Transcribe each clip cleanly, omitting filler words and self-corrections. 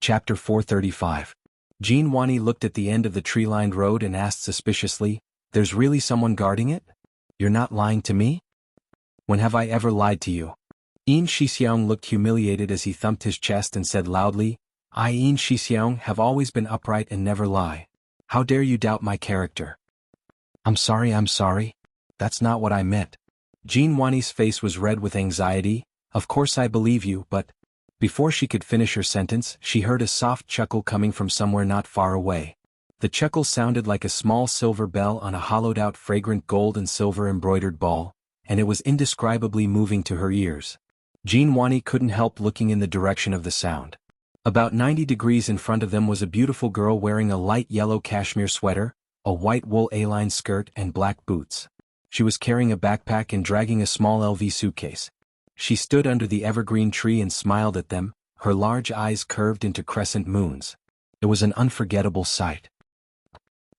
Chapter 435. Jean Wani looked at the end of the tree-lined road and asked suspiciously, "There's really someone guarding it? You're not lying to me? When have I ever lied to you?" Yin Shixiang looked humiliated as he thumped his chest and said loudly, "I, Yin Shixiang, have always been upright and never lie. How dare you doubt my character?" I'm sorry. That's not what I meant." Jean Wani's face was red with anxiety. "Of course I believe you, but—" Before she could finish her sentence, she heard a soft chuckle coming from somewhere not far away. The chuckle sounded like a small silver bell on a hollowed-out fragrant gold and silver embroidered ball, and it was indescribably moving to her ears. Jean Wani couldn't help looking in the direction of the sound. About 90 degrees in front of them was a beautiful girl wearing a light yellow cashmere sweater, a white wool A-line skirt and black boots. She was carrying a backpack and dragging a small LV suitcase. She stood under the evergreen tree and smiled at them, her large eyes curved into crescent moons. It was an unforgettable sight.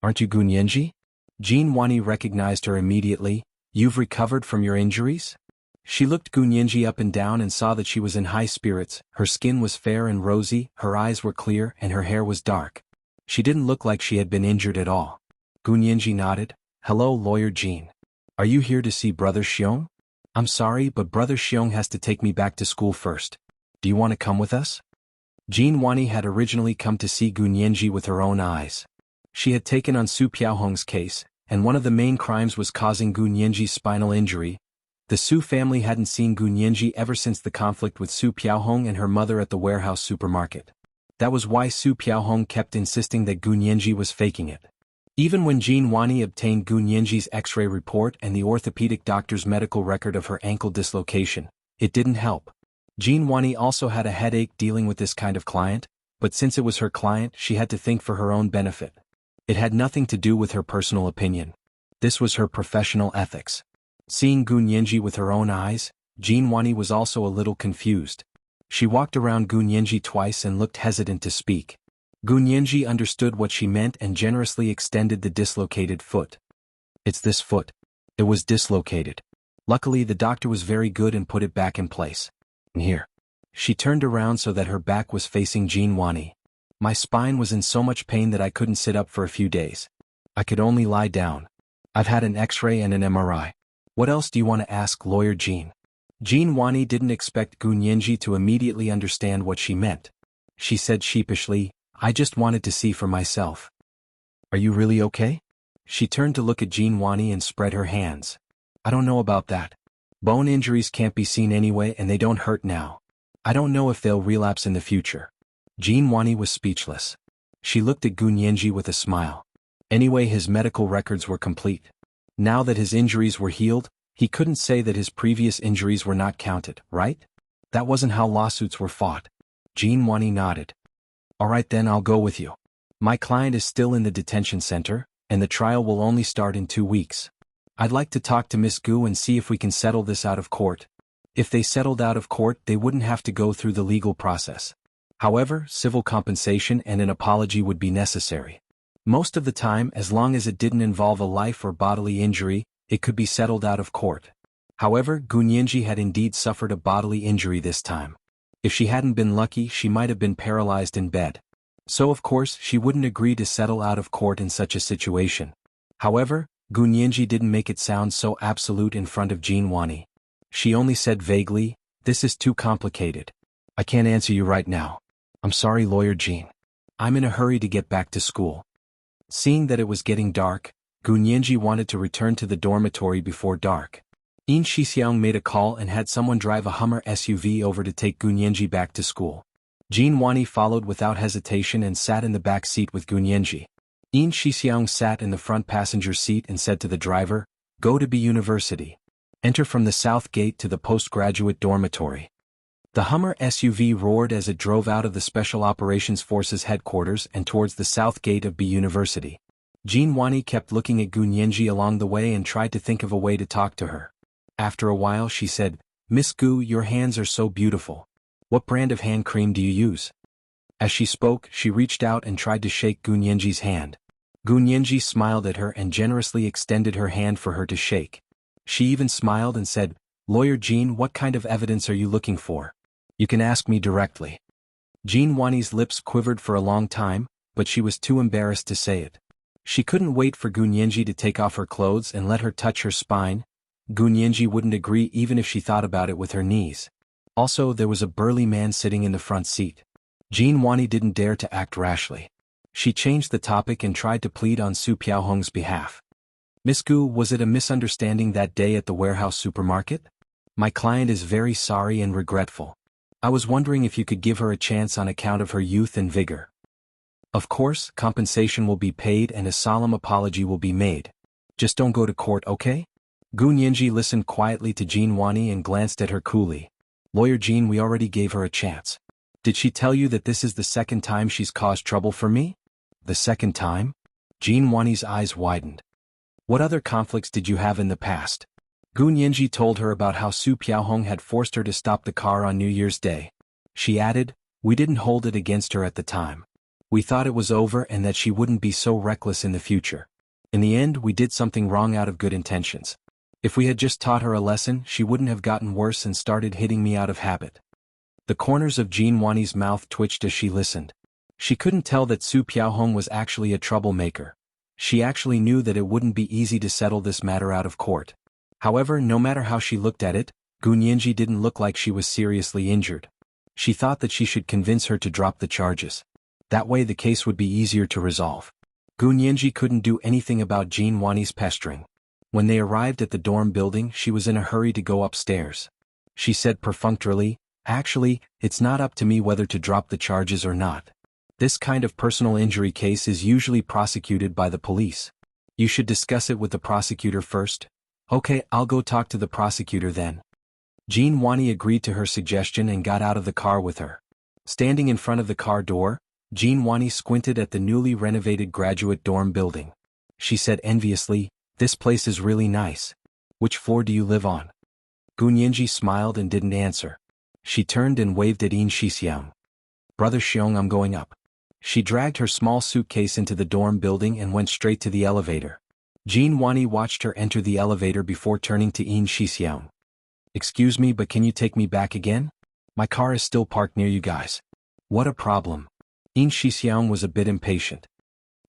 "Aren't you Gunyenji?" Jean Wani recognized her immediately. "You've recovered from your injuries?" She looked Gunyenji up and down and saw that she was in high spirits. Her skin was fair and rosy, her eyes were clear and her hair was dark. She didn't look like she had been injured at all. Gunyenji nodded. "Hello, Lawyer Jean. Are you here to see Brother Xiong?" "I'm sorry, but Brother Xiong has to take me back to school first. Do you want to come with us?" Jean Wani had originally come to see Gunyenji with her own eyes. She had taken on Su Piaohong's case, and one of the main crimes was causing Gunyenji's spinal injury. The Su family hadn't seen Gunyenji ever since the conflict with Su Piaohong and her mother at the warehouse supermarket. That was why Su Piaohong kept insisting that Gunyenji was faking it. Even when Jean Wani obtained Gunyenji's X-ray report and the orthopedic doctor's medical record of her ankle dislocation, it didn't help. Jean Wani also had a headache dealing with this kind of client, but since it was her client, she had to think for her own benefit. It had nothing to do with her personal opinion. This was her professional ethics. Seeing Gunyenji with her own eyes, Jean Wani was also a little confused. She walked around Gunyenji twice and looked hesitant to speak. Gunyenji understood what she meant and generously extended the dislocated foot. "It's this foot. It was dislocated. Luckily the doctor was very good and put it back in place. And here." She turned around so that her back was facing Jean Wani. "My spine was in so much pain that I couldn't sit up for a few days. I could only lie down. I've had an X-ray and an MRI. What else do you want to ask, Lawyer Jean?" Jean Wani didn't expect Gunyenji to immediately understand what she meant. She said sheepishly, "I just wanted to see for myself." "Are you really okay?" She turned to look at Jean Wani and spread her hands. "I don't know about that. Bone injuries can't be seen anyway and they don't hurt now. I don't know if they'll relapse in the future." Jean Wani was speechless. She looked at Gunyenji with a smile. Anyway, his medical records were complete. Now that his injuries were healed, he couldn't say that his previous injuries were not counted, right? That wasn't how lawsuits were fought. Jean Wani nodded. "All right then, I'll go with you. My client is still in the detention center, and the trial will only start in 2 weeks. I'd like to talk to Miss Gu and see if we can settle this out of court. If they settled out of court, they wouldn't have to go through the legal process. However, civil compensation and an apology would be necessary. Most of the time, as long as it didn't involve a life or bodily injury, it could be settled out of court." However, Gunyenji had indeed suffered a bodily injury this time. If she hadn't been lucky, she might have been paralyzed in bed. So of course, she wouldn't agree to settle out of court in such a situation. However, Gunyenji didn't make it sound so absolute in front of Jean Wani. She only said vaguely, "This is too complicated. I can't answer you right now. I'm sorry, Lawyer Jean. I'm in a hurry to get back to school." Seeing that it was getting dark, Gunyenji wanted to return to the dormitory before dark. Yin Shixiang made a call and had someone drive a Hummer SUV over to take Gunyenji back to school. Jean Wani followed without hesitation and sat in the back seat with Gunyenji. Yin Shixiang sat in the front passenger seat and said to the driver, "Go to B University. Enter from the south gate to the postgraduate dormitory." The Hummer SUV roared as it drove out of the Special Operations Forces headquarters and towards the south gate of B University. Jean Wani kept looking at Gunyenji along the way and tried to think of a way to talk to her. After a while she said, "Miss Gu, your hands are so beautiful. What brand of hand cream do you use?" As she spoke, she reached out and tried to shake Gunyenji's hand. Gunyenji smiled at her and generously extended her hand for her to shake. She even smiled and said, "Lawyer Jean, what kind of evidence are you looking for? You can ask me directly." Jean Wani's lips quivered for a long time, but she was too embarrassed to say it. She couldn't wait for Gu Nianji to take off her clothes and let her touch her spine. Gu Nianji wouldn't agree even if she thought about it with her knees. Also, there was a burly man sitting in the front seat. Jean Wani didn't dare to act rashly. She changed the topic and tried to plead on Su Piaohong's behalf. Miss Gu, was it a misunderstanding that day at the warehouse supermarket? My client is very sorry and regretful. I was wondering if you could give her a chance on account of her youth and vigor. Of course, compensation will be paid and a solemn apology will be made. Just don't go to court, okay? Gu Nianji listened quietly to Jean Wani and glanced at her coolly. Lawyer Jean, we already gave her a chance. Did she tell you that this is the second time she's caused trouble for me? The second time? Jean Wani's eyes widened. What other conflicts did you have in the past? Gu Nianji told her about how Su Piaohong had forced her to stop the car on New Year's Day. She added, we didn't hold it against her at the time. We thought it was over and that she wouldn't be so reckless in the future. In the end, we did something wrong out of good intentions. If we had just taught her a lesson, she wouldn't have gotten worse and started hitting me out of habit. The corners of Jean Wani's mouth twitched as she listened. She couldn't tell that Su Piaohong was actually a troublemaker. She actually knew that it wouldn't be easy to settle this matter out of court. However, no matter how she looked at it, Gu Nianji didn't look like she was seriously injured. She thought that she should convince her to drop the charges. That way the case would be easier to resolve. Gu Nianji couldn't do anything about Jean Wani's pestering. When they arrived at the dorm building, she was in a hurry to go upstairs. She said perfunctorily, actually, it's not up to me whether to drop the charges or not. This kind of personal injury case is usually prosecuted by the police. You should discuss it with the prosecutor first. Okay, I'll go talk to the prosecutor then. Jean Wani agreed to her suggestion and got out of the car with her. Standing in front of the car door, Jean Wani squinted at the newly renovated graduate dorm building. She said enviously, this place is really nice. Which floor do you live on? Gu Nianji smiled and didn't answer. She turned and waved at Yin Shixiang. Brother Xiong, I'm going up. She dragged her small suitcase into the dorm building and went straight to the elevator. Jean Wani watched her enter the elevator before turning to Yin Shixiang. Excuse me, but can you take me back again? My car is still parked near you guys. What a problem. Yin Shixiang was a bit impatient.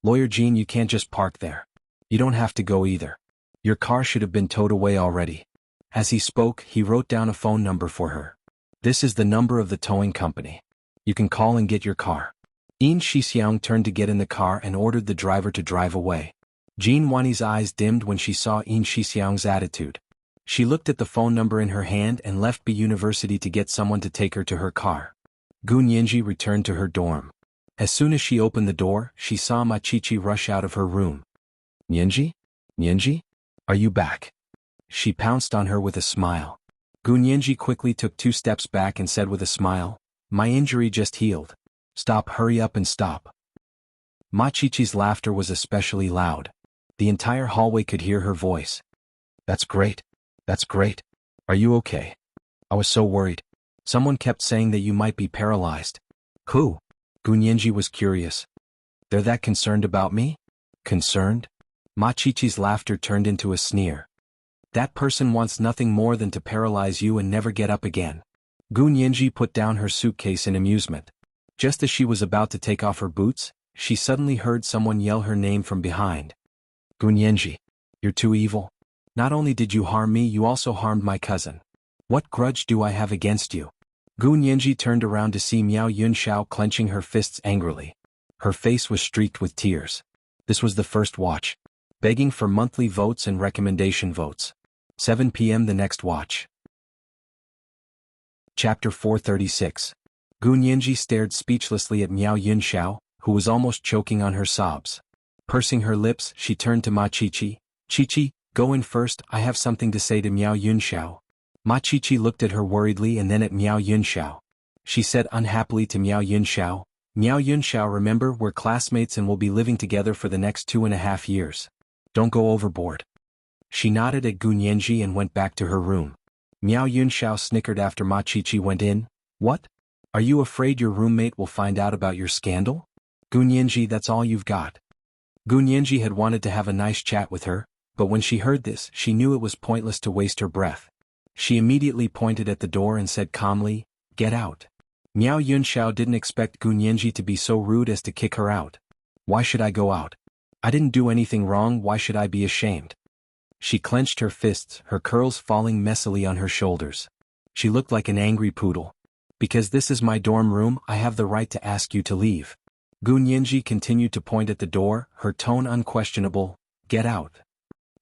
Lawyer Jean, you can't just park there. You don't have to go either. Your car should have been towed away already. As he spoke, he wrote down a phone number for her. This is the number of the towing company. You can call and get your car. Yin Shixiang turned to get in the car and ordered the driver to drive away. Jean Wani's eyes dimmed when she saw Yin Shixiang's attitude. She looked at the phone number in her hand and left B University to get someone to take her to her car. Gu Nianji returned to her dorm. As soon as she opened the door, she saw Ma Qiqi rush out of her room. Nianji? Nianji? Are you back? She pounced on her with a smile. Gu Nianji quickly took 2 steps back and said with a smile, my injury just healed. Stop, hurry up and stop. Ma Qiqi's laughter was especially loud. The entire hallway could hear her voice. That's great. That's great. Are you okay? I was so worried. Someone kept saying that you might be paralyzed. Who? Gu Nianji was curious. They're that concerned about me? Concerned? Ma Qiqi's laughter turned into a sneer. That person wants nothing more than to paralyze you and never get up again. Gu Nianji put down her suitcase in amusement. Just as she was about to take off her boots, she suddenly heard someone yell her name from behind. Gu Nianji, you're too evil. Not only did you harm me, you also harmed my cousin. What grudge do I have against you? Gu Nianji turned around to see Miao Yunxiao clenching her fists angrily. Her face was streaked with tears. This was the first watch. Begging for monthly votes and recommendation votes. 7 p.m. the next watch. Chapter 436. Gu Nianji stared speechlessly at Miao Yunxiao, who was almost choking on her sobs. Pursing her lips, she turned to Ma Qiqi. Qiqi, go in first, I have something to say to Miao Yunxiao. Ma Qiqi looked at her worriedly and then at Miao Yunxiao. She said unhappily to Miao Yunxiao, Miao Yunxiao, remember, we're classmates and will be living together for the next 2.5 years. Don't go overboard. She nodded at Gu Nianji and went back to her room. Miao Yunxiao snickered after Ma Qiqi went in. What? Are you afraid your roommate will find out about your scandal? Gu Nianji, that's all you've got. Gu Nianji had wanted to have a nice chat with her, but when she heard this, she knew it was pointless to waste her breath. She immediately pointed at the door and said calmly, get out. Miao Yunxiao didn't expect Gu Nianji to be so rude as to kick her out. Why should I go out? I didn't do anything wrong, why should I be ashamed? She clenched her fists, her curls falling messily on her shoulders. She looked like an angry poodle. Because this is my dorm room, I have the right to ask you to leave. Gu Nianji continued to point at the door, her tone unquestionable. Get out.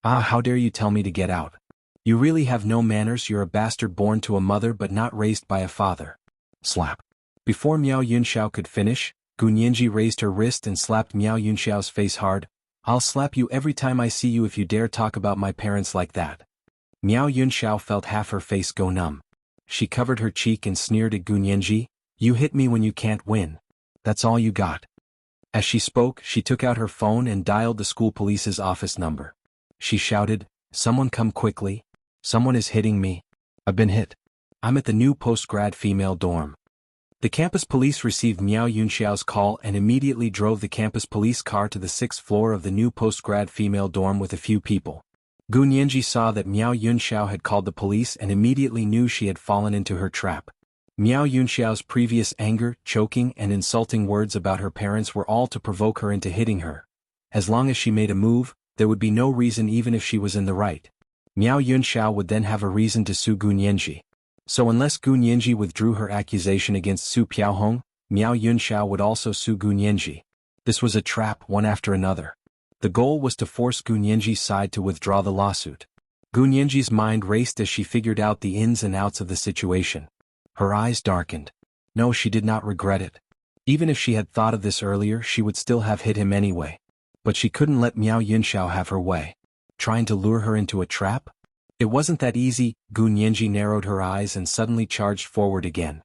Ah, how dare you tell me to get out? You really have no manners, you're a bastard born to a mother but not raised by a father. Slap. Before Miao Yunxiao could finish, Gu Nianji raised her wrist and slapped Miao Yunxiao's face hard. I'll slap you every time I see you if you dare talk about my parents like that. Miao Yunxiao felt half her face go numb. She covered her cheek and sneered at Gu Nianji. You hit me when you can't win. That's all you got. As she spoke, she took out her phone and dialed the school police's office number. She shouted, someone come quickly. Someone is hitting me. I've been hit. I'm at the new post-grad female dorm. The campus police received Miao Yunxiao's call and immediately drove the campus police car to the 6th floor of the new post-grad female dorm with a few people. Gu Nianji saw that Miao Yunxiao had called the police and immediately knew she had fallen into her trap. Miao Yunxiao's previous anger, choking and insulting words about her parents were all to provoke her into hitting her. As long as she made a move, there would be no reason even if she was in the right. Miao Yunxiao would then have a reason to sue Gu Nianji. So unless Gu Nianji withdrew her accusation against Su Piaohong, Miao Yunxiao would also sue Gu Nianji. This was a trap, one after another. The goal was to force Gu Nianji's side to withdraw the lawsuit. Gu Nianji's mind raced as she figured out the ins and outs of the situation. Her eyes darkened. No, she did not regret it. Even if she had thought of this earlier, she would still have hit him anyway. But she couldn't let Miao Yunxiao have her way. Trying to lure her into a trap? It wasn't that easy. Gu Nianji narrowed her eyes and suddenly charged forward again.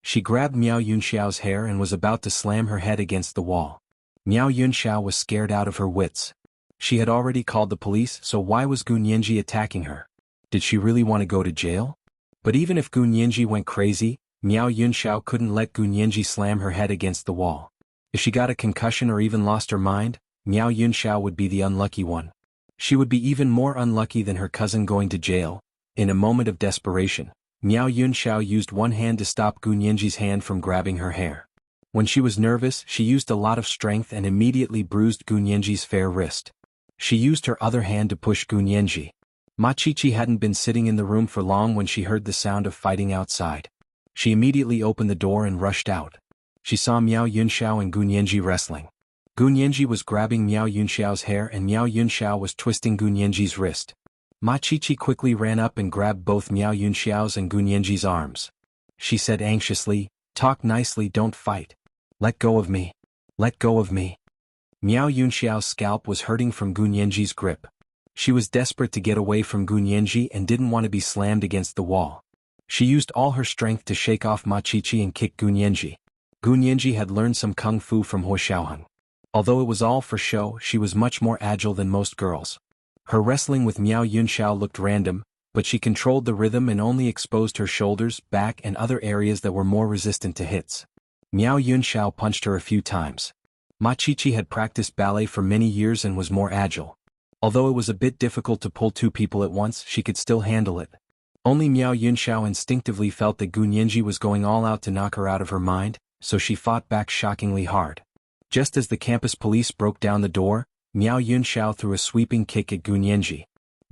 She grabbed Miao Yunxiao's hair and was about to slam her head against the wall. Miao Yunxiao was scared out of her wits. She had already called the police, so why was Gu Nianji attacking her? Did she really want to go to jail? But even if Gu Nianji went crazy, Miao Yunxiao couldn't let Gu Nianji slam her head against the wall. If she got a concussion or even lost her mind, Miao Yunxiao would be the unlucky one. She would be even more unlucky than her cousin going to jail. In a moment of desperation, Miao Yunxiao used one hand to stop Gu Nianji's hand from grabbing her hair. When she was nervous, she used a lot of strength and immediately bruised Gu Nianji's fair wrist. She used her other hand to push Gu Nianji. Ma Qiqi hadn't been sitting in the room for long when she heard the sound of fighting outside. She immediately opened the door and rushed out. She saw Miao Yunxiao and Gu Nianji wrestling. Gu Nianji was grabbing Miao Yunxiao's hair and Miao Yunxiao was twisting Gu Nianji's wrist. Ma Qiqi quickly ran up and grabbed both Miao Yunxiao's and Gu Nianji's arms. She said anxiously, "Talk nicely, don't fight. Let go of me. Let go of me." Miao Yunxiao's scalp was hurting from Gu Nianji's grip. She was desperate to get away from Gu Nianji and didn't want to be slammed against the wall. She used all her strength to shake off Ma Qiqi and kick Gu Nianji. Gu Nianji had learned some kung fu from Huo Xiaoheng. Although it was all for show, she was much more agile than most girls. Her wrestling with Miao Yunxiao looked random, but she controlled the rhythm and only exposed her shoulders, back and other areas that were more resistant to hits. Miao Yunxiao punched her a few times. Ma Qiqi had practiced ballet for many years and was more agile. Although it was a bit difficult to pull two people at once, she could still handle it. Only Miao Yunxiao instinctively felt that Gu Nianji was going all out to knock her out of her mind, so she fought back shockingly hard. Just as the campus police broke down the door, Miao Yunxiao threw a sweeping kick at Gu Nianji.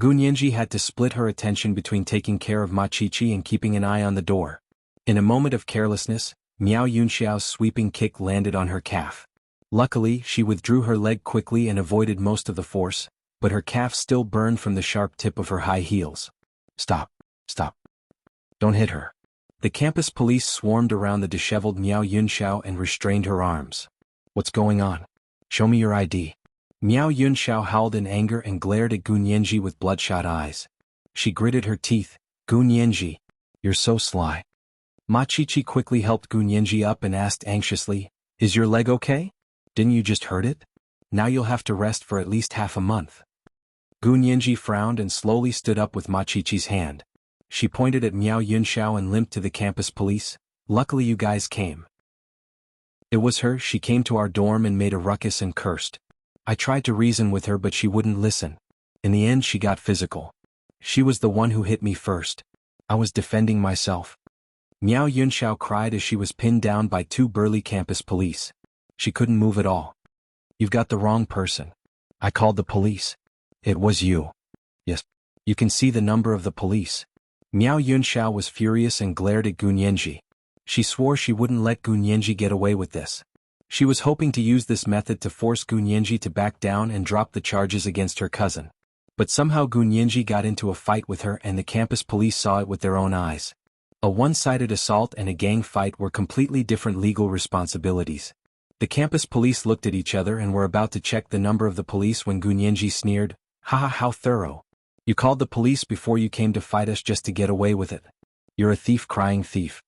Gu Nianji had to split her attention between taking care of Ma Qiqi and keeping an eye on the door. In a moment of carelessness, Miao Yunxiao's sweeping kick landed on her calf. Luckily, she withdrew her leg quickly and avoided most of the force, but her calf still burned from the sharp tip of her high heels. "Stop. Stop. Don't hit her." The campus police swarmed around the disheveled Miao Yunxiao and restrained her arms. "What's going on? Show me your ID." Miao Yunxiao howled in anger and glared at Gu Nianji with bloodshot eyes. She gritted her teeth. "Gu Nianji, you're so sly." Ma Qiqi quickly helped Gu Nianji up and asked anxiously, "Is your leg okay? Didn't you just hurt it? Now you'll have to rest for at least half a month." Gu Nianji frowned and slowly stood up with Ma Qiqi's hand. She pointed at Miao Yunxiao and limped to the campus police. "Luckily you guys came." It was her. She came to our dorm and made a ruckus and cursed. I tried to reason with her but she wouldn't listen. In the end she got physical. She was the one who hit me first. I was defending myself. Miao Yunxiao cried as she was pinned down by two burly campus police. She couldn't move at all. You've got the wrong person. I called the police. It was you. Yes. You can see the number of the police. Miao Yunxiao was furious and glared at Gunyanji. She swore she wouldn't let Gunyanji get away with this. She was hoping to use this method to force Gunyanji to back down and drop the charges against her cousin. But somehow Gunyanji got into a fight with her and the campus police saw it with their own eyes. A one-sided assault and a gang fight were completely different legal responsibilities. The campus police looked at each other and were about to check the number of the police when Gunyanji sneered, "Haha, how thorough. You called the police before you came to fight us just to get away with it. You're a thief crying thief."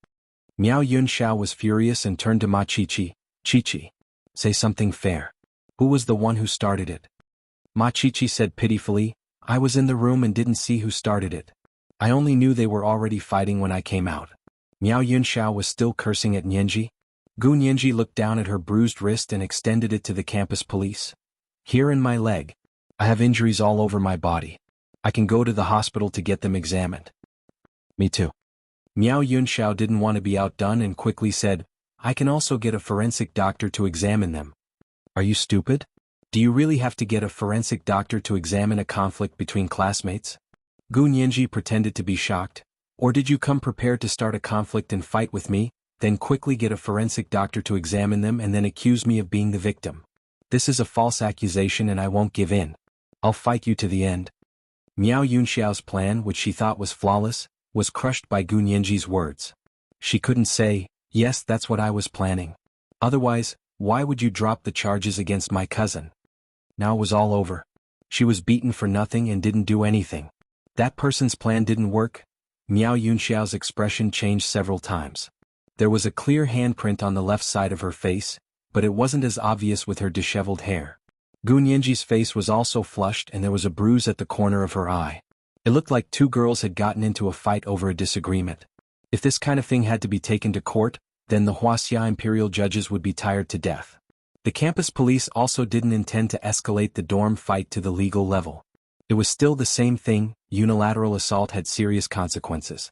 Miao Yunxiao was furious and turned to Ma Chichi. "Chichi, say something fair. Who was the one who started it?" Ma Chichi said pitifully, "I was in the room and didn't see who started it. I only knew they were already fighting when I came out." Miao Yunxiao was still cursing at Nianji. Gunyanji looked down at her bruised wrist and extended it to the campus police. "Here in my leg. I have injuries all over my body. I can go to the hospital to get them examined." "Me too." Miao Yunxiao didn't want to be outdone and quickly said, "I can also get a forensic doctor to examine them." "Are you stupid? Do you really have to get a forensic doctor to examine a conflict between classmates?" Gunyanji pretended to be shocked. "Or did you come prepared to start a conflict and fight with me, then quickly get a forensic doctor to examine them and then accuse me of being the victim? This is a false accusation and I won't give in. I'll fight you to the end." Miao Yunxiao's plan, which she thought was flawless, was crushed by Gunyanji's words. She couldn't say, "Yes, that's what I was planning. Otherwise, why would you drop the charges against my cousin?" Now it was all over. She was beaten for nothing and didn't do anything. That person's plan didn't work. Miao Yunxiao's expression changed several times. There was a clear handprint on the left side of her face, but it wasn't as obvious with her disheveled hair. Gunyanji's face was also flushed and there was a bruise at the corner of her eye. It looked like two girls had gotten into a fight over a disagreement. If this kind of thing had to be taken to court, then the Wuxia imperial judges would be tired to death. The campus police also didn't intend to escalate the dorm fight to the legal level. It was still the same thing, unilateral assault had serious consequences.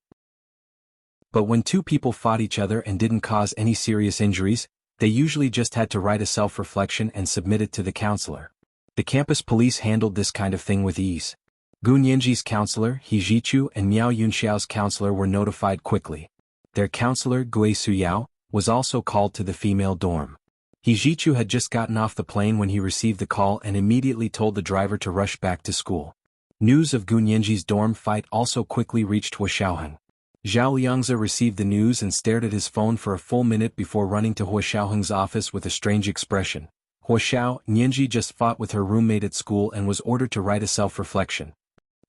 But when two people fought each other and didn't cause any serious injuries, they usually just had to write a self-reflection and submit it to the counselor. The campus police handled this kind of thing with ease. Gunyanji's counselor, Hijichu, and Miao Yunxiao's counselor were notified quickly. Their counselor, Gui Suyao, was also called to the female dorm. Hijichu had just gotten off the plane when he received the call and immediately told the driver to rush back to school. News of Gunyanji's dorm fight also quickly reached Huashaoheng. Zhao Liangzi received the news and stared at his phone for a full minute before running to Huashaoheng's office with a strange expression. "Huashao, Nianji just fought with her roommate at school and was ordered to write a self-reflection."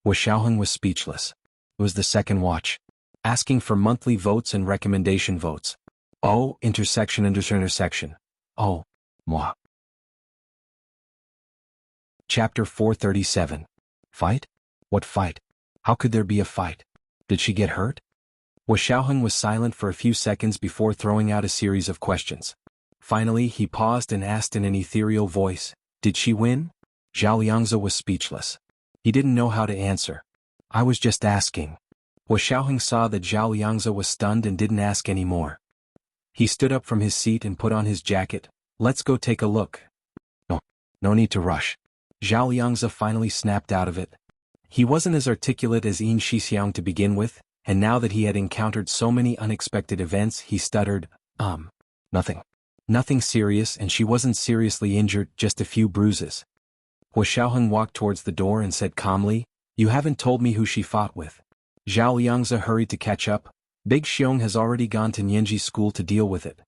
Huashaoheng was speechless. It was the second watch. Asking for monthly votes and recommendation votes. Oh, intersection. Oh, moi. Chapter 437. Fight? What fight? How could there be a fight? Did she get hurt? Huashaoheng was silent for a few seconds before throwing out a series of questions. Finally, he paused and asked in an ethereal voice, "Did she win?" Zhao Liangzi was speechless. He didn't know how to answer. "I was just asking." Huashaoheng saw that Zhao Liangzi was stunned and didn't ask any more. He stood up from his seat and put on his jacket. "Let's go take a look." No need to rush." Zhao Liangzi finally snapped out of it. He wasn't as articulate as Yin Shixiang to begin with, and now that he had encountered so many unexpected events he stuttered, Nothing. Nothing serious and she wasn't seriously injured, just a few bruises." Huashaoheng walked towards the door and said calmly, "You haven't told me who she fought with." Zhao Liangzi hurried to catch up. "Big Xiong has already gone to Nianji's school to deal with it.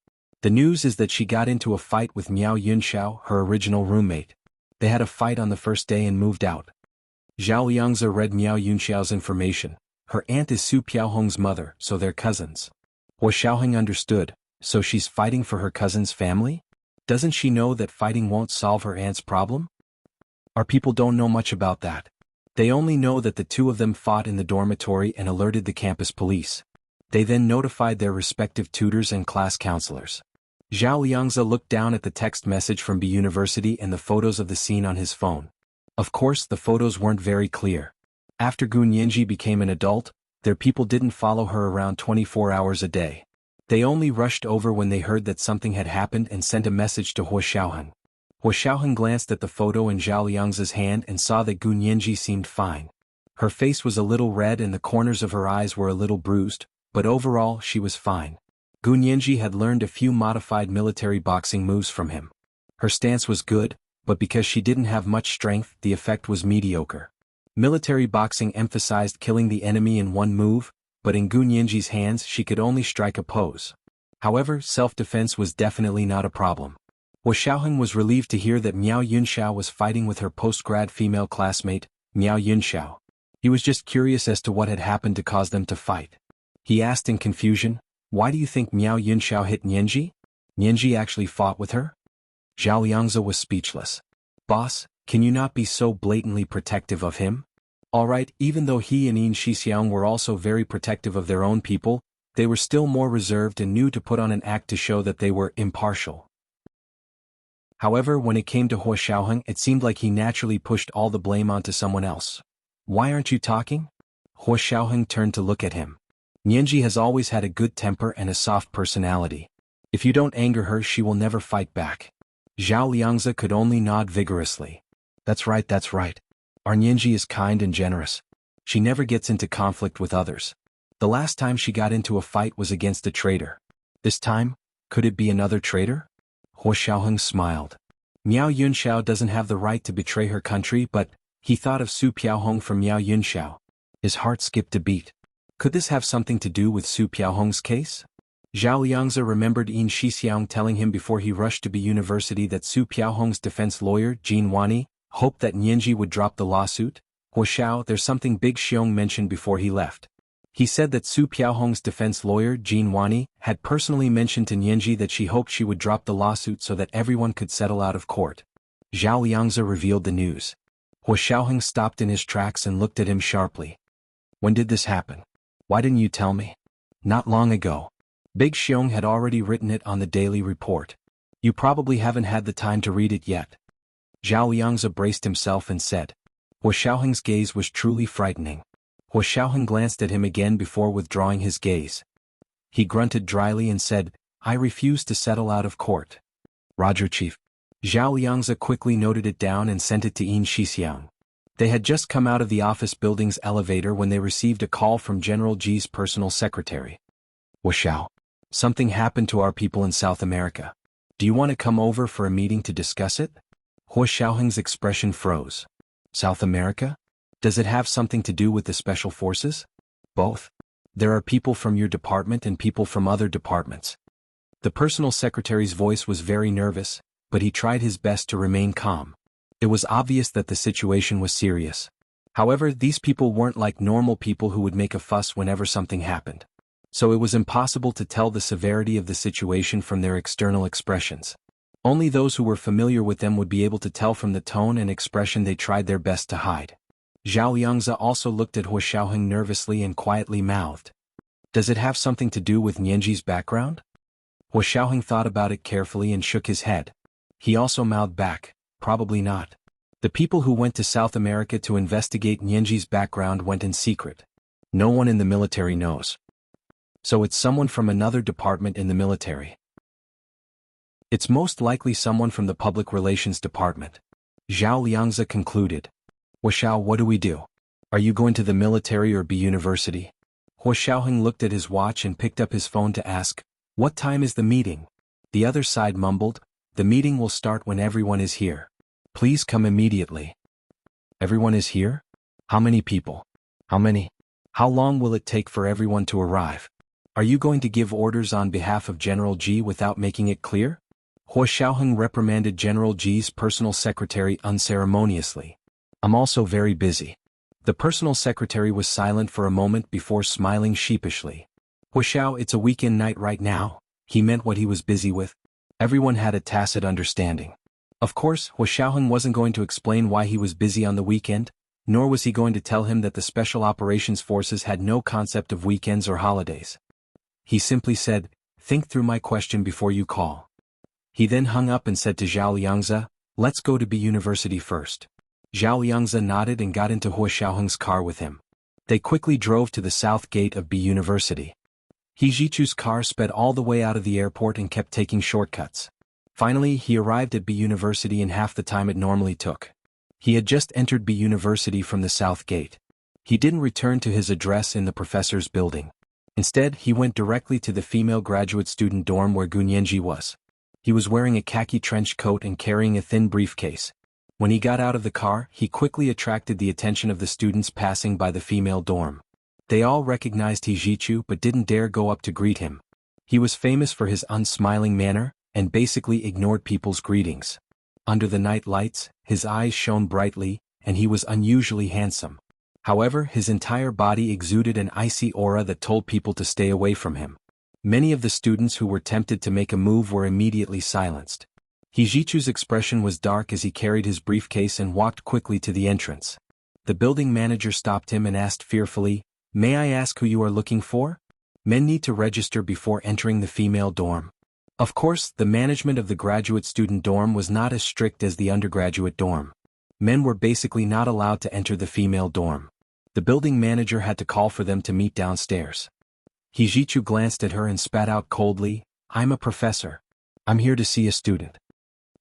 The news is that she got into a fight with Miao Yunxiao, her original roommate. They had a fight on the first day and moved out." Zhao Liangzi read Miao Yunxiao's information. Her aunt is Su Piaohong's mother, so they're cousins. Huashaoheng understood. So she's fighting for her cousin's family? Doesn't she know that fighting won't solve her aunt's problem? Our people don't know much about that. They only know that the two of them fought in the dormitory and alerted the campus police. They then notified their respective tutors and class counselors. Zhao Liangzi looked down at the text message from B University and the photos of the scene on his phone. Of course, the photos weren't very clear. After Gunyanji became an adult, Their people didn't follow her around 24 hours a day. They only rushed over when they heard that something had happened and sent a message to Hua Xiaoheng. Hua Xiaoheng glanced at the photo in Zhao Liang's hand and saw that Gu Nianji seemed fine. Her face was a little red and the corners of her eyes were a little bruised, but overall she was fine. Gu Nianji had learned a few modified military boxing moves from him. Her stance was good, but because she didn't have much strength, the effect was mediocre. Military boxing emphasized killing the enemy in one move, but in Gu Nianji's hands she could only strike a pose. However, self-defense was definitely not a problem. Hua Xiaoheng was relieved to hear that Miao Yunxiao was fighting with her post-grad female classmate, Miao Yunxiao. He was just curious as to what had happened to cause them to fight. He asked in confusion, "Why do you think Miao Yunxiao hit Nianji? Nianji actually fought with her?" Zhao Liangzi was speechless. "Boss, can you not be so blatantly protective of him?" Alright, even though he and Yin Shixiang were also very protective of their own people, they were still more reserved and knew to put on an act to show that they were impartial. However, when it came to Hua Xiaoheng, it seemed like he naturally pushed all the blame onto someone else. "Why aren't you talking?" Hua Xiaoheng turned to look at him. "Nianji has always had a good temper and a soft personality. If you don't anger her, she will never fight back." Zhao Liangzi could only nod vigorously. That's right. Our Nianji is kind and generous. She never gets into conflict with others. The last time she got into a fight was against a traitor. This time, could it be another traitor?" Hua Xiaoheng smiled. Miao Yunxiao doesn't have the right to betray her country, but he thought of Su Piaohong from Miao Yunxiao. His heart skipped a beat. Could this have something to do with Su Piaohong's case? Zhao Liangzi remembered Yin Shixiang telling him before he rushed to be university that Su Piaohong's defense lawyer, Jin Wani, hoped that Nianji would drop the lawsuit. Hua Xiao, there's something Big Xiong mentioned before he left. He said that Su Piaohong's defense lawyer, Jin Wani, had personally mentioned to Nianji that she hoped she would drop the lawsuit so that everyone could settle out of court. Zhao Liangzi revealed the news. Hua Xiaoheng stopped in his tracks and looked at him sharply. "When did this happen? Why didn't you tell me?" "Not long ago. Big Xiong had already written it on the daily report. You probably haven't had the time to read it yet." Zhao Liangzi braced himself and said. Hua Xiaoheng's gaze was truly frightening. Hua Xiaoheng glanced at him again before withdrawing his gaze. He grunted dryly and said, "I refuse to settle out of court." "Roger, Chief." Zhao Liangzi quickly noted it down and sent it to Yin Shixiang. They had just come out of the office building's elevator when they received a call from General Ji's personal secretary. "Hua Xiao, something happened to our people in South America. Do you want to come over for a meeting to discuss it?" Hua Xiaoheng's expression froze. "South America? Does it have something to do with the special forces?" "Both. There are people from your department and people from other departments." The personal secretary's voice was very nervous, but he tried his best to remain calm. It was obvious that the situation was serious. However, these people weren't like normal people who would make a fuss whenever something happened. So it was impossible to tell the severity of the situation from their external expressions. Only those who were familiar with them would be able to tell from the tone and expression they tried their best to hide. Zhao Liangzi also looked at Hua Xiaoheng nervously and quietly mouthed. "Does it have something to do with Nianji's background?" Hua Xiaoheng thought about it carefully and shook his head. He also mouthed back, "Probably not. The people who went to South America to investigate Nianji's background went in secret. No one in the military knows. So it's someone from another department in the military. It's most likely someone from the Public Relations Department." Zhao Liangzi concluded. "Hua Xiao, what do we do? Are you going to the military or be university?" Hua Xiaoheng looked at his watch and picked up his phone to ask, "What time is the meeting?" The other side mumbled, "The meeting will start when everyone is here. Please come immediately." "Everyone is here? How many people? How many? How long will it take for everyone to arrive? Are you going to give orders on behalf of General Ji without making it clear?" Hua Xiaoheng reprimanded General Ji's personal secretary unceremoniously. "I'm also very busy." The personal secretary was silent for a moment before smiling sheepishly. "Hua Xiao, it's a weekend night right now." He meant what he was busy with. Everyone had a tacit understanding. Of course, Hua Xiaoheng wasn't going to explain why he was busy on the weekend, nor was he going to tell him that the Special Operations Forces had no concept of weekends or holidays. He simply said, "Think through my question before you call." He then hung up and said to Zhao Liangzi, "Let's go to B University first." Zhao Liangzi nodded and got into Hua Xiaoheng's car with him. They quickly drove to the south gate of B University. Hijichu's car sped all the way out of the airport and kept taking shortcuts. Finally, he arrived at B University in half the time it normally took. He had just entered B University from the south gate. He didn't return to his address in the professor's building. Instead, he went directly to the female graduate student dorm where Gunyenji was. He was wearing a khaki trench coat and carrying a thin briefcase. When he got out of the car, he quickly attracted the attention of the students passing by the female dorm. They all recognized Hijichu but didn't dare go up to greet him. He was famous for his unsmiling manner, and basically ignored people's greetings. Under the night lights, his eyes shone brightly, and he was unusually handsome. However, his entire body exuded an icy aura that told people to stay away from him. Many of the students who were tempted to make a move were immediately silenced. Hijichu's expression was dark as he carried his briefcase and walked quickly to the entrance. The building manager stopped him and asked fearfully, "May I ask who you are looking for?" Men need to register before entering the female dorm. Of course, the management of the graduate student dorm was not as strict as the undergraduate dorm. Men were basically not allowed to enter the female dorm. The building manager had to call for them to meet downstairs. Hijichu glanced at her and spat out coldly, "I'm a professor. I'm here to see a student."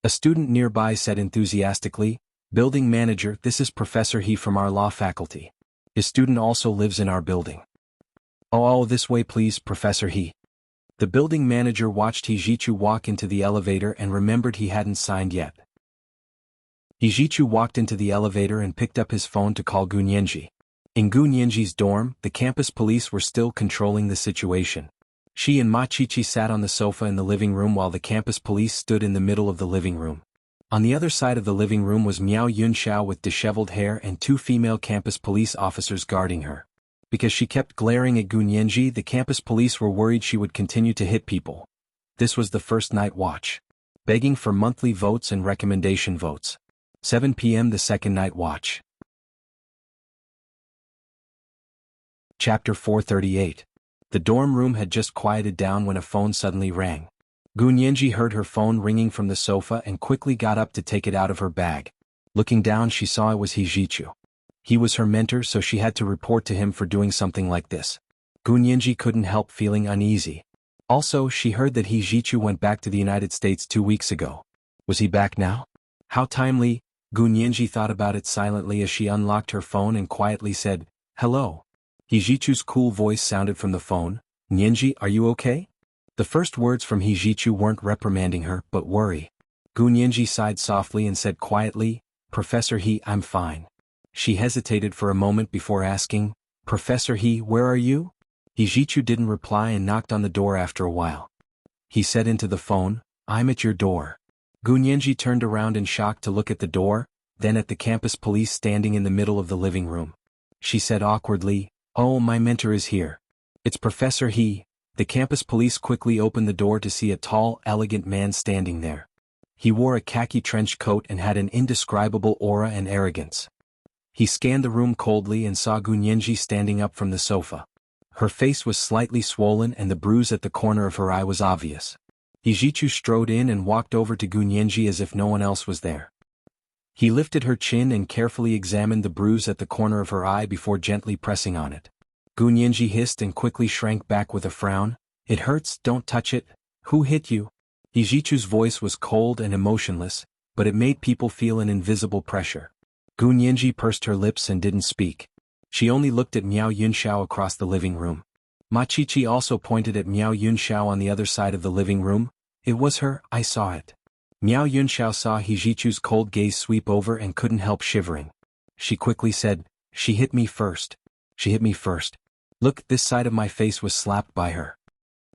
A student nearby said enthusiastically, "Building manager, this is Professor He from our law faculty. His student also lives in our building." Oh, this way please, Professor He." The building manager watched Hijichu walk into the elevator and remembered he hadn't signed yet. Hijichu walked into the elevator and picked up his phone to call Gunyenji. In Gunyenji's dorm, the campus police were still controlling the situation. She and Machichi sat on the sofa in the living room while the campus police stood in the middle of the living room. On the other side of the living room was Miao Yunxiao with disheveled hair and two female campus police officers guarding her. Because she kept glaring at Gunyenji, the campus police were worried she would continue to hit people. This was the first night watch. Begging for monthly votes and recommendation votes. 7 p.m. the second night watch. Chapter 438. The dorm room had just quieted down when a phone suddenly rang. Gunyenji heard her phone ringing from the sofa and quickly got up to take it out of her bag. Looking down, she saw it was Hijichu. He was her mentor, so she had to report to him for doing something like this. Gunyenji couldn't help feeling uneasy. Also, she heard that Hijichu went back to the United States 2 weeks ago. Was he back now? How timely. Gunyenji thought about it silently as she unlocked her phone and quietly said, "Hello." Hijichu's cool voice sounded from the phone, "Nyenji, are you okay?" The first words from Hijichu weren't reprimanding her, but worry. Gunyenji sighed softly and said quietly, "Professor He, I'm fine." She hesitated for a moment before asking, "Professor He, where are you?" Hijichu didn't reply and knocked on the door after a while. He said into the phone, "I'm at your door." Gunyenji turned around in shock to look at the door, then at the campus police standing in the middle of the living room. She said awkwardly, "Oh, my mentor is here. It's Professor He." The campus police quickly opened the door to see a tall, elegant man standing there. He wore a khaki trench coat and had an indescribable aura and arrogance. He scanned the room coldly and saw Gunyenji standing up from the sofa. Her face was slightly swollen and the bruise at the corner of her eye was obvious. Hijichu strode in and walked over to Gunyenji as if no one else was there. He lifted her chin and carefully examined the bruise at the corner of her eye before gently pressing on it. Gunyenji hissed and quickly shrank back with a frown. "It hurts, don't touch it." "Who hit you?" Hijichu's voice was cold and emotionless, but it made people feel an invisible pressure. Gunyenji pursed her lips and didn't speak. She only looked at Miao Yunxiao across the living room. Machichi also pointed at Miao Yunxiao on the other side of the living room. "It was her, I saw it." Miao Yunxiao saw Hijichu's cold gaze sweep over and couldn't help shivering. She quickly said, "She hit me first. She hit me first. Look, this side of my face was slapped by her."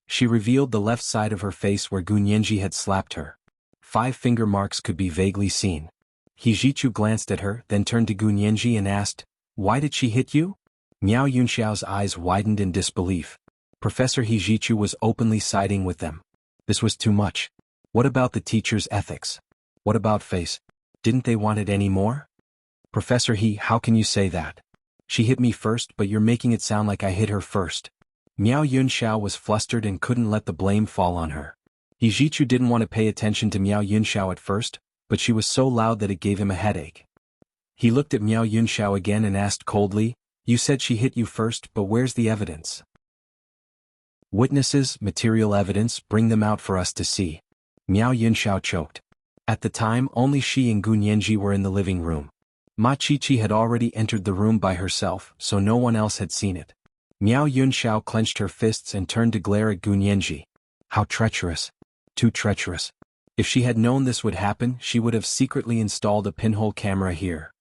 She revealed the left side of her face where Gunyenji had slapped her. 5 finger marks could be vaguely seen. Hijichu glanced at her, then turned to Gunyenji and asked, "Why did she hit you?" Miao Yunxiao's eyes widened in disbelief. Professor Hijichu was openly siding with them. This was too much. What about the teacher's ethics? What about face? Didn't they want it any more? "Professor He, how can you say that? She hit me first, but you're making it sound like I hit her first." Miao Yunxiao was flustered and couldn't let the blame fall on her. Hijichu didn't want to pay attention to Miao Yunxiao at first, but she was so loud that it gave him a headache. He looked at Miao Yunxiao again and asked coldly, You said she hit you first, but where's the evidence? Witnesses, material evidence, bring them out for us to see. Miao Yunxiao choked. At the time, only she and Gu Nianji were in the living room. Ma Qiqi had already entered the room by herself, so no one else had seen it. Miao Yunxiao clenched her fists and turned to glare at Gu Nianji. How treacherous. Too treacherous. If she had known this would happen, she would have secretly installed a pinhole camera here.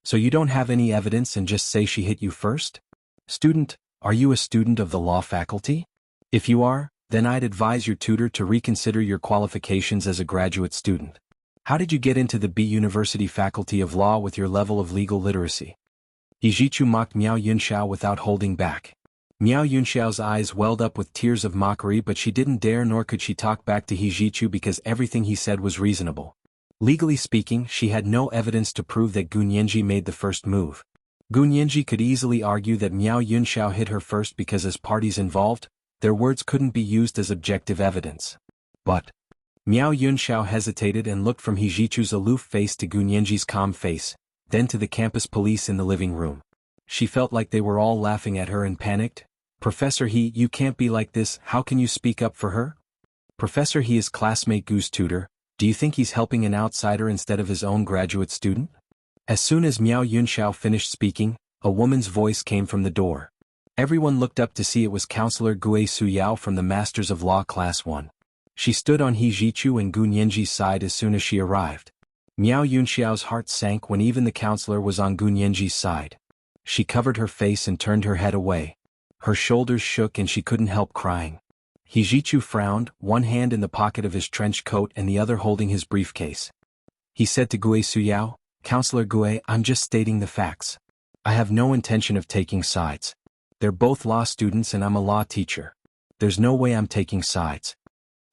So you don't have any evidence and just say she hit you first? Student, are you a student of the law faculty? If you are, then I'd advise your tutor to reconsider your qualifications as a graduate student. How did you get into the B University Faculty of Law with your level of legal literacy? Yijichu mocked Miao Yunxiao without holding back. Miao Yunxiao's eyes welled up with tears of mockery, but she didn't dare nor could she talk back to Yijichu because everything he said was reasonable. Legally speaking, she had no evidence to prove that Gu Nianji made the first move. Gu Nianji could easily argue that Miao Yunxiao hit her first because as parties involved, their words couldn't be used as objective evidence. But Miao Yunxiao hesitated and looked from Yijichu's aloof face to Gu Nianji's calm face, then to the campus police in the living room. She felt like they were all laughing at her and panicked. Professor He, you can't be like this, how can you speak up for her? Professor He is classmate Gu's tutor, do you think he's helping an outsider instead of his own graduate student? As soon as Miao Yunxiao finished speaking, a woman's voice came from the door. Everyone looked up to see it was Counselor Gue Suyao from the Masters of Law Class 1. She stood on Yijichu and Gu Nianji's side as soon as she arrived. Miao Yunxiao's heart sank when even the counselor was on Gu Nianji's side. She covered her face and turned her head away. Her shoulders shook and she couldn't help crying. Yijichu frowned, one hand in the pocket of his trench coat and the other holding his briefcase. He said to Gue Suyao, Counselor Gue, I'm just stating the facts. I have no intention of taking sides. They're both law students and I'm a law teacher. There's no way I'm taking sides.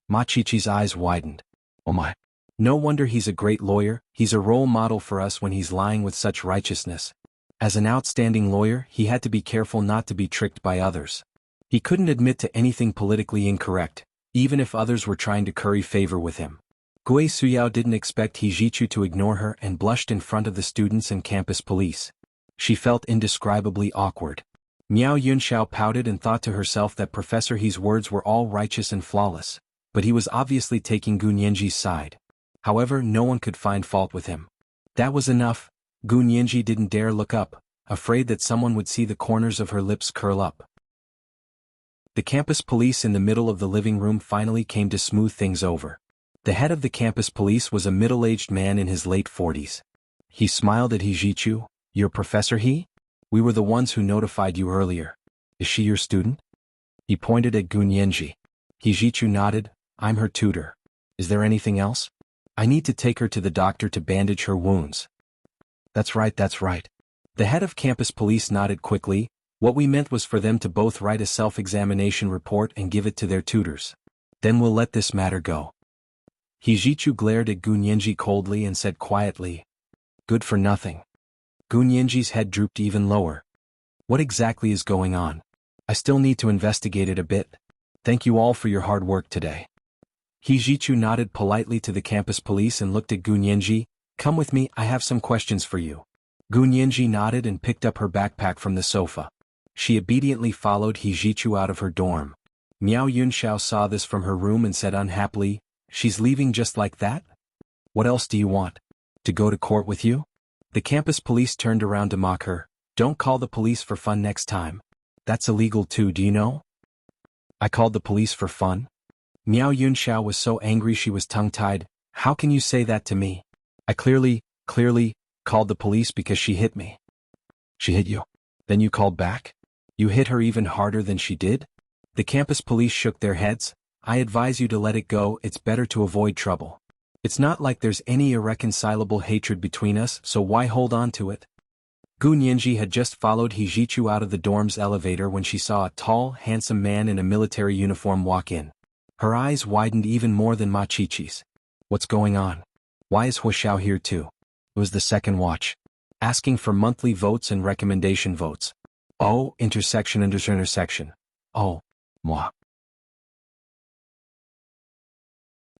Ma Qiqi's eyes widened. Oh my. No wonder he's a great lawyer, he's a role model for us when he's lying with such righteousness. As an outstanding lawyer, he had to be careful not to be tricked by others. He couldn't admit to anything politically incorrect, even if others were trying to curry favor with him. Gue Suyao didn't expect Yijichu to ignore her and blushed in front of the students and campus police. She felt indescribably awkward. Miao Yunxiao pouted and thought to herself that Professor He's words were all righteous and flawless, but he was obviously taking Gu Nianji's side. However, no one could find fault with him. That was enough. Gu Nianji didn't dare look up, afraid that someone would see the corners of her lips curl up. The campus police in the middle of the living room finally came to smooth things over. The head of the campus police was a middle-aged man in his late 40s. He smiled at Yijichu. You're Professor He? We were the ones who notified you earlier. Is she your student? He pointed at Gu Nianji. Yijichu nodded. I'm her tutor. Is there anything else? I need to take her to the doctor to bandage her wounds. That's right, that's right. The head of campus police nodded quickly. What we meant was for them to both write a self-examination report and give it to their tutors. Then we'll let this matter go. Yijichu glared at Gu Nianji coldly and said quietly, Good for nothing. Gu Nianji's head drooped even lower. What exactly is going on? I still need to investigate it a bit. Thank you all for your hard work today. Yijichu nodded politely to the campus police and looked at Gu Nianji. Come with me, I have some questions for you. Gu Nianji nodded and picked up her backpack from the sofa. She obediently followed Yijichu out of her dorm. Miao Yunxiao saw this from her room and said unhappily, She's leaving just like that? What else do you want? To go to court with you? The campus police turned around to mock her. Don't call the police for fun next time. That's illegal too, do you know? I called the police for fun? Miao Yunxiao was so angry she was tongue-tied. How can you say that to me? I clearly called the police because she hit me. She hit you? Then you called back? You hit her even harder than she did? The campus police shook their heads. I advise you to let it go, it's better to avoid trouble. It's not like there's any irreconcilable hatred between us, so why hold on to it? Gu Nianji had just followed Yijichu out of the dorm's elevator when she saw a tall, handsome man in a military uniform walk in. Her eyes widened even more than Ma Qiqi's. What's going on? Why is Huashao here too? It was the second watch. Asking for monthly votes and recommendation votes. Oh, intersection. Oh, moi.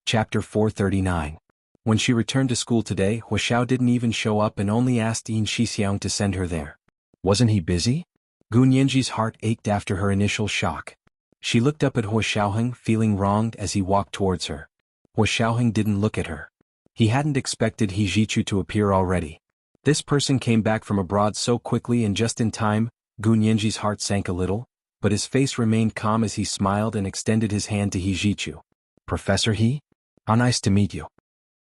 Chapter 439. When she returned to school today, Huashao didn't even show up and only asked Yin Shixiang to send her there. Wasn't he busy? Gu Nianji's heart ached after her initial shock. She looked up at Hua Xiaoheng, feeling wronged as he walked towards her. Hua Xiaoheng didn't look at her. He hadn't expected He Jichu to appear already. This person came back from abroad so quickly and just in time. Gu Nianji's heart sank a little, but his face remained calm as he smiled and extended his hand to He Jichu. Professor He? How nice to meet you.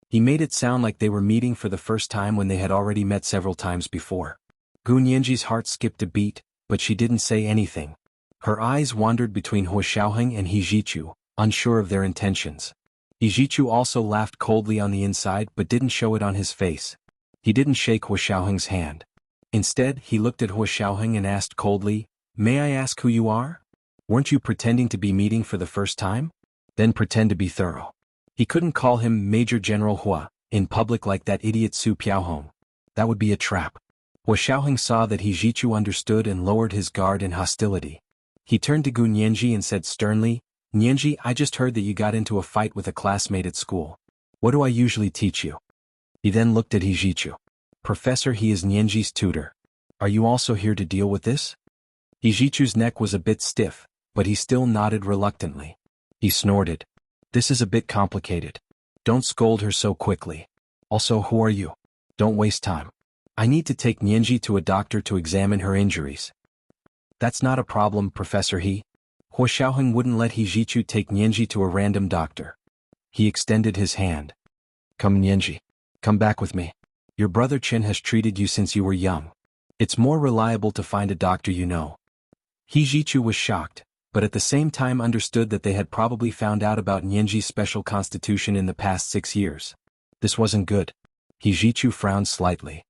He made it sound like they were meeting for the first time when they had already met several times before. Gu Nianji's heart skipped a beat, but she didn't say anything. Her eyes wandered between Hua Xiaoheng and He Jichu, unsure of their intentions. He Jichu also laughed coldly on the inside but didn't show it on his face. He didn't shake Hua Xiaoheng's hand. Instead, he looked at Hua Xiaoheng and asked coldly, "May I ask who you are? Weren't you pretending to be meeting for the first time? Then pretend to be thorough." He couldn't call him Major General Hua in public like that idiot Su Piaohong. That would be a trap. Hua Xiaoheng saw that He Jichu understood and lowered his guard in hostility. He turned to Gu Nianji and said sternly, "Nianji, I just heard that you got into a fight with a classmate at school. What do I usually teach you?" He then looked at He Jichu. "Professor, he is Nianji's tutor. Are you also here to deal with this?" He Jichu's neck was a bit stiff, but he still nodded reluctantly. He snorted. "This is a bit complicated. Don't scold her so quickly. Also, who are you? Don't waste time. I need to take Nianji to a doctor to examine her injuries." "That's not a problem, Professor He." Hua Xiaoheng wouldn't let He Jichu take Nianji to a random doctor. He extended his hand. "Come Nianji. Come back with me. Your brother Chen has treated you since you were young. It's more reliable to find a doctor you know." He Jichu was shocked, but at the same time understood that they had probably found out about Nianji's special constitution in the past 6 years. This wasn't good. He Jichu frowned slightly.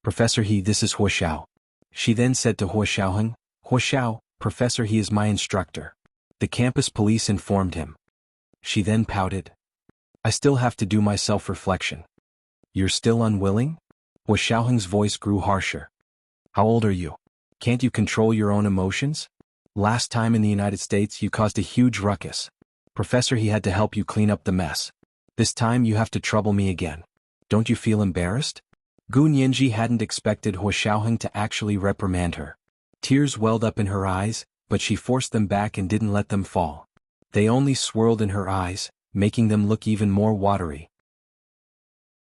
"Professor He, this is Hua Xiao." She then said to Hua Xiaoheng, "Hua Xiao, Professor He is my instructor." The campus police informed him. She then pouted. "I still have to do my self-reflection." "You're still unwilling?" Hua Xiaoheng's voice grew harsher. "How old are you? Can't you control your own emotions? Last time in the United States you caused a huge ruckus. Professor He had to help you clean up the mess. This time you have to trouble me again. Don't you feel embarrassed?" Gu Nianji hadn't expected Hua Xiaoheng to actually reprimand her. Tears welled up in her eyes, but she forced them back and didn't let them fall. They only swirled in her eyes, making them look even more watery.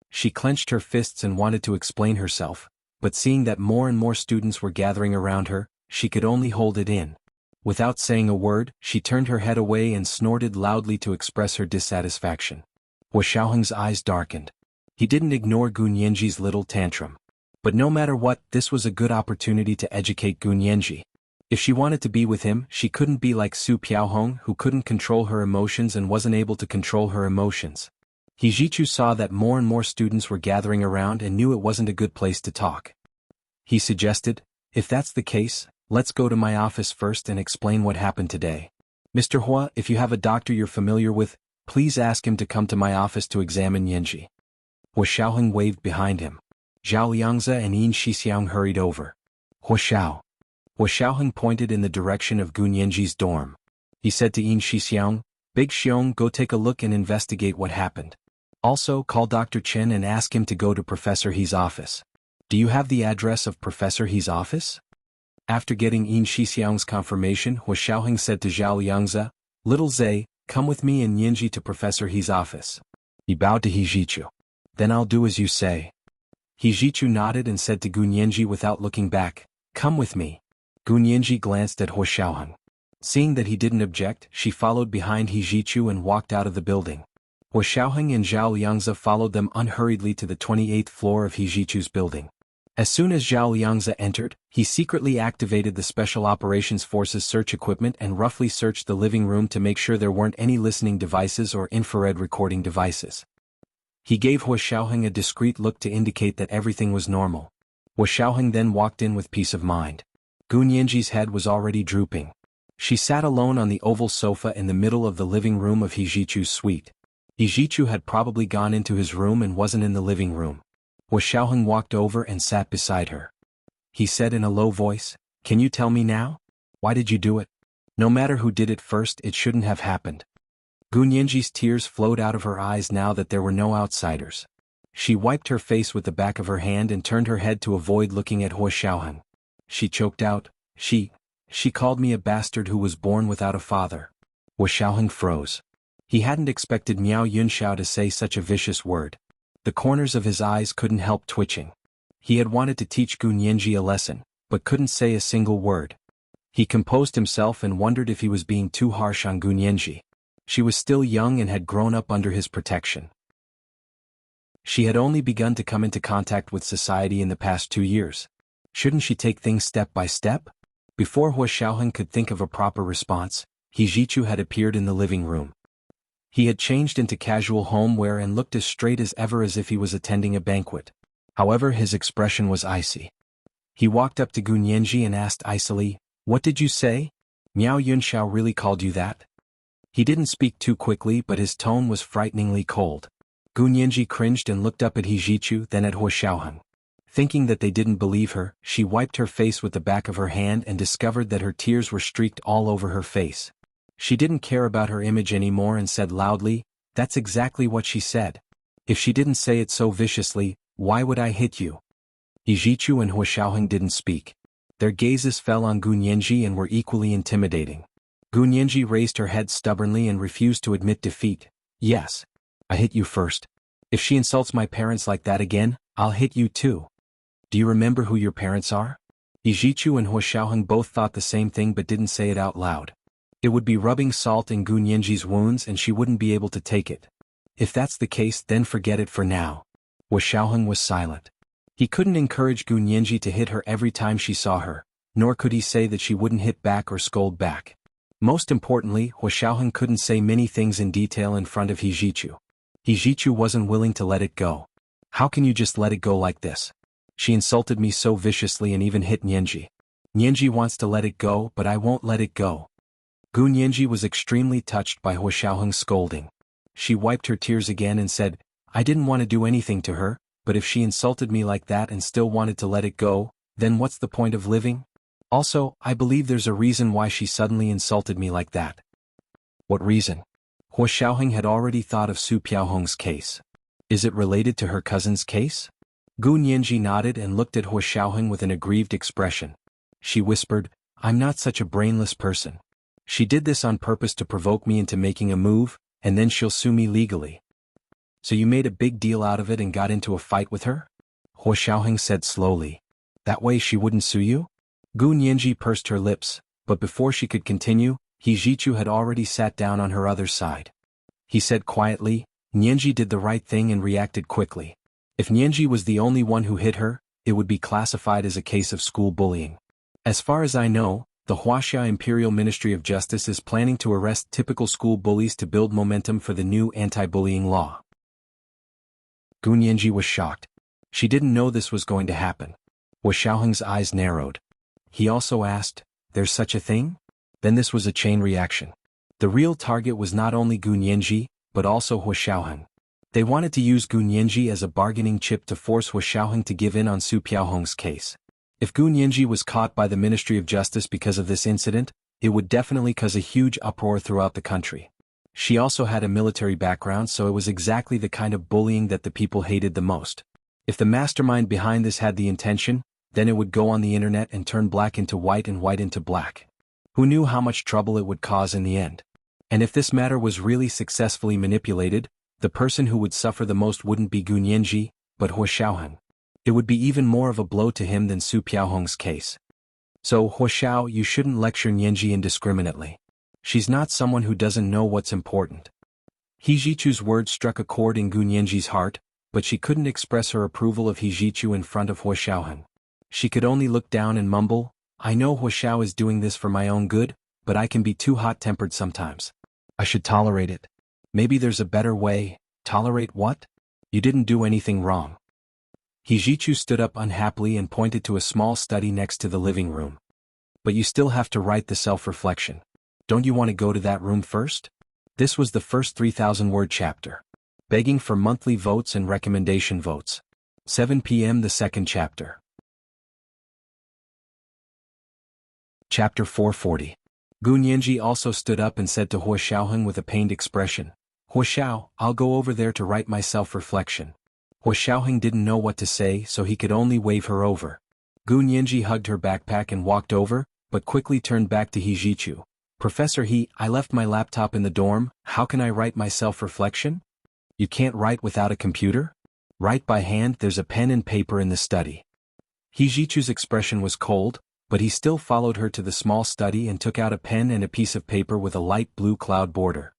She clenched her fists and wanted to explain herself, but seeing that more and more students were gathering around her, she could only hold it in. Without saying a word, she turned her head away and snorted loudly to express her dissatisfaction. Hua Xiaoheng's eyes darkened. He didn't ignore Gu Nianji's little tantrum. But no matter what, this was a good opportunity to educate Gu Nianji. If she wanted to be with him, she couldn't be like Su Piaohong, who couldn't control her emotions and wasn't able to control her emotions. He Jichu saw that more and more students were gathering around and knew it wasn't a good place to talk. He suggested, "If that's the case, let's go to my office first and explain what happened today. Mr. Hua, if you have a doctor you're familiar with, please ask him to come to my office to examine Nianji." Hua Xiaoheng waved behind him. Zhao Liangzi and Yin Shixiang hurried over. "Hua Xiao." Hua Xiaoheng pointed in the direction of Gu Nianji's dorm. He said to Yin Shixiang, "Big Xiong, go take a look and investigate what happened. Also, call Dr. Chen and ask him to go to Professor He's office." "Do you have the address of Professor He's office?" After getting Yin Shixiang's confirmation, Hua Xiaoheng said to Zhao Liangzi, "Little Zhe, come with me and Nianji to Professor He's office." He bowed to He Jichu. "Then I'll do as you say." He Jichu nodded and said to Gu Nianji without looking back, "Come with me." Gu Nianji glanced at Hua Xiaoheng. Seeing that he didn't object, she followed behind He Jichu and walked out of the building. Hua Xiaoheng and Zhao Liangzi followed them unhurriedly to the 28th floor of He Jichu's building. As soon as Zhao Liangzi entered, he secretly activated the Special Operations Force's search equipment and roughly searched the living room to make sure there weren't any listening devices or infrared recording devices. He gave Hua Xiaoheng a discreet look to indicate that everything was normal. Hua Xiaoheng then walked in with peace of mind. Gu Nianji's head was already drooping. She sat alone on the oval sofa in the middle of the living room of He Jichu's suite. He Jichu had probably gone into his room and wasn't in the living room. Hua Xiaoheng walked over and sat beside her. He said in a low voice, "Can you tell me now? Why did you do it? No matter who did it first, it shouldn't have happened." Gu Nianji's tears flowed out of her eyes now that there were no outsiders. She wiped her face with the back of her hand and turned her head to avoid looking at Hua Xiaoheng. She choked out, She called me a bastard who was born without a father. Hua Xiaoheng froze. He hadn't expected Miao Yunxiao to say such a vicious word. The corners of his eyes couldn't help twitching. He had wanted to teach Gu Nianji a lesson, but couldn't say a single word. He composed himself and wondered if he was being too harsh on Gu Nianji. She was still young and had grown up under his protection. She had only begun to come into contact with society in the past 2 years. Shouldn't she take things step by step? Before Hua Xiaoheng could think of a proper response, He Jichu had appeared in the living room. He had changed into casual homeware and looked as straight as ever as if he was attending a banquet. However, his expression was icy. He walked up to Gu Nianji and asked icily, "What did you say? Miao Yunxiao really called you that?" He didn't speak too quickly, but his tone was frighteningly cold. Gu Nianji cringed and looked up at He Jichu, then at Hua Xiaoheng. Thinking that they didn't believe her, she wiped her face with the back of her hand and discovered that her tears were streaked all over her face. She didn't care about her image anymore and said loudly, "That's exactly what she said. If she didn't say it so viciously, why would I hit you?" He Jichu and Hua Xiaoheng didn't speak. Their gazes fell on Gu Nianji and were equally intimidating. Gu Nianji raised her head stubbornly and refused to admit defeat. "Yes. I hit you first. If she insults my parents like that again, I'll hit you too. Do you remember who your parents are?" He Jichu and Hua Xiaoheng both thought the same thing but didn't say it out loud. It would be rubbing salt in Gu Nianji's wounds and she wouldn't be able to take it. If that's the case, then forget it for now. Hua Xiaoheng was silent. He couldn't encourage Gu Nianji to hit her every time she saw her, nor could he say that she wouldn't hit back or scold back. Most importantly, Hua Xiaoheng couldn't say many things in detail in front of He Jichu. He Jichu wasn't willing to let it go. "How can you just let it go like this? She insulted me so viciously and even hit Nianji. Nianji wants to let it go, but I won't let it go." Gu Nianji was extremely touched by Hua Xiaoheng's scolding. She wiped her tears again and said, "I didn't want to do anything to her, but if she insulted me like that and still wanted to let it go, then what's the point of living? Also, I believe there's a reason why she suddenly insulted me like that." "What reason?" Hua Xiaoheng had already thought of Su Piaohong's case. "Is it related to her cousin's case?" Gu Nianji nodded and looked at Hua Xiaoheng with an aggrieved expression. She whispered, "I'm not such a brainless person. She did this on purpose to provoke me into making a move, and then she'll sue me legally." "So you made a big deal out of it and got into a fight with her?" Hua Xiaoheng said slowly. "That way she wouldn't sue you?" Gu Nianji pursed her lips, but before she could continue, He Jichu had already sat down on her other side. He said quietly, "Nianji did the right thing and reacted quickly. If Nianji was the only one who hit her, it would be classified as a case of school bullying. As far as I know, the Huaxia Imperial Ministry of Justice is planning to arrest typical school bullies to build momentum for the new anti-bullying law." Gu Nianji was shocked. She didn't know this was going to happen. Hua Xiaoheng's eyes narrowed. He also asked, "There's such a thing?" Then this was a chain reaction. The real target was not only Gu Nianji, but also Hua Xiaoheng. They wanted to use Gu Nianji as a bargaining chip to force Hua Xiaoheng to give in on Su Piaohong's case. If Gu Nianji was caught by the Ministry of Justice because of this incident, it would definitely cause a huge uproar throughout the country. She also had a military background, so it was exactly the kind of bullying that the people hated the most. If the mastermind behind this had the intention, then it would go on the internet and turn black into white and white into black. Who knew how much trouble it would cause in the end? And if this matter was really successfully manipulated, the person who would suffer the most wouldn't be Gu Nianji, but Hua Xiaoheng. It would be even more of a blow to him than Su Piaohong's case. "So, Hua Xiao, you shouldn't lecture Nianji indiscriminately. She's not someone who doesn't know what's important." He Jichu's words struck a chord in Gu Nianji's heart, but she couldn't express her approval of He Jichu in front of Hua Xiaoheng. She could only look down and mumble, "I know Hua Xiao is doing this for my own good, but I can be too hot-tempered sometimes. I should tolerate it. Maybe there's a better way." "Tolerate what? You didn't do anything wrong." He Jichu stood up unhappily and pointed to a small study next to the living room. "But you still have to write the self-reflection. Don't you want to go to that room first?" This was the first 3,000-word chapter. Begging for monthly votes and recommendation votes. 7 p.m. the second chapter. Chapter 440. Gu Nianji also stood up and said to Hua Xiaoheng with a pained expression, "Hua Xiao, I'll go over there to write my self-reflection." Hua Xiaoheng didn't know what to say, so he could only wave her over. Gu Nianji hugged her backpack and walked over, but quickly turned back to Hijichu. Professor He, I left my laptop in the dorm, how can I write my self-reflection? You can't write without a computer? Write by hand, there's a pen and paper in the study. Hijichu's expression was cold, but he still followed her to the small study and took out a pen and a piece of paper with a light blue cloud border.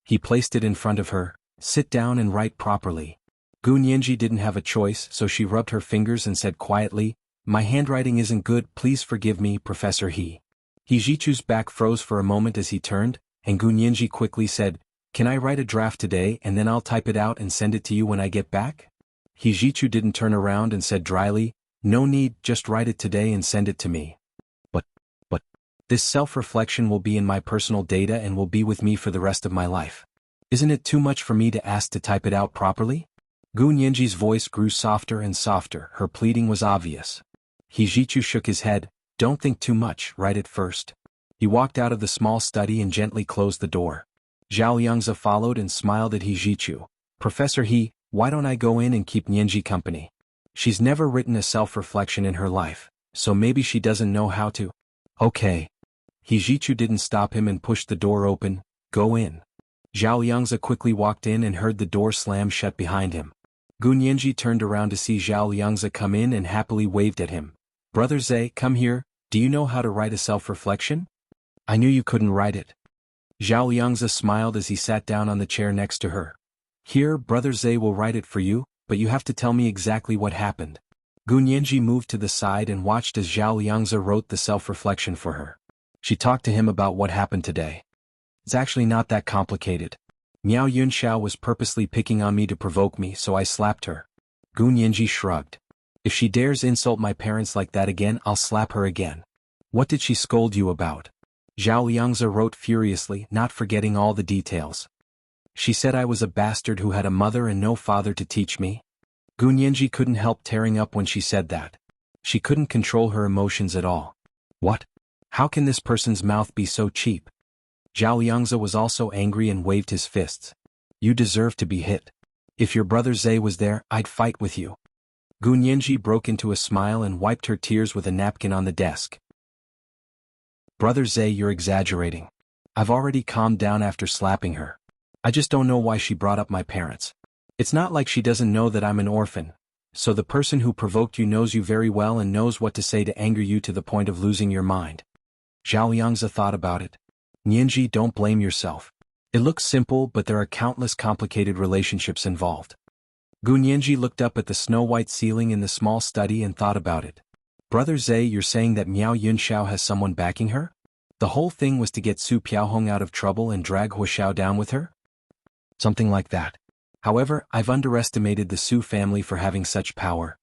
He placed it in front of her. Sit down and write properly. Gu Nianji didn't have a choice, so she rubbed her fingers and said quietly, my handwriting isn't good, please forgive me, Professor He. Hijichu's back froze for a moment as he turned, and Gu Nianji quickly said, can I write a draft today and then I'll type it out and send it to you when I get back? Hijichu didn't turn around and said dryly, no need, just write it today and send it to me. But, this self-reflection will be in my personal data and will be with me for the rest of my life. Isn't it too much for me to ask to type it out properly? Gu Nianji's voice grew softer and softer, her pleading was obvious. Hijichu shook his head, don't think too much, write it first. He walked out of the small study and gently closed the door. Zhao Yangzi followed and smiled at Hijichu. Professor He, why don't I go in and keep Nianji company? She's never written a self-reflection in her life, so maybe she doesn't know how to. Okay. Hijichu didn't stop him and pushed the door open, go in. Zhao Yangzi quickly walked in and heard the door slam shut behind him. Gu Nianji turned around to see Zhao Yangzi come in and happily waved at him. Brother Zhe, come here, do you know how to write a self-reflection? I knew you couldn't write it. Zhao Yangzi smiled as he sat down on the chair next to her. Here, Brother Zhe will write it for you, but you have to tell me exactly what happened. Gu Nianji moved to the side and watched as Zhao Yangzi wrote the self-reflection for her. She talked to him about what happened today. It's actually not that complicated. Miao Yunxiao was purposely picking on me to provoke me, so I slapped her. Gu Nianji shrugged. If she dares insult my parents like that again, I'll slap her again. What did she scold you about? Zhao Yangzi wrote furiously, not forgetting all the details. She said I was a bastard who had a mother and no father to teach me. Gu Nianji couldn't help tearing up when she said that. She couldn't control her emotions at all. What? How can this person's mouth be so cheap? Zhao Yangzi was also angry and waved his fists. You deserve to be hit. If your brother Zhe was there, I'd fight with you. Gu Nianji broke into a smile and wiped her tears with a napkin on the desk. Brother Zhe, you're exaggerating. I've already calmed down after slapping her. I just don't know why she brought up my parents. It's not like she doesn't know that I'm an orphan. So the person who provoked you knows you very well and knows what to say to anger you to the point of losing your mind. Zhao Yangzi thought about it. Nianji, don't blame yourself. It looks simple, but there are countless complicated relationships involved. Gu Nianji looked up at the snow-white ceiling in the small study and thought about it. Brother Zhe, you're saying that Miao Yunxiao has someone backing her? The whole thing was to get Su Piaohong out of trouble and drag Huoxiao down with her? Something like that. However, I've underestimated the Su family for having such power.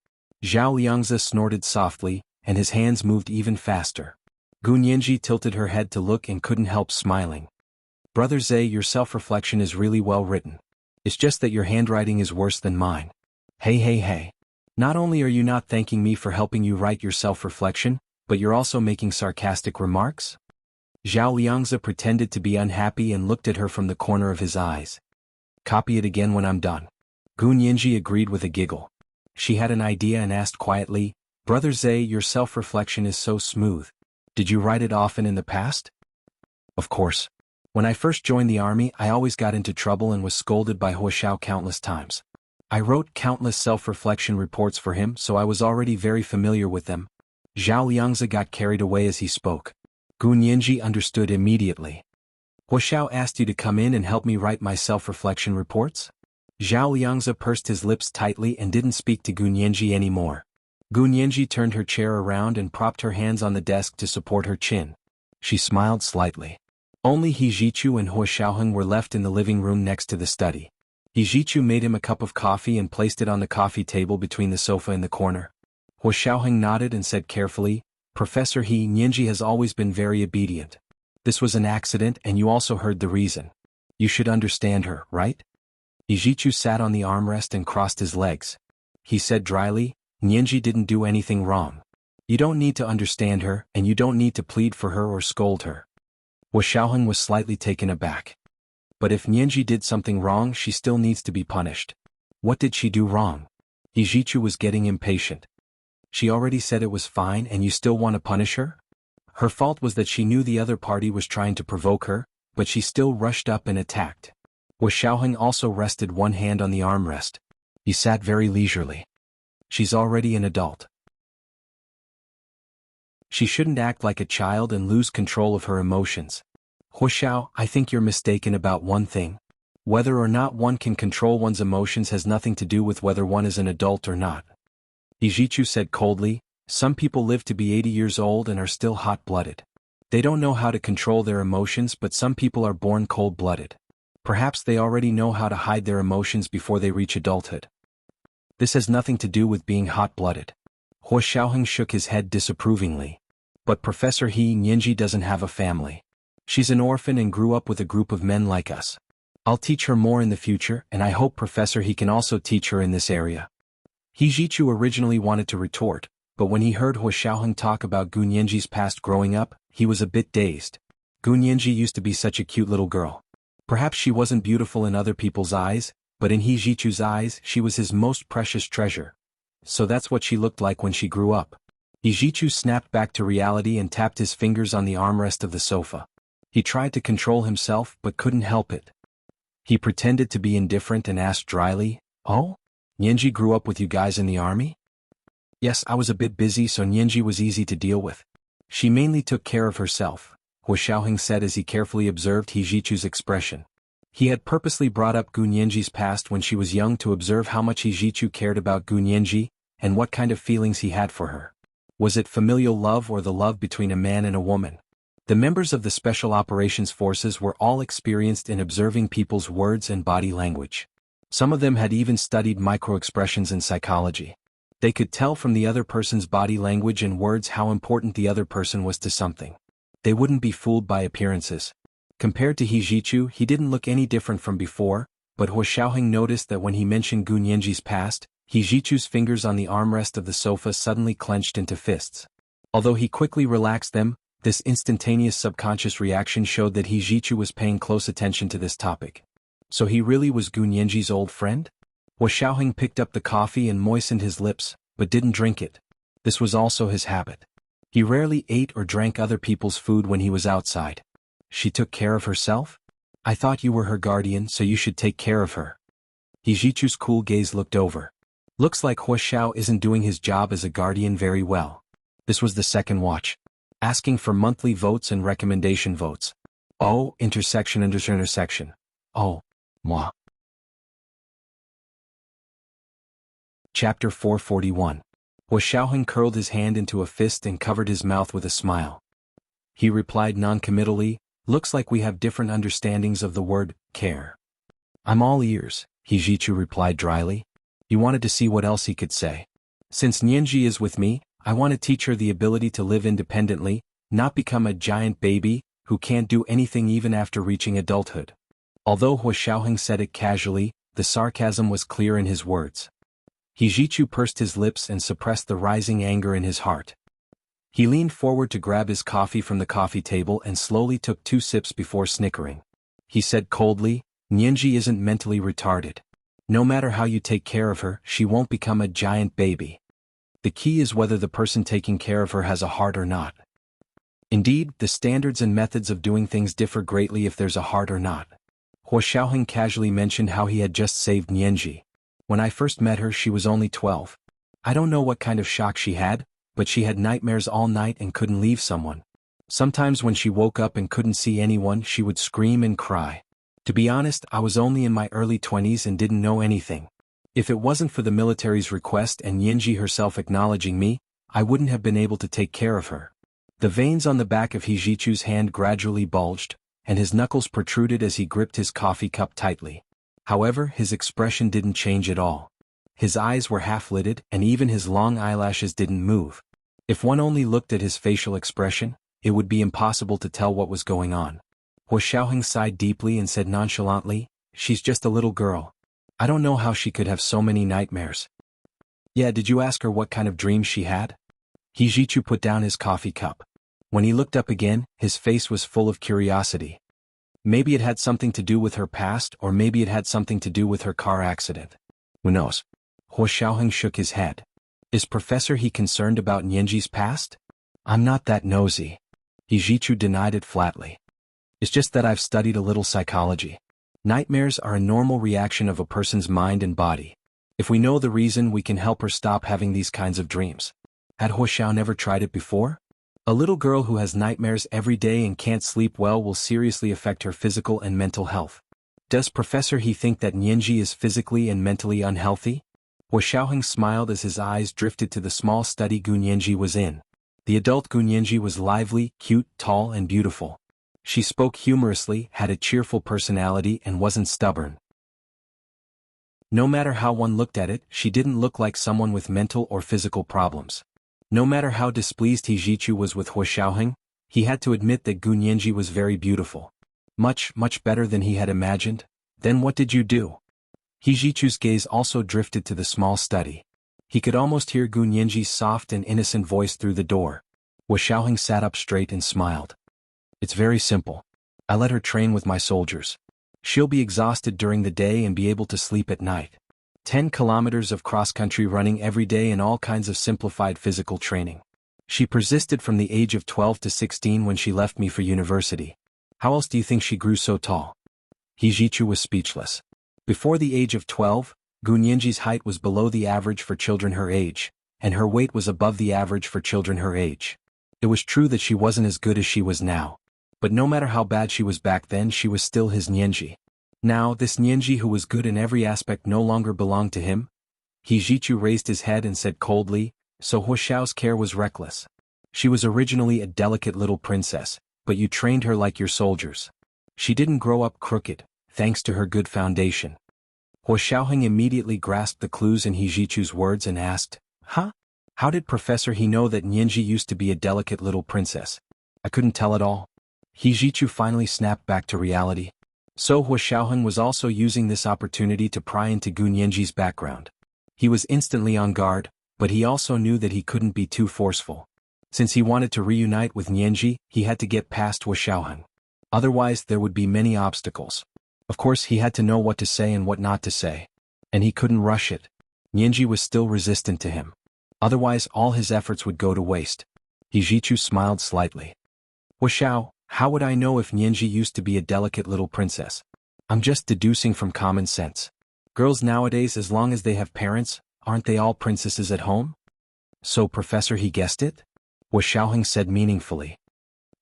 Zhao Yangzi snorted softly, and his hands moved even faster. Gu Nianji tilted her head to look and couldn't help smiling. Brother Zhe, your self-reflection is really well written. It's just that your handwriting is worse than mine. Hey. Not only are you not thanking me for helping you write your self-reflection, but you're also making sarcastic remarks? Zhao Yangzi pretended to be unhappy and looked at her from the corner of his eyes. Copy it again when I'm done. Gu Nianji agreed with a giggle. She had an idea and asked quietly, Brother Zhe, your self-reflection is so smooth. Did you write it often in the past? Of course. When I first joined the army, I always got into trouble and was scolded by Huoxiao countless times. I wrote countless self-reflection reports for him, so I was already very familiar with them. Zhao Yangzi got carried away as he spoke. Gu Nianji understood immediately. Huoxiao asked you to come in and help me write my self-reflection reports? Zhao Yangzi pursed his lips tightly and didn't speak to Gu Nianji anymore. Gu Nianji turned her chair around and propped her hands on the desk to support her chin. She smiled slightly. Only Hijichu and Huoxiaoheng were left in the living room next to the study. Hijichu made him a cup of coffee and placed it on the coffee table between the sofa and the corner. Huoxiaoheng nodded and said carefully, Professor He, Nianji has always been very obedient. This was an accident and you also heard the reason. You should understand her, right? Hijichu sat on the armrest and crossed his legs. He said dryly, Nianji didn't do anything wrong. You don't need to understand her, and you don't need to plead for her or scold her. Huoxiaoheng was slightly taken aback. But if Nianji did something wrong, she still needs to be punished. What did she do wrong? Hijichu was getting impatient. She already said it was fine and you still want to punish her? Her fault was that she knew the other party was trying to provoke her, but she still rushed up and attacked. Wu Xiaoheng also rested one hand on the armrest. He sat very leisurely. She's already an adult. She shouldn't act like a child and lose control of her emotions. Hu Xiao, I think you're mistaken about one thing. Whether or not one can control one's emotions has nothing to do with whether one is an adult or not. He Jichu said coldly, some people live to be 80 years old and are still hot-blooded. They don't know how to control their emotions, but some people are born cold-blooded. Perhaps they already know how to hide their emotions before they reach adulthood. This has nothing to do with being hot-blooded. Hu Xiaoheng shook his head disapprovingly. But Professor He Nianji doesn't have a family. She's an orphan and grew up with a group of men like us. I'll teach her more in the future, and I hope Professor He can also teach her in this area. He Jichu originally wanted to retort, but when he heard Hu Xiaoheng talk about Gu Nianji's past growing up, he was a bit dazed. Gu Nianji used to be such a cute little girl. Perhaps she wasn't beautiful in other people's eyes, but in He Jichu's eyes she was his most precious treasure. So that's what she looked like when she grew up. He Jichu snapped back to reality and tapped his fingers on the armrest of the sofa. He tried to control himself but couldn't help it. He pretended to be indifferent and asked dryly, "Oh? Nianji grew up with you guys in the army?" "Yes, I was a bit busy, so Nianji was easy to deal with. She mainly took care of herself," Hu Xiaoheng said as he carefully observed He Jichu's expression. He had purposely brought up Gu Nianji's past when she was young to observe how much He Jichu cared about Gu Nianji, and what kind of feelings he had for her. Was it familial love or the love between a man and a woman? The members of the Special Operations Forces were all experienced in observing people's words and body language. Some of them had even studied microexpressions in psychology. They could tell from the other person's body language and words how important the other person was to something. They wouldn't be fooled by appearances. Compared to He Jichu, he didn't look any different from before, but Hu Xiaoheng noticed that when he mentioned Gu Nianji's past, He Jichu's fingers on the armrest of the sofa suddenly clenched into fists. Although he quickly relaxed them, this instantaneous subconscious reaction showed that He Jichu was paying close attention to this topic. So he really was Gu Nianji's old friend? Wu Xiaoheng picked up the coffee and moistened his lips, but didn't drink it. This was also his habit. He rarely ate or drank other people's food when he was outside. She took care of herself? I thought you were her guardian, so you should take care of her. He Jichu's cool gaze looked over. Looks like Hu Xiao isn't doing his job as a guardian very well. This was the second watch. Asking for monthly votes and recommendation votes. Oh, intersection. Oh, moi. Chapter 441. Wu Xiaoheng curled his hand into a fist and covered his mouth with a smile. He replied non-committally, looks like we have different understandings of the word, care. I'm all ears, He Jichu replied dryly. He wanted to see what else he could say. Since Nianji is with me, I want to teach her the ability to live independently, not become a giant baby, who can't do anything even after reaching adulthood. Although Hu Xiaoheng said it casually, the sarcasm was clear in his words. He Jichu pursed his lips and suppressed the rising anger in his heart. He leaned forward to grab his coffee from the coffee table and slowly took 2 sips before snickering. He said coldly, Nianji isn't mentally retarded. No matter how you take care of her, she won't become a giant baby. The key is whether the person taking care of her has a heart or not. Indeed, the standards and methods of doing things differ greatly if there's a heart or not. Hu Xiaoheng casually mentioned how he had just saved Nianji. When I first met her, she was only 12. I don't know what kind of shock she had, but she had nightmares all night and couldn't leave someone. Sometimes when she woke up and couldn't see anyone, she would scream and cry. To be honest, I was only in my early 20s and didn't know anything. If it wasn't for the military's request and Nianji herself acknowledging me, I wouldn't have been able to take care of her. The veins on the back of He Jichu's hand gradually bulged, and his knuckles protruded as he gripped his coffee cup tightly. However, his expression didn't change at all. His eyes were half-lidded and even his long eyelashes didn't move. If one only looked at his facial expression, it would be impossible to tell what was going on. Hu Xiaoheng sighed deeply and said nonchalantly, she's just a little girl. I don't know how she could have so many nightmares. Yeah, did you ask her what kind of dreams she had? He Jichu put down his coffee cup. When he looked up again, his face was full of curiosity. Maybe it had something to do with her past, or maybe it had something to do with her car accident. Who knows? Hu Xiaoheng shook his head. Is Professor He concerned about Nianji's past? I'm not that nosy. Hijichu denied it flatly. It's just that I've studied a little psychology. Nightmares are a normal reaction of a person's mind and body. If we know the reason, we can help her stop having these kinds of dreams. Had Huoxiao never tried it before? A little girl who has nightmares every day and can't sleep well will seriously affect her physical and mental health. Does Professor He think that Nianji is physically and mentally unhealthy? Huoxiaoheng smiled as his eyes drifted to the small study Gu Nianji was in. The adult Gu Nianji was lively, cute, tall, and beautiful. She spoke humorously, had a cheerful personality, and wasn't stubborn. No matter how one looked at it, she didn't look like someone with mental or physical problems. No matter how displeased Hijichu was with Huoxiaoheng, he had to admit that Gu Nianji was very beautiful. Much better than he had imagined. Then what did you do? Hijichu's gaze also drifted to the small study. He could almost hear Gu Nianji's soft and innocent voice through the door. Huoxiaoheng sat up straight and smiled. It's very simple. I let her train with my soldiers. She'll be exhausted during the day and be able to sleep at night. 10 kilometers of cross-country running every day and all kinds of simplified physical training. She persisted from the age of 12 to 16 when she left me for university. How else do you think she grew so tall? Hijichu was speechless. Before the age of 12, Gu Nianji's height was below the average for children her age, and her weight was above the average for children her age. It was true that she wasn't as good as she was now. But no matter how bad she was back then, she was still his Nianji. Now, this Nianji who was good in every aspect no longer belonged to him? Hijichu raised his head and said coldly, so Huoxiao's care was reckless. She was originally a delicate little princess, but you trained her like your soldiers. She didn't grow up crooked, thanks to her good foundation. Huoxiaoheng immediately grasped the clues in Hijichu's words and asked, Huh? How did Professor He know that Nianji used to be a delicate little princess? I couldn't tell at all. Hijichu finally snapped back to reality. So Huoxiaoheng was also using this opportunity to pry into Gu Nianji's background. He was instantly on guard, but he also knew that he couldn't be too forceful. Since he wanted to reunite with Nianji, he had to get past Huoxiaoheng. Otherwise there would be many obstacles. Of course he had to know what to say and what not to say. And he couldn't rush it. Nianji was still resistant to him. Otherwise all his efforts would go to waste. Hijichu smiled slightly. Huoxiao, how would I know if Nianji used to be a delicate little princess? I'm just deducing from common sense. Girls nowadays, as long as they have parents, aren't they all princesses at home? So Professor He guessed it? Huoxiaoheng said meaningfully.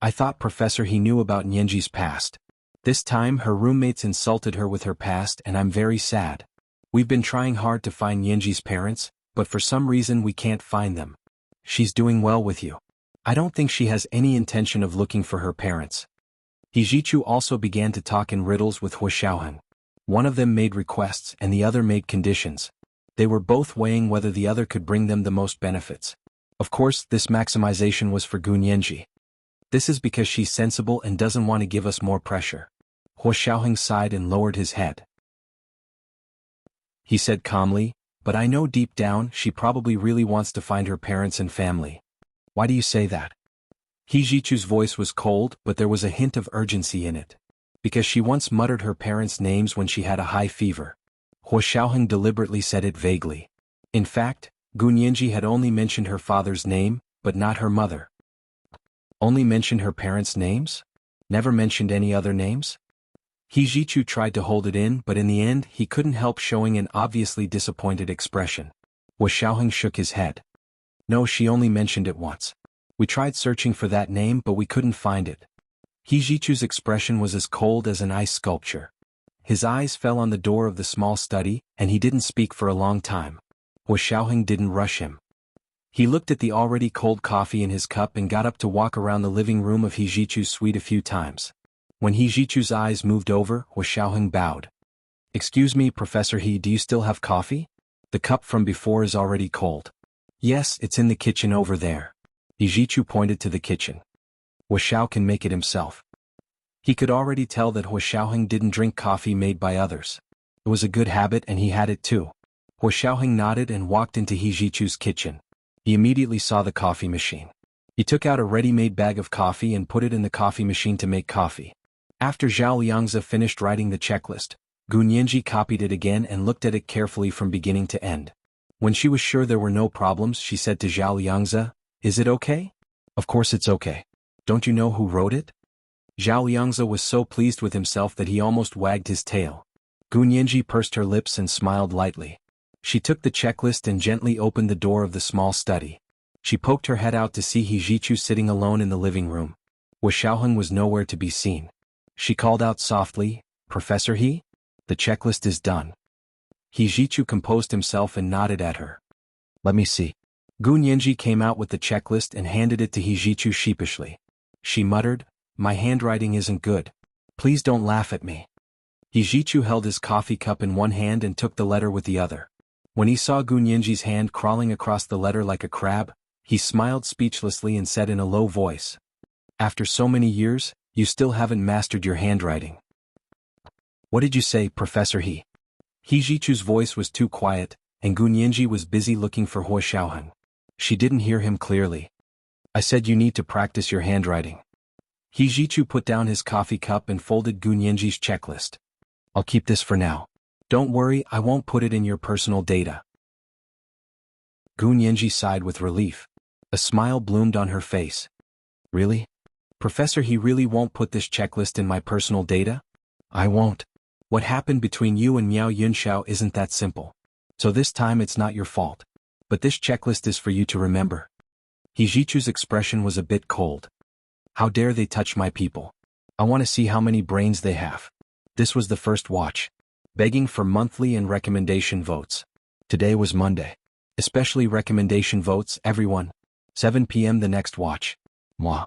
I thought Professor He knew about Nianji's past. This time her roommates insulted her with her past and I'm very sad. We've been trying hard to find Nianji's parents, but for some reason we can't find them. She's doing well with you. I don't think she has any intention of looking for her parents. Hijichu also began to talk in riddles with Huoxiaoheng. One of them made requests and the other made conditions. They were both weighing whether the other could bring them the most benefits. Of course, this maximization was for Gu Nianji. This is because she's sensible and doesn't want to give us more pressure. Huoxiaoheng sighed and lowered his head. He said calmly, but I know deep down she probably really wants to find her parents and family. Why do you say that? Hijichu's voice was cold, but there was a hint of urgency in it. Because she once muttered her parents' names when she had a high fever. Huoxiaoheng deliberately said it vaguely. In fact, Gu Nianji had only mentioned her father's name, but not her mother. Only mentioned her parents' names? Never mentioned any other names? Hijichu tried to hold it in, but in the end he couldn't help showing an obviously disappointed expression. Huoxiaoheng shook his head. No, she only mentioned it once. We tried searching for that name but we couldn't find it. Hijichu's expression was as cold as an ice sculpture. His eyes fell on the door of the small study, and he didn't speak for a long time. Huoxiaoheng didn't rush him. He looked at the already cold coffee in his cup and got up to walk around the living room of Hijichu's suite a few times. When Hijichu's eyes moved over, Huoxiaoheng bowed. Excuse me, Professor He, do you still have coffee? The cup from before is already cold. Yes, it's in the kitchen over there. Hijichu pointed to the kitchen. Huoxiao can make it himself. He could already tell that Huoxiaoheng didn't drink coffee made by others. It was a good habit and he had it too. Huoxiaoheng nodded and walked into Hijichu's kitchen. He immediately saw the coffee machine. He took out a ready-made bag of coffee and put it in the coffee machine to make coffee. After Zhao Liangzi finished writing the checklist, Gu Nianji copied it again and looked at it carefully from beginning to end. When she was sure there were no problems, she said to Zhao Liangzi, "Is it okay?" "Of course it's okay." Don't you know who wrote it? Zhao Liangzi was so pleased with himself that he almost wagged his tail. Gu Nianji pursed her lips and smiled lightly. She took the checklist and gently opened the door of the small study. She poked her head out to see He Jichu sitting alone in the living room. Wu Xiaoheng was nowhere to be seen. She called out softly, "Professor He? The checklist is done." He Jichu composed himself and nodded at her. "Let me see." Gu Nianji came out with the checklist and handed it to He Jichu sheepishly. She muttered, "My handwriting isn't good. Please don't laugh at me." He Jichu held his coffee cup in one hand and took the letter with the other. When he saw Gu Nianji's hand crawling across the letter like a crab, he smiled speechlessly and said in a low voice, "After so many years, you still haven't mastered your handwriting." "What did you say, Professor He?" He Jichu's voice was too quiet, and Gu Nianji was busy looking for Hu Xiaoheng. She didn't hear him clearly. "I said you need to practice your handwriting." He Jichu put down his coffee cup and folded Gu Nianji's checklist. "I'll keep this for now. Don't worry, I won't put it in your personal data." Gu Nianji sighed with relief. A smile bloomed on her face. "Really? Professor, he really won't put this checklist in my personal data?" "I won't. What happened between you and Miao Yunxiao isn't that simple. So this time it's not your fault. But this checklist is for you to remember." He Jichu's expression was a bit cold. "How dare they touch my people? I want to see how many brains they have." This was the first watch. Begging for monthly and recommendation votes. Today was Monday. Especially recommendation votes, everyone. 7 p.m. the next watch. Moi.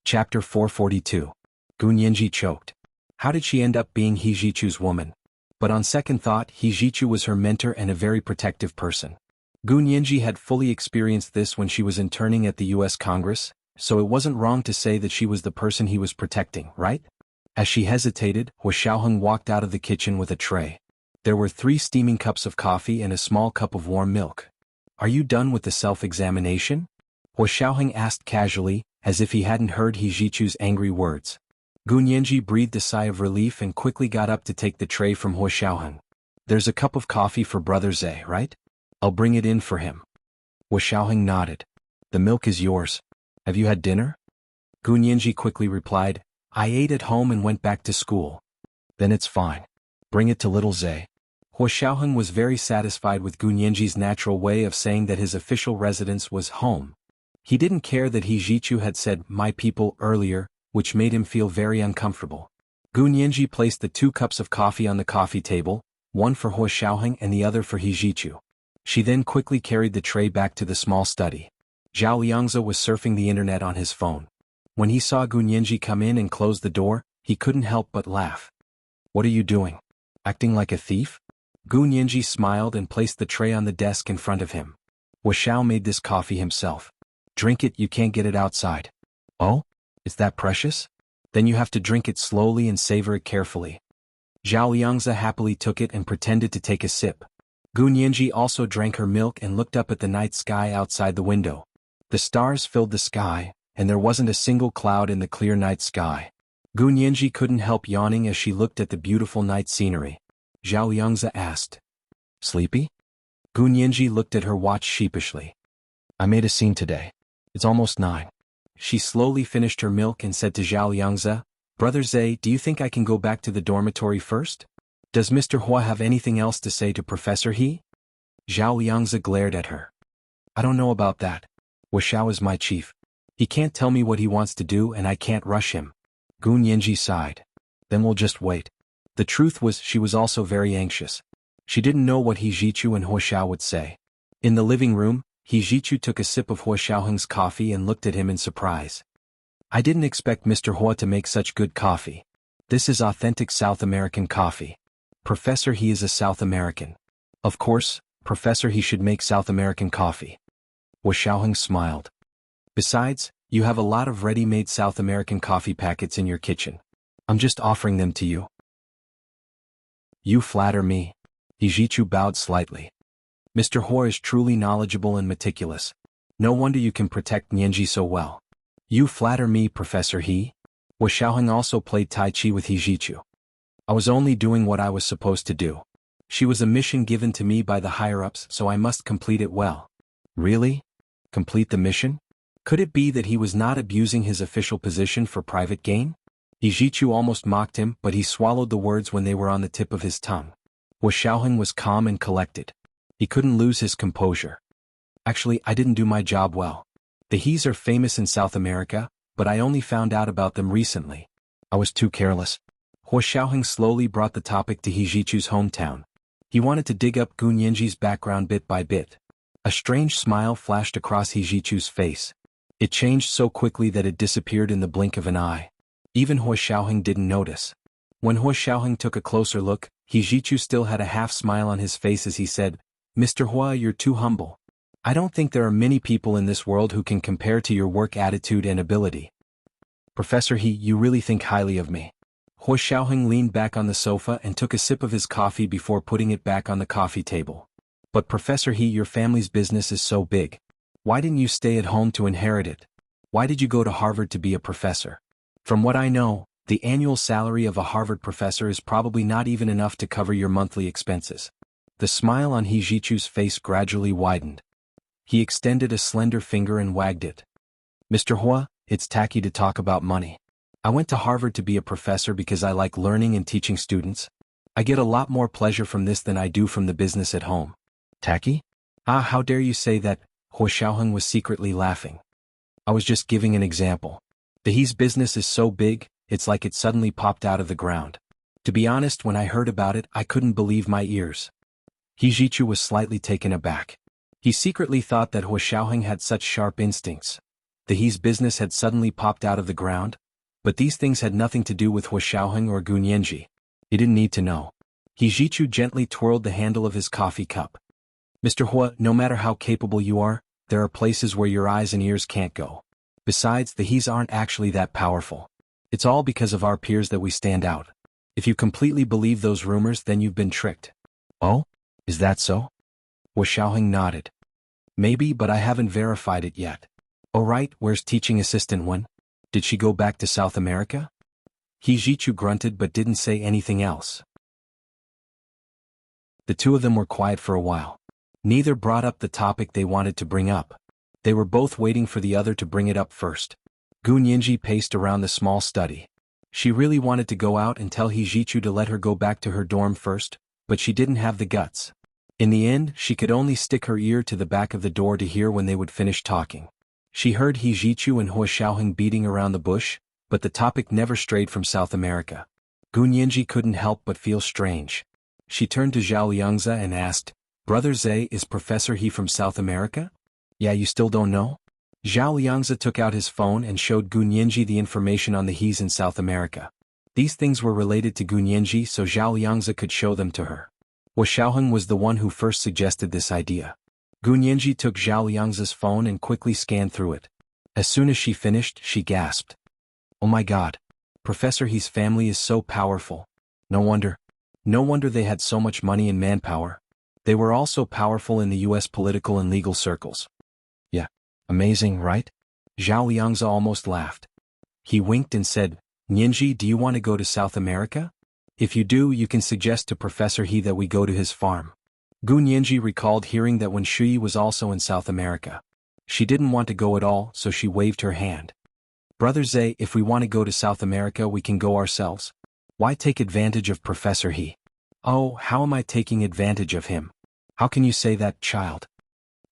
Chapter 442. Gu Nianji choked. How did she end up being He Jichu's woman? But on second thought, He Jichu was her mentor and a very protective person. Gu Nianji had fully experienced this when she was interning at the U.S. Congress, so it wasn't wrong to say that she was the person he was protecting, right? As she hesitated, Hu Xiaoheng walked out of the kitchen with a tray. There were 3 steaming cups of coffee and a small cup of warm milk. "Are you done with the self-examination?" Hu Xiaoheng asked casually, as if he hadn't heard He Jichu's angry words. Gu Nianji breathed a sigh of relief and quickly got up to take the tray from Hu Xiaoheng. "There's a cup of coffee for Brother Zhe, right? I'll bring it in for him." Hu Xiaoheng nodded. "The milk is yours. Have you had dinner?" Gu Nianji quickly replied, "I ate at home and went back to school." "Then it's fine. Bring it to little Zhe." Hu Xiaoheng was very satisfied with Gu Nianji's natural way of saying that his official residence was home. He didn't care that He Jichu had said "my people" earlier, which made him feel very uncomfortable. Gu Nianji placed the 2 cups of coffee on the coffee table, one for Hu Xiaoheng and the other for He Jichu. She then quickly carried the tray back to the small study. Zhao Liangzi was surfing the internet on his phone. When he saw Gu Nianji come in and close the door, he couldn't help but laugh. "What are you doing? Acting like a thief?" Gu Nianji smiled and placed the tray on the desk in front of him. Wu Xiao made this coffee himself. "Drink it, you can't get it outside." "Oh? Is that precious? Then you have to drink it slowly and savor it carefully." Zhao Liangzi happily took it and pretended to take a sip. Gu Nianji also drank her milk and looked up at the night sky outside the window. The stars filled the sky, and there wasn't a single cloud in the clear night sky. Gu Nianji couldn't help yawning as she looked at the beautiful night scenery. Zhao Liangzi asked, "Sleepy?" Gu Nianji looked at her watch sheepishly. "I made a scene today. It's almost 9. She slowly finished her milk and said to Zhao Liangzi, "Brother Zhe, do you think I can go back to the dormitory first? Does Mr. Hua have anything else to say to Professor He?" Zhao Liangzi glared at her. "I don't know about that. Wu Xiao is my chief. He can't tell me what he wants to do and I can't rush him." Gu Nianji sighed. "Then we'll just wait." The truth was she was also very anxious. She didn't know what He Jichu and Hu Xiao would say. In the living room, He Jichu took a sip of Hu Xiaoheng's coffee and looked at him in surprise. "I didn't expect Mr. Hua to make such good coffee. This is authentic South American coffee. Professor He is a South American. Of course, Professor He should make South American coffee." Wu Xiaoheng smiled. "Besides, you have a lot of ready-made South American coffee packets in your kitchen. I'm just offering them to you." "You flatter me." He Jichu bowed slightly. "Mr. Hua is truly knowledgeable and meticulous. No wonder you can protect Nianji so well." "You flatter me, Professor He." Wu Xiaoheng also played Tai Chi with He Jichu. "I was only doing what I was supposed to do. She was a mission given to me by the higher-ups, so I must complete it well." "Really? Complete the mission? Could it be that he was not abusing his official position for private gain? Yijichu almost mocked him, but he swallowed the words when they were on the tip of his tongue. Xiaoheng was calm and collected. He couldn't lose his composure. Actually, I didn't do my job well. The He's are famous in South America, but I only found out about them recently. I was too careless. Xiaoheng slowly brought the topic to Yijichu's hometown. He wanted to dig up Gun Yenji's background bit by bit. A strange smile flashed across Yijichu's face. It changed so quickly that it disappeared in the blink of an eye. Even Xiaoheng didn't notice. When Xiaoheng took a closer look, Yijichu still had a half smile on his face as he said, "Mr. Hua, you're too humble. I don't think there are many people in this world who can compare to your work attitude and ability." Professor He, you really think highly of me. Xiaoheng leaned back on the sofa and took a sip of his coffee before putting it back on the coffee table. But Professor He, your family's business is so big. Why didn't you stay at home to inherit it? Why did you go to Harvard to be a professor? From what I know, the annual salary of a Harvard professor is probably not even enough to cover your monthly expenses. The smile on Yijichu's face gradually widened. He extended a slender finger and wagged it. Mr. Hua, it's tacky to talk about money. I went to Harvard to be a professor because I like learning and teaching students. I get a lot more pleasure from this than I do from the business at home. Tacky? Ah, how dare you say that? Xiaoheng was secretly laughing. I was just giving an example. The He's business is so big, it's like it suddenly popped out of the ground. To be honest, when I heard about it, I couldn't believe my ears. Yijichu was slightly taken aback. He secretly thought that Xiaoheng had such sharp instincts. The He's business had suddenly popped out of the ground, but these things had nothing to do with Xiaoheng or Gun Yenji. He didn't need to know. Yijichu gently twirled the handle of his coffee cup. Mr. Hua, no matter how capable you are, there are places where your eyes and ears can't go. Besides, the He's aren't actually that powerful. It's all because of our peers that we stand out. If you completely believe those rumors, then you've been tricked. Oh? Is that so? Xiaoheng nodded. Maybe, but I haven't verified it yet. Oh right, where's teaching assistant one? Did she go back to South America? Yijichu grunted but didn't say anything else. The two of them were quiet for a while. Neither brought up the topic they wanted to bring up. They were both waiting for the other to bring it up first. Gun Yenji paced around the small study. She really wanted to go out and tell Yijichu to let her go back to her dorm first, but she didn't have the guts. In the end, she could only stick her ear to the back of the door to hear when they would finish talking. She heard Yijichu and Xiaoheng beating around the bush, but the topic never strayed from South America. Gun Yenji couldn't help but feel strange. She turned to Zhao Liangzi and asked, "Brother Zhe, is Professor He from South America?" "Yeah, you still don't know?" Zhao Liangzi took out his phone and showed Gun Yenji the information on the He's in South America. These things were related to Gun Yenji, so Zhao Liangzi could show them to her. Xiaoheng was the one who first suggested this idea. Gun Yenji took Zhao Liangzi's phone and quickly scanned through it. As soon as she finished, she gasped. "Oh my God! Professor He's family is so powerful. No wonder they had so much money and manpower. They were also powerful in the US political and legal circles." "Yeah. Amazing, right?" Zhao Liangzi almost laughed. He winked and said, "Yenji, do you want to go to South America? If you do, you can suggest to Professor He that we go to his farm." Gun Yenji recalled hearing that when Shui was also in South America. She didn't want to go at all, so she waved her hand. "Brother Zhe, if we want to go to South America, we can go ourselves. Why take advantage of Professor He?" "Oh, how am I taking advantage of him? How can you say that, child?"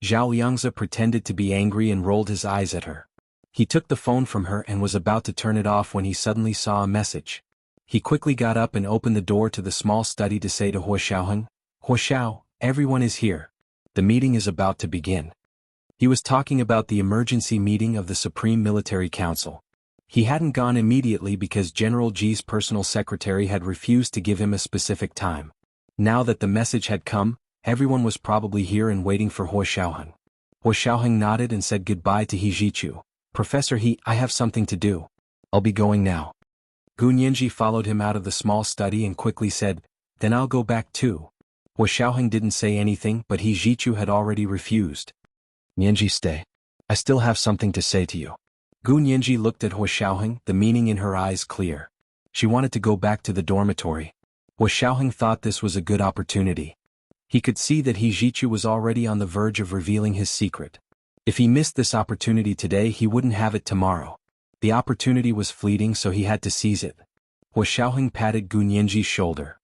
Zhao Liangzi pretended to be angry and rolled his eyes at her. He took the phone from her and was about to turn it off when he suddenly saw a message. He quickly got up and opened the door to the small study to say to Xiaoheng, "Xiao, everyone is here. The meeting is about to begin." He was talking about the emergency meeting of the Supreme Military Council. He hadn't gone immediately because General Ji's personal secretary had refused to give him a specific time. Now that the message had come, everyone was probably here and waiting for Xiaoheng. Xiaoheng nodded and said goodbye to Yijichu. "Professor He, I have something to do. I'll be going now." Gun Yenji followed him out of the small study and quickly said, "Then I'll go back too." Xiaoheng didn't say anything, but Yijichu had already refused. "Yenji, stay. I still have something to say to you." Gun Yenji looked at Xiaoheng, the meaning in her eyes clear. She wanted to go back to the dormitory. Xiaoheng thought this was a good opportunity. He could see that Yijichu was already on the verge of revealing his secret. If he missed this opportunity today, he wouldn't have it tomorrow. The opportunity was fleeting, so he had to seize it. Hua Xiaoheng patted Gu Nianji's shoulder.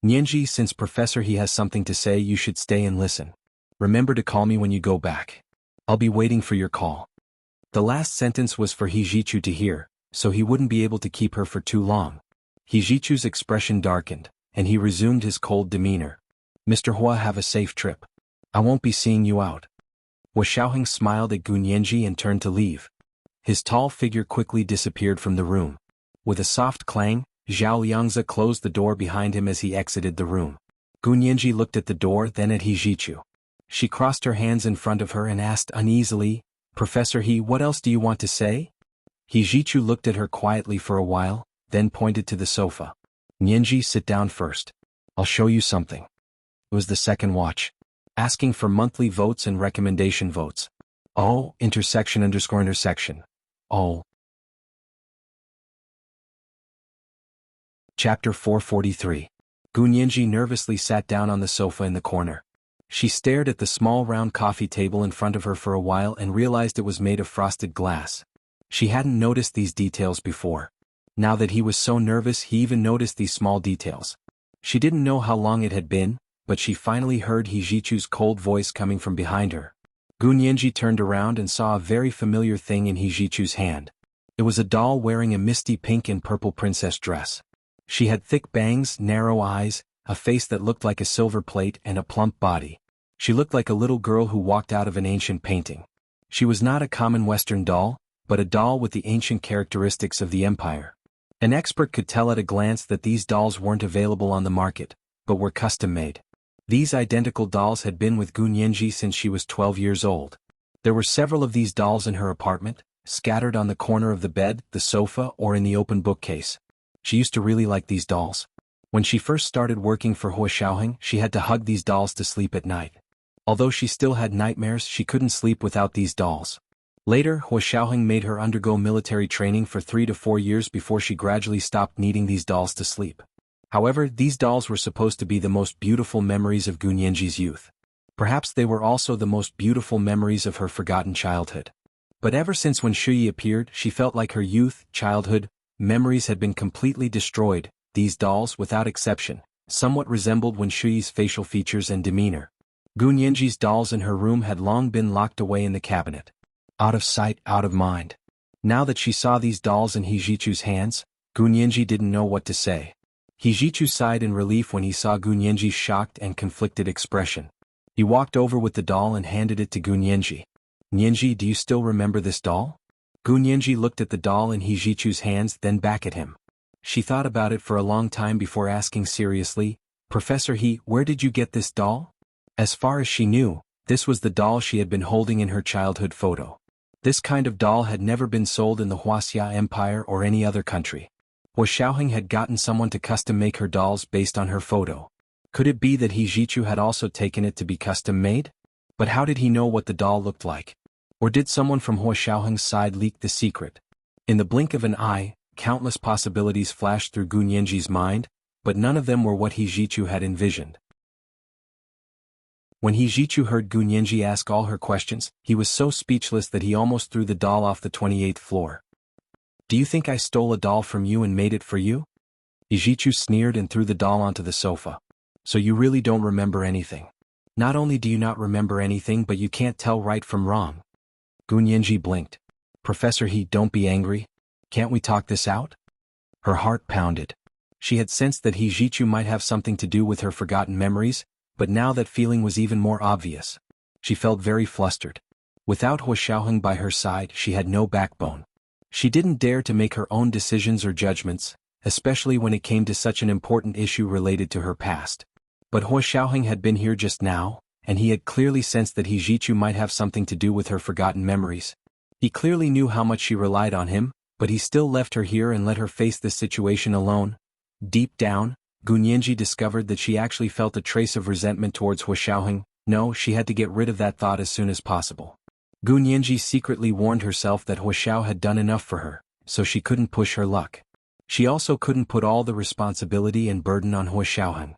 Nianji, since Professor He has something to say, you should stay and listen. Remember to call me when you go back. I'll be waiting for your call. The last sentence was for He Jichu to hear, so he wouldn't be able to keep her for too long. He Jichu's expression darkened, and he resumed his cold demeanor. Mr. Hua, have a safe trip. I won't be seeing you out. Hua Xiaoheng smiled at Gu Nianji and turned to leave. His tall figure quickly disappeared from the room. With a soft clang, Zhao Liangzi closed the door behind him as he exited the room. Gu Nianji looked at the door, then at He Jichu. She crossed her hands in front of her and asked uneasily, Professor He, what else do you want to say? He Jichu looked at her quietly for a while, then pointed to the sofa. Nianji, sit down first. I'll show you something. It was the second watch. Asking for monthly votes and recommendation votes. Oh, intersection. Oh. Chapter 443. Gu Nianji nervously sat down on the sofa in the corner. She stared at the small round coffee table in front of her for a while and realized it was made of frosted glass. She hadn't noticed these details before. Now that he was so nervous, he even noticed these small details. She didn't know how long it had been, but she finally heard He Jichu's cold voice coming from behind her. Gu Nianji turned around and saw a very familiar thing in He Jichu's hand. It was a doll wearing a misty pink and purple princess dress. She had thick bangs, narrow eyes, a face that looked like a silver plate, and a plump body. She looked like a little girl who walked out of an ancient painting. She was not a common Western doll, but a doll with the ancient characteristics of the empire. An expert could tell at a glance that these dolls weren't available on the market, but were custom-made. These identical dolls had been with Gu Nianji since she was 12 years old. There were several of these dolls in her apartment, scattered on the corner of the bed, the sofa, or in the open bookcase. She used to really like these dolls. When she first started working for Hua Xiaoheng, she had to hug these dolls to sleep at night. Although she still had nightmares, she couldn't sleep without these dolls. Later, Hua Xiaoheng made her undergo military training for 3 to 4 years before she gradually stopped needing these dolls to sleep. However, these dolls were supposed to be the most beautiful memories of Gu Nianji's youth. Perhaps they were also the most beautiful memories of her forgotten childhood. But ever since when Shuyi appeared, she felt like her youth, childhood, memories had been completely destroyed. These dolls, without exception, somewhat resembled when Shuyi's facial features and demeanor. Gu Nianji's dolls in her room had long been locked away in the cabinet. Out of sight, out of mind. Now that she saw these dolls in He Jichu's hands, Gu Nianji didn't know what to say. He Jichu sighed in relief when he saw Gu Nianji's shocked and conflicted expression. He walked over with the doll and handed it to Gu Nianji. Nianji, do you still remember this doll? Gu Nianji looked at the doll in He Jichu's hands, then back at him. She thought about it for a long time before asking seriously, Professor He, where did you get this doll? As far as she knew, this was the doll she had been holding in her childhood photo. This kind of doll had never been sold in the Wuxia Empire or any other country. Hua Xiaoheng had gotten someone to custom make her dolls based on her photo. Could it be that He Jichu had also taken it to be custom made? But how did he know what the doll looked like? Or did someone from Hua Xiaoheng's side leak the secret? In the blink of an eye, countless possibilities flashed through Gu Nianji's mind, but none of them were what He Jichu had envisioned. When He Jichu heard Gu Nianji ask all her questions, he was so speechless that he almost threw the doll off the 28th floor. Do you think I stole a doll from you and made it for you? He Jichu sneered and threw the doll onto the sofa. So you really don't remember anything. Not only do you not remember anything, but you can't tell right from wrong. Gu Nianji blinked. Professor He, don't be angry. Can't we talk this out? Her heart pounded. She had sensed that He Jichu might have something to do with her forgotten memories, but now that feeling was even more obvious. She felt very flustered. Without Hua Xiaoheng by her side, she had no backbone. She didn't dare to make her own decisions or judgments, especially when it came to such an important issue related to her past. But Hua Xiaoheng had been here just now, and he had clearly sensed that He Jichu might have something to do with her forgotten memories. He clearly knew how much she relied on him, but he still left her here and let her face this situation alone. Deep down, Gu Nianji discovered that she actually felt a trace of resentment towards Hua Xiaoheng. No, she had to get rid of that thought as soon as possible. Gu Nianji secretly warned herself that Hua Xiao had done enough for her, so she couldn't push her luck. She also couldn't put all the responsibility and burden on Hua Xiaoheng.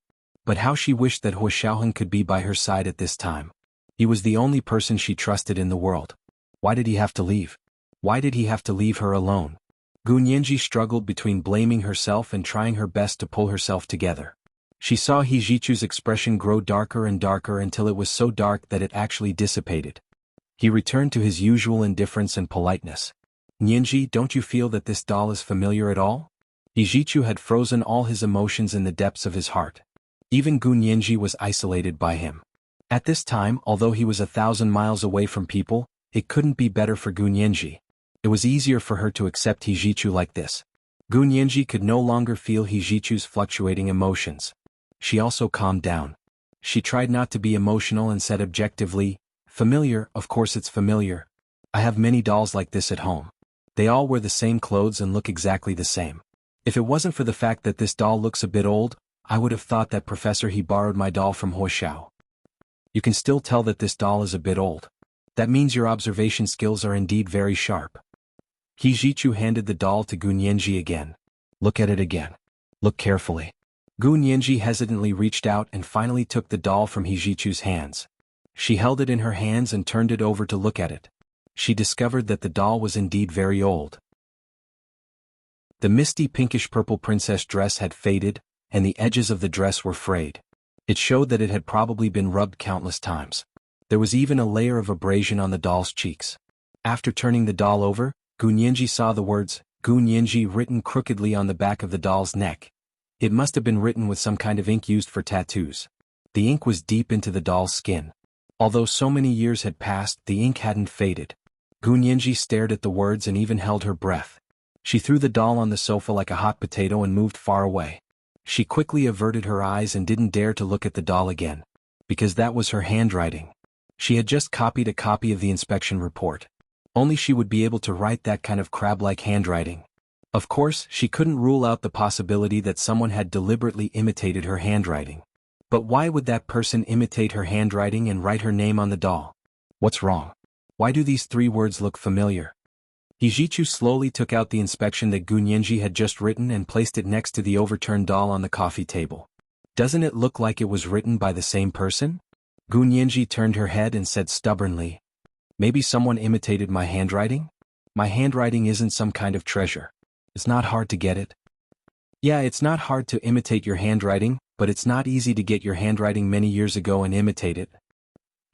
But how she wished that Hua Xiaoheng could be by her side at this time. He was the only person she trusted in the world. Why did he have to leave? Why did he have to leave her alone? Gunyenji struggled between blaming herself and trying her best to pull herself together. She saw Hijichu's expression grow darker and darker until it was so dark that it actually dissipated. He returned to his usual indifference and politeness. Nyenji, don't you feel that this doll is familiar at all? Hijichu had frozen all his emotions in the depths of his heart. Even Gunyenji was isolated by him. At this time, although he was 1,000 miles away from people, it couldn't be better for Gunyenji. It was easier for her to accept Hijichu like this. Gunyenji could no longer feel Hijichu's fluctuating emotions. She also calmed down. She tried not to be emotional and said objectively, "Familiar, of course it's familiar. I have many dolls like this at home. They all wear the same clothes and look exactly the same. If it wasn't for the fact that this doll looks a bit old, I would have thought that Professor he borrowed my doll from Huoxiao. You can still tell that this doll is a bit old. That means your observation skills are indeed very sharp." Hijichu handed the doll to Gunyenji again. "Look at it again. Look carefully." Gunyenji hesitantly reached out and finally took the doll from Hijichu's hands. She held it in her hands and turned it over to look at it. She discovered that the doll was indeed very old. The misty pinkish-purple princess dress had faded, and the edges of the dress were frayed. It showed that it had probably been rubbed countless times. There was even a layer of abrasion on the doll's cheeks. After turning the doll over, Gunyenji saw the words, Gunyenji, written crookedly on the back of the doll's neck. It must have been written with some kind of ink used for tattoos. The ink was deep into the doll's skin. Although so many years had passed, the ink hadn't faded. Gunyenji stared at the words and even held her breath. She threw the doll on the sofa like a hot potato and moved far away. She quickly averted her eyes and didn't dare to look at the doll again. Because that was her handwriting. She had just copied a copy of the inspection report. Only she would be able to write that kind of crab-like handwriting. Of course, she couldn't rule out the possibility that someone had deliberately imitated her handwriting. But why would that person imitate her handwriting and write her name on the doll? What's wrong? Why do these 3 words look familiar? Hijichu slowly took out the inspection that Gunyenji had just written and placed it next to the overturned doll on the coffee table. Doesn't it look like it was written by the same person? Gunyenji turned her head and said stubbornly, "Maybe someone imitated my handwriting? My handwriting isn't some kind of treasure. It's not hard to get it." "Yeah, it's not hard to imitate your handwriting, but it's not easy to get your handwriting many years ago and imitate it."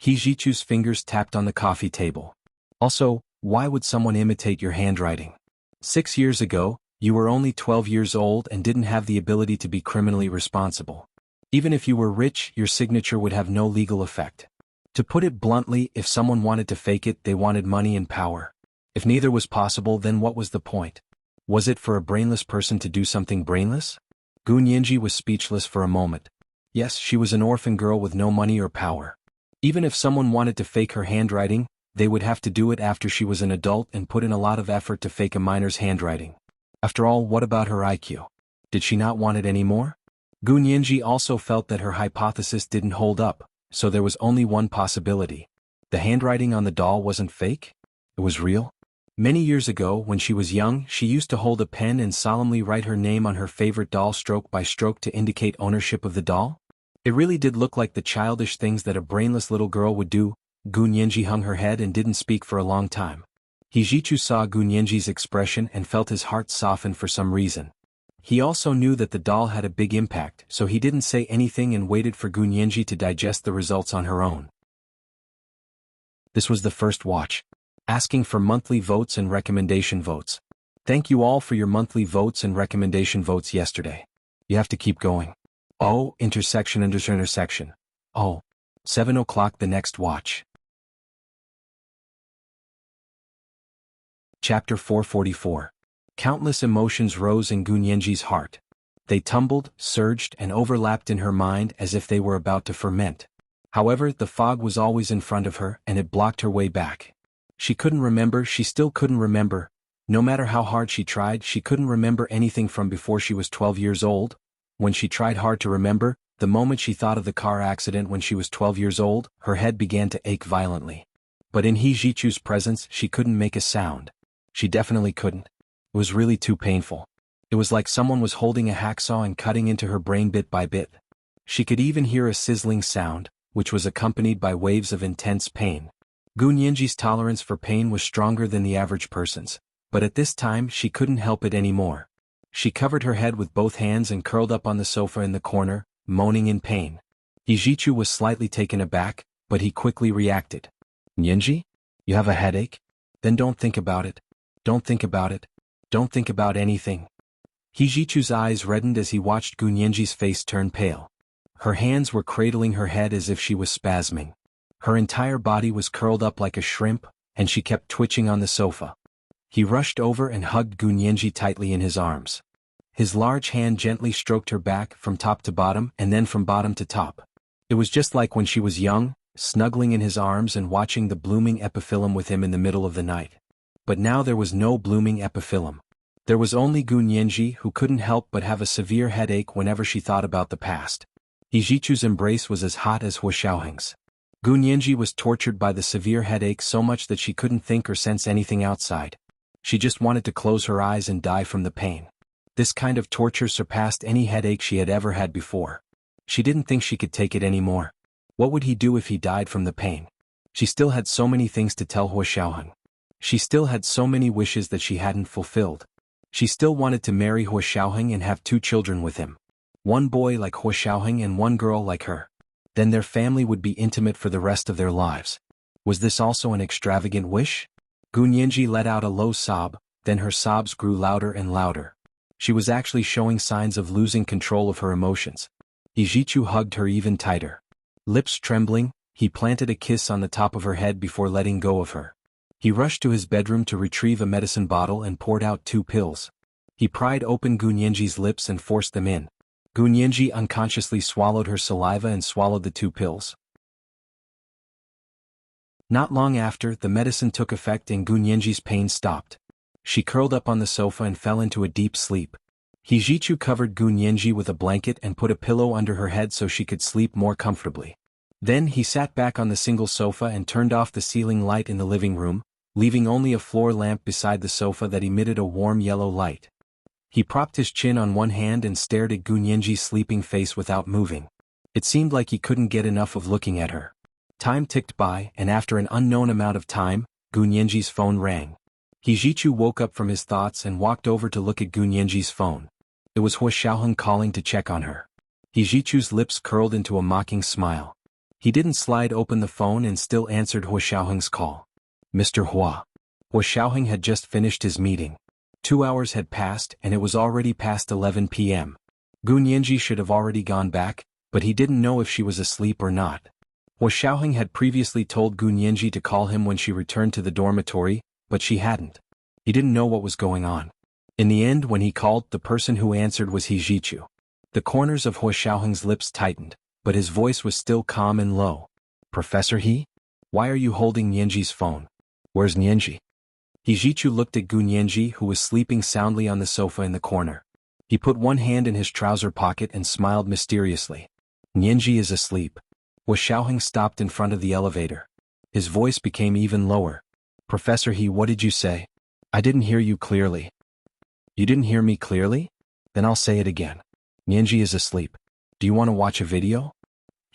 Hijichu's fingers tapped on the coffee table. "Also, why would someone imitate your handwriting? 6 years ago, you were only 12 years old and didn't have the ability to be criminally responsible. Even if you were rich, your signature would have no legal effect. To put it bluntly, if someone wanted to fake it, they wanted money and power. If neither was possible, then what was the point? Was it for a brainless person to do something brainless?" Gunyenji was speechless for a moment. Yes, she was an orphan girl with no money or power. Even if someone wanted to fake her handwriting, they would have to do it after she was an adult and put in a lot of effort to fake a minor's handwriting. After all, what about her IQ? Did she not want it anymore? Gunyenji also felt that her hypothesis didn't hold up, so there was only one possibility. The handwriting on the doll wasn't fake? It was real? Many years ago, when she was young, she used to hold a pen and solemnly write her name on her favorite doll stroke by stroke to indicate ownership of the doll? It really did look like the childish things that a brainless little girl would do. Gunyenji hung her head and didn't speak for a long time. Hijichu saw Gunyenji's expression and felt his heart soften for some reason. He also knew that the doll had a big impact, so he didn't say anything and waited for Gunyenji to digest the results on her own. This was the first watch. Asking for monthly votes and recommendation votes. Thank you all for your monthly votes and recommendation votes yesterday. You have to keep going. Oh, intersection. Oh, 7 o'clock the next watch. Chapter 444. Countless emotions rose in Gunyenji's heart. They tumbled, surged, and overlapped in her mind as if they were about to ferment. However, the fog was always in front of her and it blocked her way back. She still couldn't remember. No matter how hard she tried, she couldn't remember anything from before she was 12 years old. When she tried hard to remember, the moment she thought of the car accident when she was 12 years old, her head began to ache violently. But in Hijichu's presence, she couldn't make a sound. She definitely couldn't. It was really too painful. It was like someone was holding a hacksaw and cutting into her brain bit by bit. She could even hear a sizzling sound, which was accompanied by waves of intense pain. Gu Nianji's tolerance for pain was stronger than the average person's, but at this time she couldn't help it anymore. She covered her head with both hands and curled up on the sofa in the corner, moaning in pain. Yijichu was slightly taken aback, but he quickly reacted. Nianji? You have a headache? Then don't think about it. Don't think about it. Don't think about anything. Yijichu's eyes reddened as he watched Gu Nianji's face turn pale. Her hands were cradling her head as if she was spasming. Her entire body was curled up like a shrimp, and she kept twitching on the sofa. He rushed over and hugged Gu Nianji tightly in his arms. His large hand gently stroked her back from top to bottom and then from bottom to top. It was just like when she was young, snuggling in his arms and watching the blooming epiphyllum with him in the middle of the night. But now there was no blooming epiphyllum. There was only Gu Nianji, who couldn't help but have a severe headache whenever she thought about the past. Yijichu's embrace was as hot as Hu Xiaoheng's. Gu Nianji was tortured by the severe headache so much that she couldn't think or sense anything outside. She just wanted to close her eyes and die from the pain. This kind of torture surpassed any headache she had ever had before. She didn't think she could take it anymore. What would he do if he died from the pain? She still had so many things to tell Hu Xiaoheng. She still had so many wishes that she hadn't fulfilled. She still wanted to marry Hu Xiaoheng and have 2 children with him. One boy like Hu Xiaoheng and 1 girl like her. Then their family would be intimate for the rest of their lives. Was this also an extravagant wish? Gu Nianji let out a low sob, then her sobs grew louder and louder. She was actually showing signs of losing control of her emotions. Yijichu hugged her even tighter. Lips trembling, he planted a kiss on the top of her head before letting go of her. He rushed to his bedroom to retrieve a medicine bottle and poured out 2 pills. He pried open Gu Nianji's lips and forced them in. Gu Nianji unconsciously swallowed her saliva and swallowed the 2 pills. Not long after, the medicine took effect and Gu Nianji's pain stopped. She curled up on the sofa and fell into a deep sleep. Yijichu covered Gu Nianji with a blanket and put a pillow under her head so she could sleep more comfortably. Then he sat back on the single sofa and turned off the ceiling light in the living room, leaving only a floor lamp beside the sofa that emitted a warm yellow light. He propped his chin on one hand and stared at Gu Nianji's sleeping face without moving. It seemed like he couldn't get enough of looking at her. Time ticked by, and after an unknown amount of time, Gu Nianji's phone rang. Yijichu woke up from his thoughts and walked over to look at Gu Nianji's phone. It was Hu Xiaoheng calling to check on her. Yijichu's lips curled into a mocking smile. He didn't slide open the phone and still answered Hu Xiaoheng's call. Mr. Hua. Hu Xiaoheng had just finished his meeting. 2 hours had passed and it was already past 11 p.m. Gu Nianji should have already gone back, but he didn't know if she was asleep or not. Hu Xiaoheng had previously told Gu Nianji to call him when she returned to the dormitory, but she hadn't. He didn't know what was going on. In the end, when he called, the person who answered was Yijichu. The corners of Hu Xiaoheng's lips tightened, but his voice was still calm and low. Professor He? Why are you holding Nianji's phone? Where's Nianji? Yijichu looked at Gu Nianji, who was sleeping soundly on the sofa in the corner. He put one hand in his trouser pocket and smiled mysteriously. Nianji is asleep. Hu Xiaoheng stopped in front of the elevator. His voice became even lower. Professor He, what did you say? I didn't hear you clearly. You didn't hear me clearly? Then I'll say it again. Nianji is asleep. Do you want to watch a video?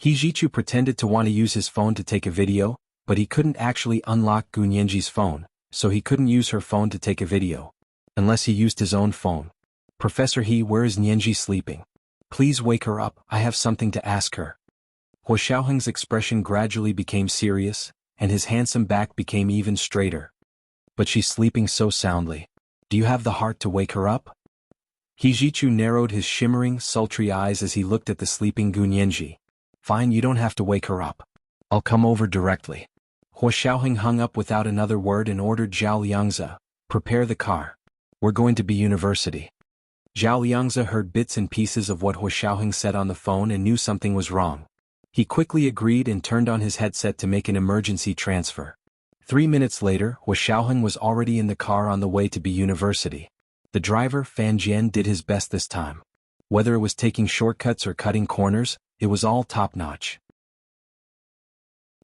Yijichu pretended to want to use his phone to take a video, but he couldn't actually unlock Gu Nianji's phone, so he couldn't use her phone to take a video. Unless he used his own phone. Professor He, where is Nianji sleeping? Please wake her up, I have something to ask her. Hu Xiaoheng's expression gradually became serious, and his handsome back became even straighter. But she's sleeping so soundly. Do you have the heart to wake her up? Yijichu narrowed his shimmering, sultry eyes as he looked at the sleeping Gu Nianji. Fine, you don't have to wake her up. I'll come over directly. Hu Xiaoheng hung up without another word and ordered Zhao Liangzi, prepare the car. We're going to be university. Zhao Liangzi heard bits and pieces of what Hu Xiaoheng said on the phone and knew something was wrong. He quickly agreed and turned on his headset to make an emergency transfer. 3 minutes later, Hu Xiaoheng was already in the car on the way to be university. The driver, Fan Jian, did his best this time. Whether it was taking shortcuts or cutting corners, it was all top-notch.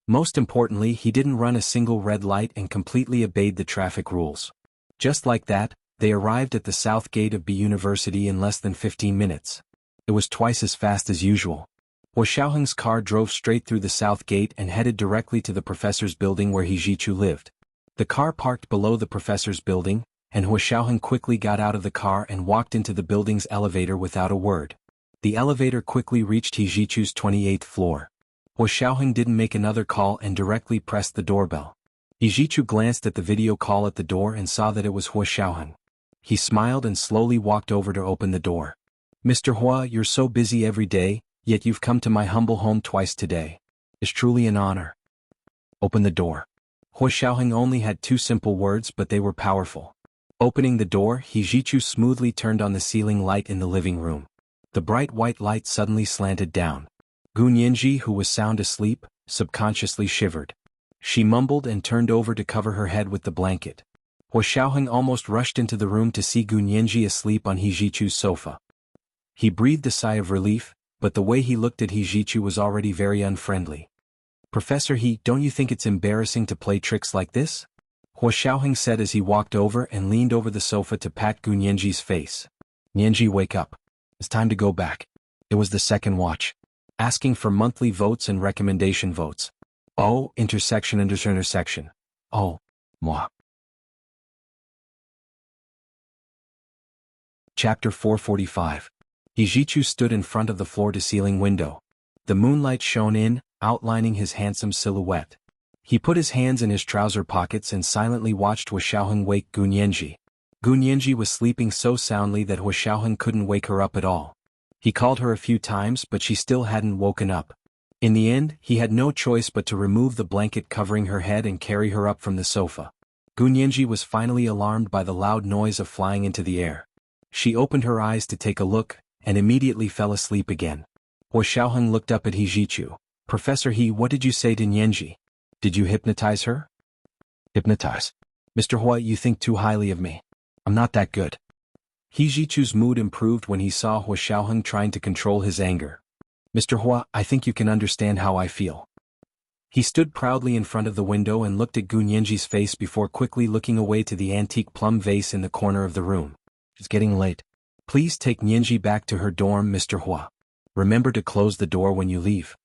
Most importantly, he didn't run a single red light and completely obeyed the traffic rules. Just like that, they arrived at the south gate of B University in less than 15 minutes. It was twice as fast as usual. Hua Xiaoheng's car drove straight through the south gate and headed directly to the professor's building where He Jichu lived. The car parked below the professor's building, and Hua Xiaoheng quickly got out of the car and walked into the building's elevator without a word. The elevator quickly reached He Jichu's 28th floor. Hua Xiaoheng didn't make another call and directly pressed the doorbell. He Jichu glanced at the video call at the door and saw that it was Hua Xiaoheng. He smiled and slowly walked over to open the door. "Mr. Hua, you're so busy every day, yet you've come to my humble home twice today. It's truly an honor. Open the door." Hua Xiaoheng only had two simple words, but they were powerful. Opening the door, He Jichu smoothly turned on the ceiling light in the living room. The bright white light suddenly slanted down. Gu Nianji, who was sound asleep, subconsciously shivered. She mumbled and turned over to cover her head with the blanket. Hua Xiaoheng almost rushed into the room to see Gu Nianji asleep on He Jichu's sofa. He breathed a sigh of relief, but the way he looked at He Jichu was already very unfriendly. "Professor He, don't you think it's embarrassing to play tricks like this?" Hua Xiaoheng said as he walked over and leaned over the sofa to pat Gu Nianji's face. "Nianji, wake up. It's time to go back. It was the second watch." Asking for monthly votes and recommendation votes. Oh, intersection. Oh, moi. Chapter 445. He Jichu stood in front of the floor-to-ceiling window. The moonlight shone in, outlining his handsome silhouette. He put his hands in his trouser pockets and silently watched Hua Xiaoheng wake Gu Nianji. Gu Nianji was sleeping so soundly that Hua Xiaoheng couldn't wake her up at all. He called her a few times, but she still hadn't woken up. In the end, he had no choice but to remove the blanket covering her head and carry her up from the sofa. Gu Nianji was finally alarmed by the loud noise of flying into the air. She opened her eyes to take a look, and immediately fell asleep again. Hua Xiaoheng looked up at He Jichu. "Professor He, what did you say to Nianji? Did you hypnotize her?" "Hypnotize? Mr. Hua, you think too highly of me. I'm not that good." He Jichu's mood improved when he saw Hua Xiaoheng trying to control his anger. "Mr. Hua, I think you can understand how I feel." He stood proudly in front of the window and looked at Gu Nianji's face before quickly looking away to the antique plum vase in the corner of the room. "It's getting late. Please take Nianji back to her dorm, Mr. Hua. Remember to close the door when you leave."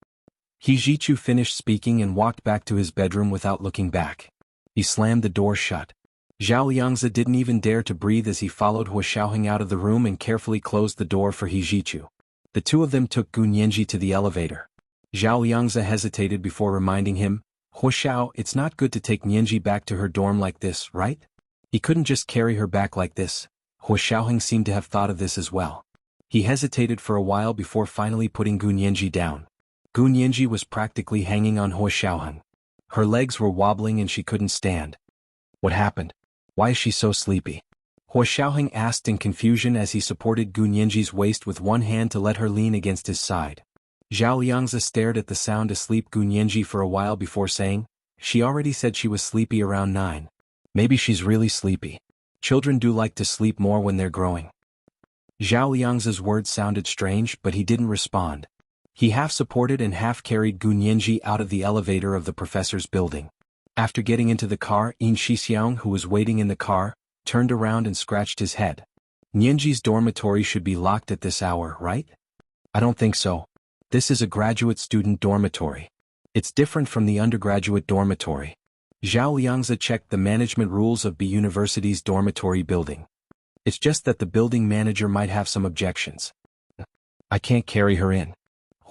He Jichu finished speaking and walked back to his bedroom without looking back. He slammed the door shut. Zhao Liangzi didn't even dare to breathe as he followed Hua Xiaoheng out of the room and carefully closed the door for He Jichu. The two of them took Gu Nianji to the elevator. Zhao Liangzi hesitated before reminding him, "Hua Xiao, it's not good to take Nianji back to her dorm like this, right? He couldn't just carry her back like this." Hua Xiaoheng seemed to have thought of this as well. He hesitated for a while before finally putting Gu Nianji down. Gu Nianji was practically hanging on Hua Xiaoheng. Her legs were wobbling and she couldn't stand. "What happened? Why is she so sleepy?" Hua Xiaoheng asked in confusion as he supported Gu Nianji's waist with one hand to let her lean against his side. Zhao Liangzi stared at the sound asleep Gu Nianji for a while before saying, "She already said she was sleepy around 9. Maybe she's really sleepy. Children do like to sleep more when they're growing." Zhao Liangzi's words sounded strange, but he didn't respond. He half-supported and half-carried Gu Nianji out of the elevator of the professor's building. After getting into the car, Yin Shixiang, who was waiting in the car, turned around and scratched his head. "Nianji's dormitory should be locked at this hour, right?" "I don't think so. This is a graduate student dormitory. It's different from the undergraduate dormitory." Zhao Liangzi checked the management rules of B University's dormitory building. "It's just that the building manager might have some objections. I can't carry her in."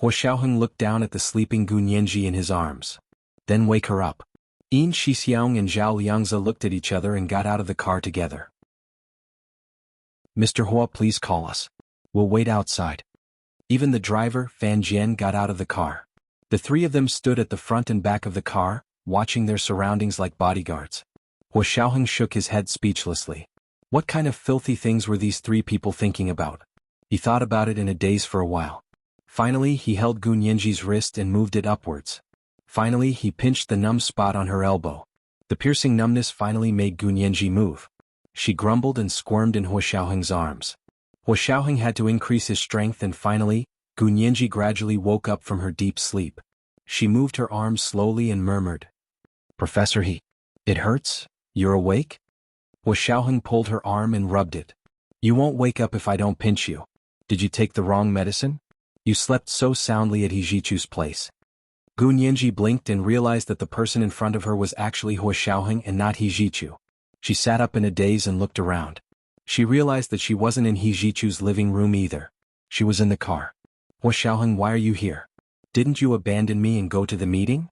Hua Xiaoheng looked down at the sleeping Gu Nianji in his arms. "Then wake her up." Yin Shixiang and Zhao Liangzi looked at each other and got out of the car together. "Mr. Hua, please call us. We'll wait outside." Even the driver, Fan Jian, got out of the car. The three of them stood at the front and back of the car, watching their surroundings like bodyguards. Hua Xiaoheng shook his head speechlessly. What kind of filthy things were these three people thinking about? He thought about it in a daze for a while. Finally, he held Gu Nianji's wrist and moved it upwards. Finally, he pinched the numb spot on her elbow. The piercing numbness finally made Gu Nianji move. She grumbled and squirmed in Hua Xiaoheng's arms. Hua Xiaoheng had to increase his strength and finally, Gu Nianji gradually woke up from her deep sleep. She moved her arms slowly and murmured, "Professor He, it hurts? You're awake?" Hua Xiaoheng pulled her arm and rubbed it. "You won't wake up if I don't pinch you. Did you take the wrong medicine?" You slept so soundly at Hijichu's place. Gu Nianji blinked and realized that the person in front of her was actually Hua Xiaoheng and not Hijichu. She sat up in a daze and looked around. She realized that she wasn't in Hijichu's living room either. She was in the car. Hua Xiaoheng, why are you here? Didn't you abandon me and go to the meeting?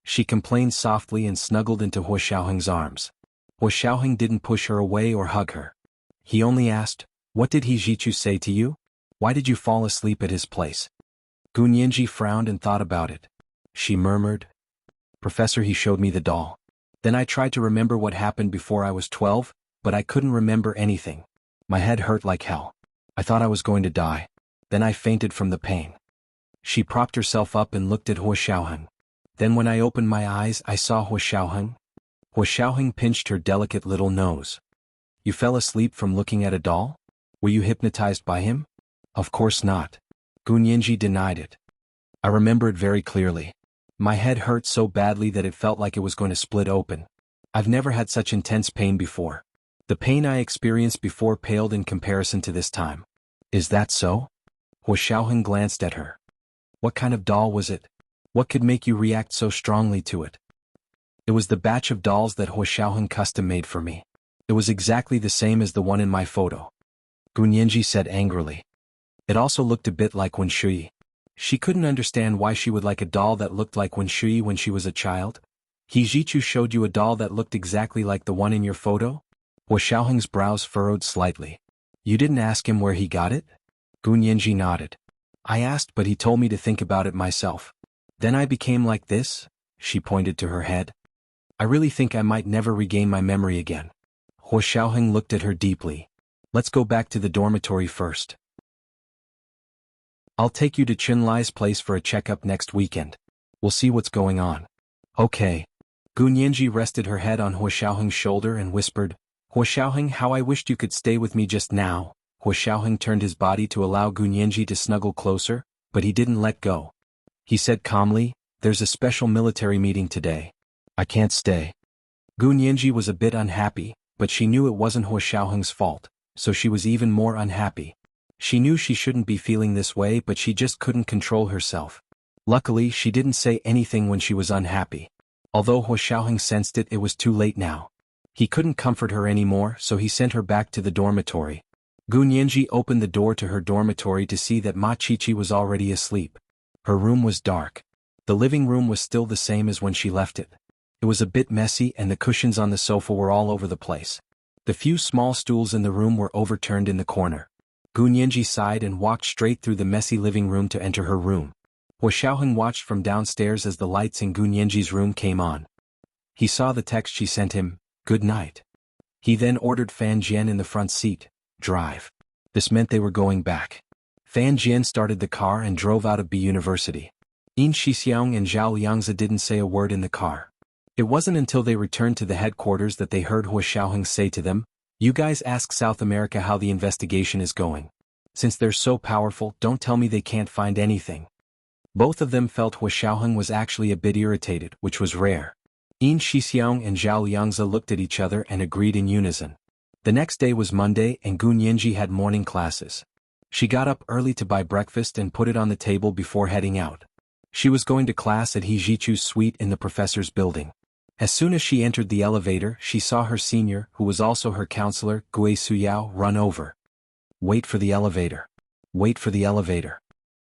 She complained softly and snuggled into Hua Xiaoheng's arms. Hua Xiaoheng didn't push her away or hug her. He only asked, what did Hijichu say to you? Why did you fall asleep at his place? Gu Nianji frowned and thought about it. She murmured, Professor, he showed me the doll. Then I tried to remember what happened before I was 12, but I couldn't remember anything. My head hurt like hell. I thought I was going to die. Then I fainted from the pain. She propped herself up and looked at Hua Xiaoheng. Then when I opened my eyes, I saw Hua Xiaoheng. Hua Xiaoheng pinched her delicate little nose. You fell asleep from looking at a doll? Were you hypnotized by him? Of course not. Gu Nianji denied it. I remember it very clearly. My head hurt so badly that it felt like it was going to split open. I've never had such intense pain before. The pain I experienced before paled in comparison to this time. Is that so? Hua Xiaoheng glanced at her. What kind of doll was it? What could make you react so strongly to it? It was the batch of dolls that Hua Xiaoheng custom made for me. It was exactly the same as the one in my photo. Gu Nianji said angrily. It also looked a bit like Wen Shui. She couldn't understand why she would like a doll that looked like Wen Shui when she was a child. Hijichu showed you a doll that looked exactly like the one in your photo? Hua Xiaoheng's brows furrowed slightly. You didn't ask him where he got it? Gu Nianji nodded. I asked, but he told me to think about it myself. Then I became like this? She pointed to her head. I really think I might never regain my memory again. Hua Xiaoheng looked at her deeply. Let's go back to the dormitory first. I'll take you to Chunlai's place for a checkup next weekend. We'll see what's going on. Okay. Gu Nianji rested her head on Hua Xiaoheng's shoulder and whispered, Hua Xiaoheng, how I wished you could stay with me just now. Hua Xiaoheng turned his body to allow Gu Nianji to snuggle closer, but he didn't let go. He said calmly, there's a special military meeting today. I can't stay. Gu Nianji was a bit unhappy, but she knew it wasn't Hua Xiaoheng's fault, so she was even more unhappy. She knew she shouldn't be feeling this way, but she just couldn't control herself. Luckily, she didn't say anything when she was unhappy. Although Hua Xiaoheng sensed it, it was too late now. He couldn't comfort her anymore, so he sent her back to the dormitory. Gu Nianji opened the door to her dormitory to see that Ma Qiqi was already asleep. Her room was dark. The living room was still the same as when she left it. It was a bit messy and the cushions on the sofa were all over the place. The few small stools in the room were overturned in the corner. Gu Nianji sighed and walked straight through the messy living room to enter her room. Hua Xiaoheng watched from downstairs as the lights in Gu Nianji's room came on. He saw the text she sent him, good night. He then ordered Fan Jian in the front seat, drive. This meant they were going back. Fan Jian started the car and drove out of B University. Yin Shixiang and Zhao Liangzi didn't say a word in the car. It wasn't until they returned to the headquarters that they heard Hua Xiaoheng say to them, you guys ask South America how the investigation is going. Since they're so powerful, don't tell me they can't find anything. Both of them felt Hua Xiaoheng was actually a bit irritated, which was rare. Yin Shixiang and Zhao Liangzi looked at each other and agreed in unison. The next day was Monday and Gu Nianji had morning classes. She got up early to buy breakfast and put it on the table before heading out. She was going to class at Hijichu's suite in the professor's building. As soon as she entered the elevator, she saw her senior, who was also her counselor, Gui Suyao, run over. Wait for the elevator. Wait for the elevator.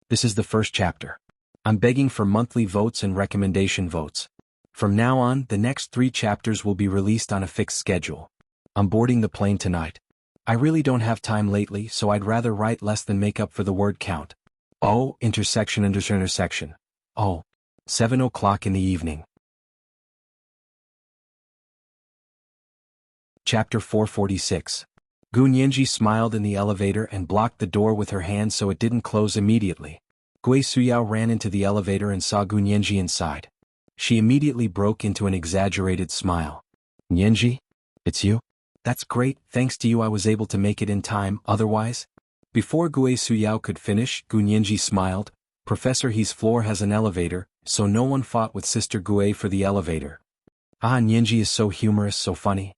This is the first chapter. I'm begging for monthly votes and recommendation votes. From now on, the next 3 chapters will be released on a fixed schedule. I'm boarding the plane tonight. I really don't have time lately, so I'd rather write less than make up for the word count. Oh, intersection. Oh, 7 o'clock in the evening. Chapter 446. Gu Nianji smiled in the elevator and blocked the door with her hand so it didn't close immediately. Gui Suyao ran into the elevator and saw Gu Nianji inside. She immediately broke into an exaggerated smile. Nianji? It's you? That's great, thanks to you I was able to make it in time, otherwise? Before Gui Suyao could finish, Gu Nianji smiled. Professor He's floor has an elevator, so no one fought with Sister Gui for the elevator. Ah, Nianji is so humorous, so funny.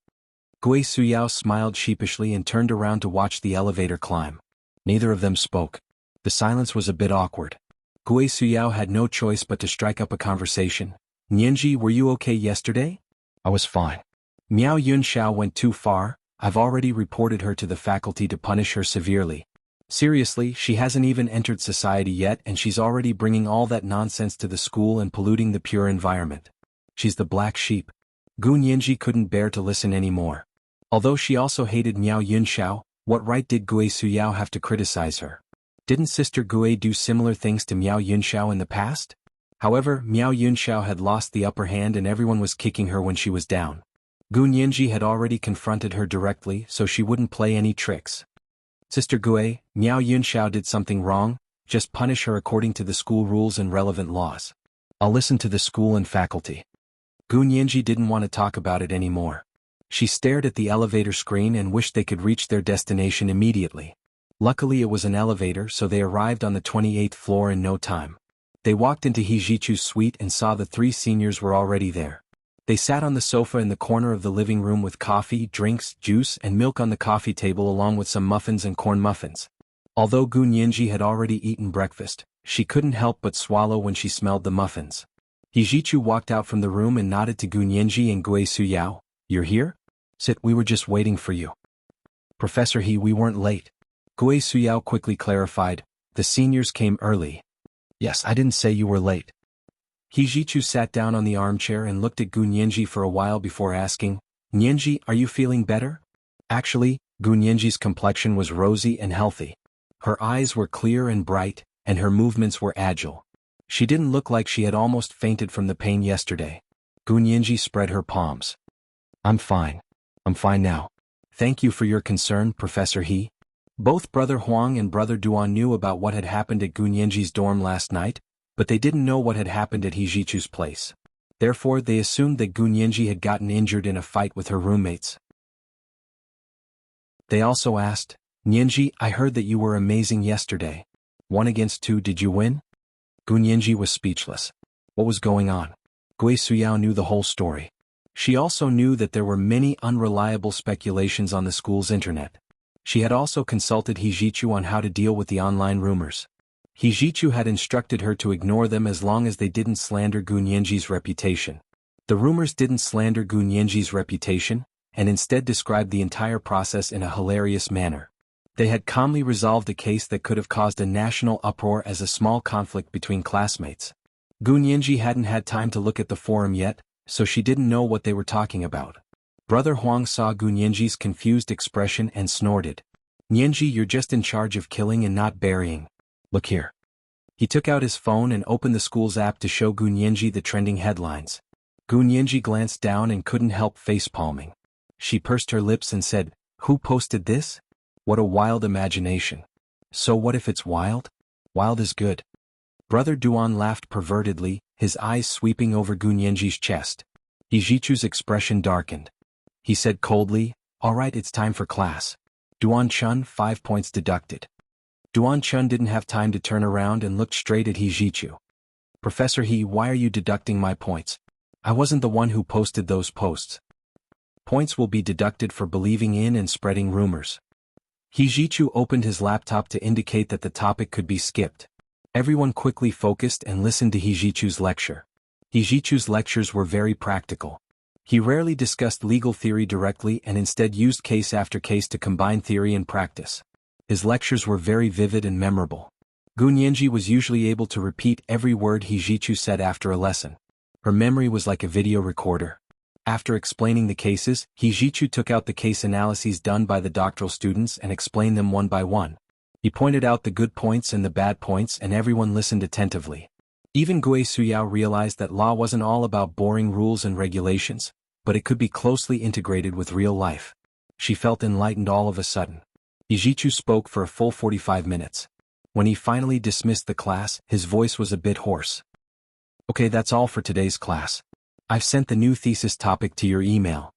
Gui Suyao smiled sheepishly and turned around to watch the elevator climb. Neither of them spoke. The The silence was a bit awkward. Gue Suyao had no choice but to strike up a conversation. Nianji, were you okay yesterday? I was fine. Miao Yunxiao went too far. I've already reported her to the faculty to punish her severely. Seriously, she hasn't even entered society yet and she's already bringing all that nonsense to the school and polluting the pure environment. She's the black sheep. Gu Nianji couldn't bear to listen anymore. Although she also hated Miao Yunxiao, what right did Gue Suyao have to criticize her? Didn't Sister Gue do similar things to Miao Yunxiao in the past? However, Miao Yunxiao had lost the upper hand and everyone was kicking her when she was down. Gu Nianji had already confronted her directly so she wouldn't play any tricks. Sister Gue, Miao Yunxiao did something wrong, just punish her according to the school rules and relevant laws. I'll listen to the school and faculty. Gu Nianji didn't want to talk about it anymore. She stared at the elevator screen and wished they could reach their destination immediately. Luckily it was an elevator so they arrived on the 28th floor in no time. They walked into Hijichu's suite and saw the 3 seniors were already there. They sat on the sofa in the corner of the living room with coffee, drinks, juice and milk on the coffee table along with some muffins and corn muffins. Although Gu Nianji had already eaten breakfast, she couldn't help but swallow when she smelled the muffins. Hijichu walked out from the room and nodded to Gu Nianji and Gue Suyao. You're here? Sit, we were just waiting for you. Professor He, we weren't late. Gue Suyao quickly clarified, the seniors came early. Yes, I didn't say you were late. Hijichu sat down on the armchair and looked at Gu Nianji for a while before asking, Nianji, are you feeling better? Actually, Gu Nianji's complexion was rosy and healthy. Her eyes were clear and bright, and her movements were agile. She didn't look like she had almost fainted from the pain yesterday. Gu Nianji spread her palms. I'm fine. I'm fine now. Thank you for your concern, Professor He. Both Brother Huang and Brother Duan knew about what had happened at Gu Nianji's dorm last night, but they didn't know what had happened at Hijichu's place. Therefore they assumed that Gu Nianji had gotten injured in a fight with her roommates. They also asked, Nianji, I heard that you were amazing yesterday. 1 against 2, did you win? Gu Nianji was speechless. What was going on? Gue Suyao knew the whole story. She also knew that there were many unreliable speculations on the school's internet. She had also consulted Hijichu on how to deal with the online rumors. Hijichu had instructed her to ignore them as long as they didn't slander Gu Nianji's reputation. The rumors didn't slander Gu Nianji's reputation, and instead described the entire process in a hilarious manner. They had calmly resolved a case that could have caused a national uproar as a small conflict between classmates. Gu Nianji hadn't had time to look at the forum yet, so she didn't know what they were talking about. Brother Huang saw Gu Nianji's confused expression and snorted. Nianji, you're just in charge of killing and not burying. Look here. He took out his phone and opened the school's app to show Gu Nianji the trending headlines. Gu Nianji glanced down and couldn't help face-palming. She pursed her lips and said, Who posted this? What a wild imagination. So what if it's wild? Wild is good. Brother Duan laughed pervertedly, his eyes sweeping over Gu Nianji's chest. Hijichu's expression darkened. He said coldly, All right, it's time for class. Duan Chun, 5 points deducted. Duan Chun didn't have time to turn around and looked straight at Hijichu. Professor He, why are you deducting my points? I wasn't the one who posted those posts. Points will be deducted for believing in and spreading rumors. Hijichu opened his laptop to indicate that the topic could be skipped. Everyone quickly focused and listened to Hijichu's lecture. Hijichu's lectures were very practical. He rarely discussed legal theory directly and instead used case after case to combine theory and practice. His lectures were very vivid and memorable. Gu Nianji was usually able to repeat every word Hijichu said after a lesson. Her memory was like a video recorder. After explaining the cases, Hijichu took out the case analyses done by the doctoral students and explained them one by one. He pointed out the good points and the bad points and everyone listened attentively. Even Gue Suyao realized that law wasn't all about boring rules and regulations, but it could be closely integrated with real life. She felt enlightened all of a sudden. Hijichu spoke for a full 45 minutes. When he finally dismissed the class, his voice was a bit hoarse. Okay, that's all for today's class. I've sent the new thesis topic to your email.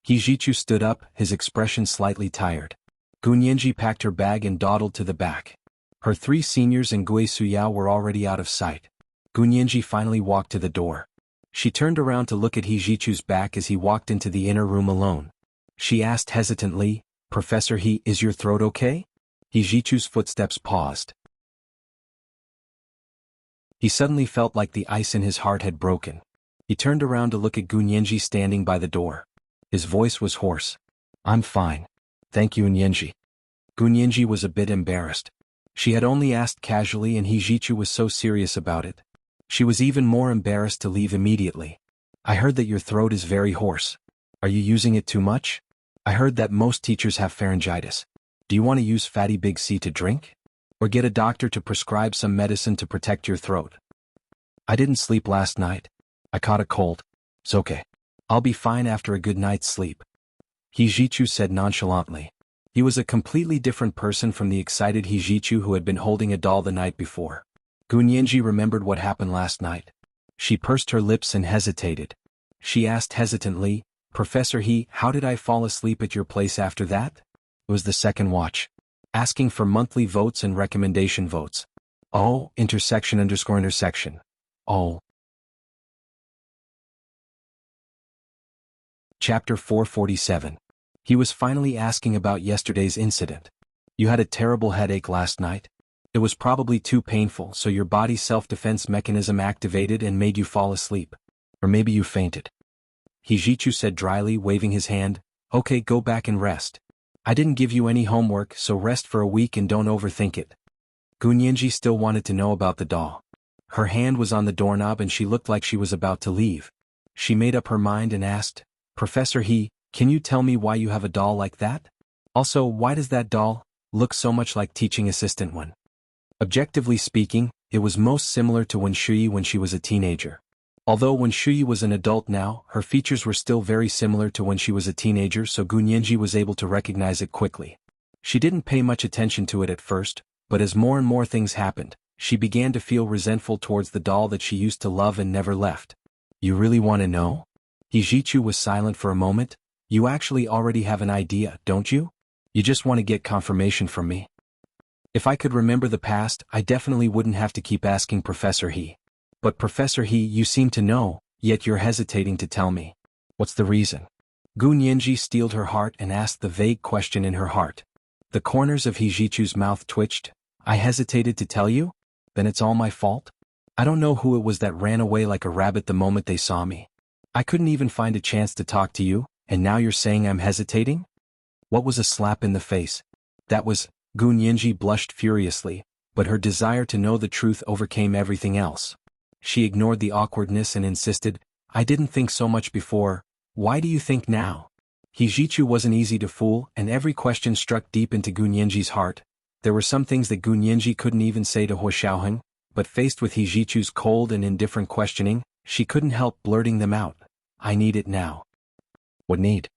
Hijichu stood up, his expression slightly tired. Gu Nianji packed her bag and dawdled to the back. Her 3 seniors and Gue Suyao were already out of sight. Gu Nianji finally walked to the door. She turned around to look at Hijichu's back as he walked into the inner room alone. She asked hesitantly, Professor He, is your throat okay? Hijichu's footsteps paused. He suddenly felt like the ice in his heart had broken. He turned around to look at Gunyenji standing by the door. His voice was hoarse. "I'm fine. Thank you, Nyenji." Gunyenji was a bit embarrassed. She had only asked casually and Hijichu was so serious about it. She was even more embarrassed to leave immediately. "I heard that your throat is very hoarse. Are you using it too much? I heard that most teachers have pharyngitis. Do you want to use Fatty Big C to drink? Or get a doctor to prescribe some medicine to protect your throat?" "I didn't sleep last night. I caught a cold. It's okay. I'll be fine after a good night's sleep," Hijichu said nonchalantly. He was a completely different person from the excited Hijichu who had been holding a doll the night before. Gunyenji remembered what happened last night. She pursed her lips and hesitated. She asked hesitantly, "Professor He, how did I fall asleep at your place after that?" It was the second watch. Asking for monthly votes and recommendation votes. Oh, intersection. Oh. Chapter 447. He was finally asking about yesterday's incident. "You had a terrible headache last night? It was probably too painful, so your body's self-defense mechanism activated and made you fall asleep. Or maybe you fainted." Hijichu said dryly, waving his hand. "Okay, go back and rest. I didn't give you any homework, so rest for a week and don't overthink it." Gunyenji still wanted to know about the doll. Her hand was on the doorknob and she looked like she was about to leave. She made up her mind and asked, "Professor He, can you tell me why you have a doll like that? Also, why does that doll look so much like teaching assistant one?" Objectively speaking, it was most similar to Shuyi when she was a teenager. Although when Shuyi was an adult now, her features were still very similar to when she was a teenager, so Gunyenji was able to recognize it quickly. She didn't pay much attention to it at first, but as more and more things happened, she began to feel resentful towards the doll that she used to love and never left. "You really want to know?" Hijichu was silent for a moment. "You actually already have an idea, don't you? You just want to get confirmation from me?" "If I could remember the past, I definitely wouldn't have to keep asking Professor He. But Professor He, you seem to know, yet you're hesitating to tell me. What's the reason?" Gunyenji steeled her heart and asked the vague question in her heart. The corners of Hijichu's mouth twitched. "I hesitated to tell you? Then it's all my fault? I don't know who it was that ran away like a rabbit the moment they saw me. I couldn't even find a chance to talk to you, and now you're saying I'm hesitating?" What was a slap in the face? That was, Gunyenji blushed furiously, but her desire to know the truth overcame everything else. She ignored the awkwardness and insisted, "I didn't think so much before. Why do you think now?" Hijichu wasn't easy to fool, and every question struck deep into Gunyenji's heart. There were some things that Gunyenji couldn't even say to He Xiaoheng, but faced with Hijichu's cold and indifferent questioning, she couldn't help blurting them out. "I need it now." "What need?"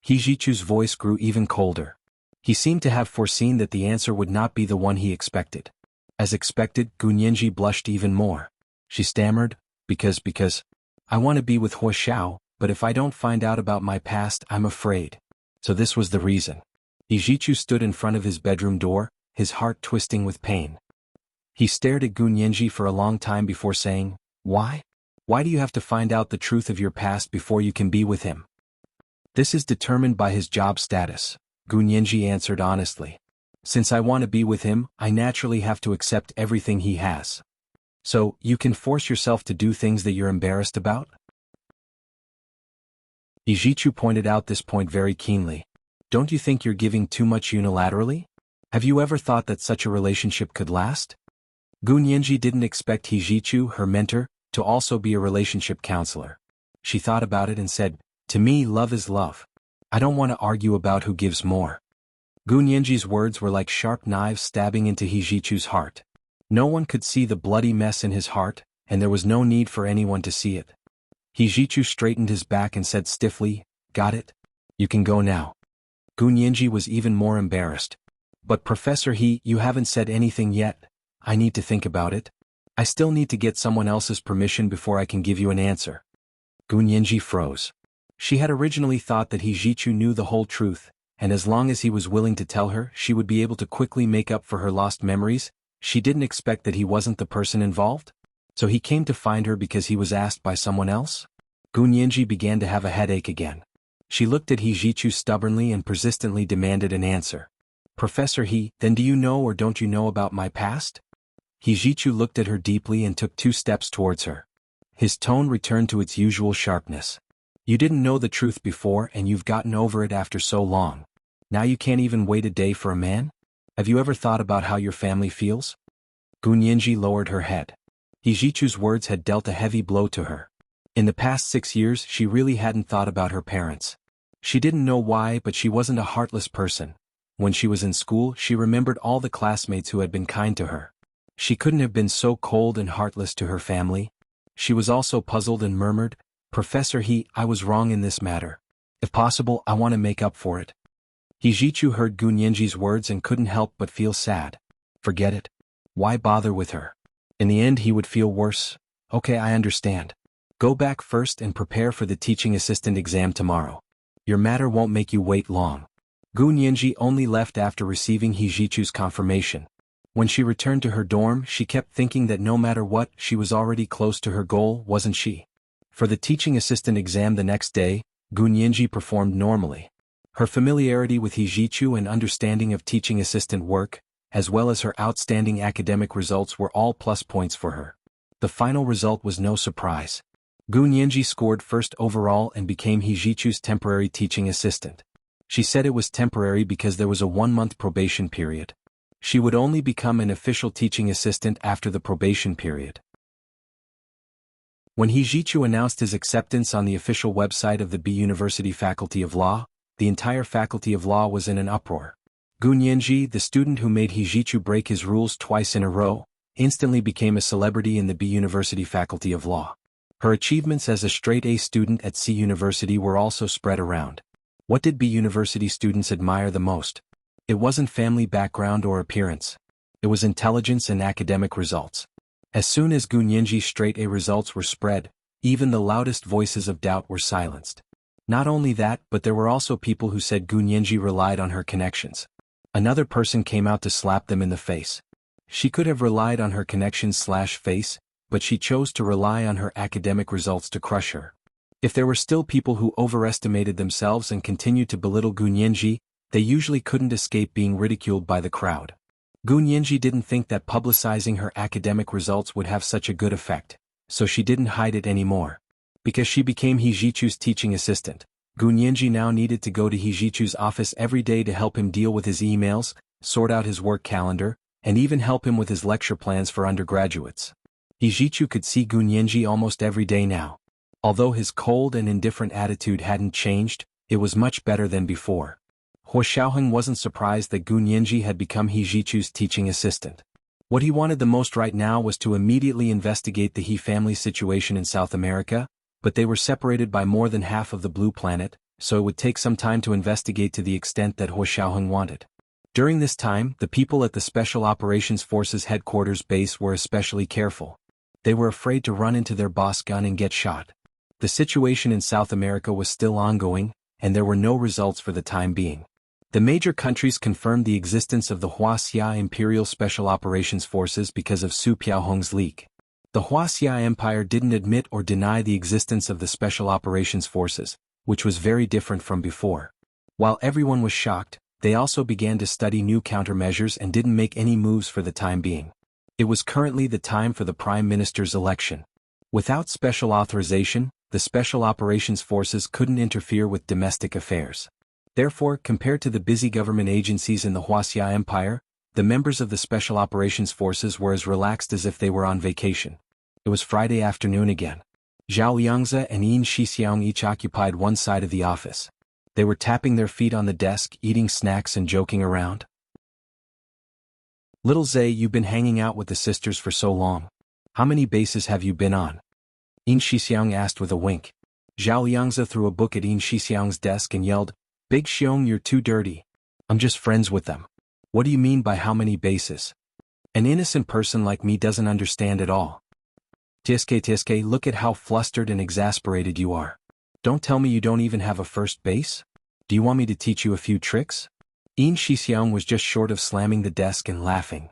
Hijichu's voice grew even colder. He seemed to have foreseen that the answer would not be the one he expected. As expected, Gunyenji blushed even more. She stammered, because, I want to be with He Xiao, but if I don't find out about my past, I'm afraid." So this was the reason. Hijichu stood in front of his bedroom door, his heart twisting with pain. He stared at Gunyenji for a long time before saying, "Why? Why do you have to find out the truth of your past before you can be with him?" "This is determined by his job status," Gunyenji answered honestly. "Since I want to be with him, I naturally have to accept everything he has. So, you can force yourself to do things that you're embarrassed about?" Hijichu pointed out this point very keenly. "Don't you think you're giving too much unilaterally? Have you ever thought that such a relationship could last?" Gunyenji didn't expect Hijichu, her mentor, to also be a relationship counselor. She thought about it and said, "To me, love is love. I don't want to argue about who gives more." Gunyenji's words were like sharp knives stabbing into Hijichu's heart. No one could see the bloody mess in his heart, and there was no need for anyone to see it. Hijichu straightened his back and said stiffly, "Got it? You can go now." Gunyenji was even more embarrassed. "But Professor He, you haven't said anything yet. I need to think about it. I still need to get someone else's permission before I can give you an answer." Gunyenji froze. She had originally thought that Hijichu knew the whole truth, and as long as he was willing to tell her, she would be able to quickly make up for her lost memories. She didn't expect that he wasn't the person involved? So he came to find her because he was asked by someone else? Gunyenji began to have a headache again. She looked at Hijichu stubbornly and persistently demanded an answer. "Professor He, then do you know or don't you know about my past?" Hijichu looked at her deeply and took 2 steps towards her. His tone returned to its usual sharpness. You didn't know the truth before and you've gotten over it after so long. Now you can't even wait a day for a man? Have you ever thought about how your family feels? Gunyenji lowered her head. Hijichu's words had dealt a heavy blow to her. In the past 6 years she really hadn't thought about her parents. She didn't know why, but she wasn't a heartless person. When she was in school she remembered all the classmates who had been kind to her. She couldn't have been so cold and heartless to her family. She was also puzzled and murmured, Professor I was wrong in this matter. If possible, I want to make up for it. Hijichu heard Gunyenji's words and couldn't help but feel sad. Forget it. Why bother with her? In the end he would feel worse. Okay, I understand. Go back first and prepare for the teaching assistant exam tomorrow. Your matter won't make you wait long. Gunyenji only left after receiving Hijichu's confirmation. When she returned to her dorm she kept thinking that no matter what, she was already close to her goal, wasn't she? For the teaching assistant exam the next day, Gunyenji performed normally. Her familiarity with Hijichu and understanding of teaching assistant work, as well as her outstanding academic results were all plus points for her. The final result was no surprise. Gunyenji scored first overall and became Hijichu's temporary teaching assistant. She said it was temporary because there was a 1-month probation period. She would only become an official teaching assistant after the probation period. When Hijichu announced his acceptance on the official website of the B University Faculty of Law, the entire Faculty of Law was in an uproar. Gunyenji, the student who made Hijichu break his rules twice in a row, instantly became a celebrity in the B University Faculty of Law. Her achievements as a straight-A student at C University were also spread around. What did B University students admire the most? It wasn't family background or appearance. It was intelligence and academic results. As soon as Gunyenji's straight-A results were spread, even the loudest voices of doubt were silenced. Not only that, but there were also people who said Gunyenji relied on her connections. Another person came out to slap them in the face. She could have relied on her connections/face, but she chose to rely on her academic results to crush her. If there were still people who overestimated themselves and continued to belittle Gunyenji, they usually couldn't escape being ridiculed by the crowd. Gunyenji didn't think that publicizing her academic results would have such a good effect, so she didn't hide it anymore. Because she became Hijichu's teaching assistant, Gunyenji now needed to go to Hijichu's office every day to help him deal with his emails, sort out his work calendar, and even help him with his lecture plans for undergraduates. Hijichu could see Gunyenji almost every day now. Although his cold and indifferent attitude hadn't changed, it was much better than before. Huo Xiaoheng wasn't surprised that Gunyenji had become Hijichu's teaching assistant. What he wanted the most right now was to immediately investigate the He family situation in South America, but they were separated by more than half of the Blue Planet, so it would take some time to investigate to the extent that Huo Xiaoheng wanted. During this time, the people at the Special Operations Forces headquarters base were especially careful. They were afraid to run into their boss gun and get shot. The situation in South America was still ongoing, and there were no results for the time being. The major countries confirmed the existence of the Wuxia Imperial Special Operations Forces because of Su Piaohong's leak. The Wuxia Empire didn't admit or deny the existence of the Special Operations Forces, which was very different from before. While everyone was shocked, they also began to study new countermeasures and didn't make any moves for the time being. It was currently the time for the Prime Minister's election. Without special authorization, the Special Operations Forces couldn't interfere with domestic affairs. Therefore, compared to the busy government agencies in the Wuxia Empire, the members of the Special Operations Forces were as relaxed as if they were on vacation. It was Friday afternoon again. Zhao Yangzi and Yin Shixiang each occupied one side of the office. They were tapping their feet on the desk, eating snacks and joking around. Little Zay, you've been hanging out with the sisters for so long. How many bases have you been on? Yin Shixiang asked with a wink. Zhao Yangzi threw a book at Yin Shixiang's desk and yelled, Big Xiong, you're too dirty. I'm just friends with them. What do you mean by how many bases? An innocent person like me doesn't understand at all. Tiske, look at how flustered and exasperated you are. Don't tell me you don't even have a first base? Do you want me to teach you a few tricks? Yin Shixiang was just short of slamming the desk and laughing.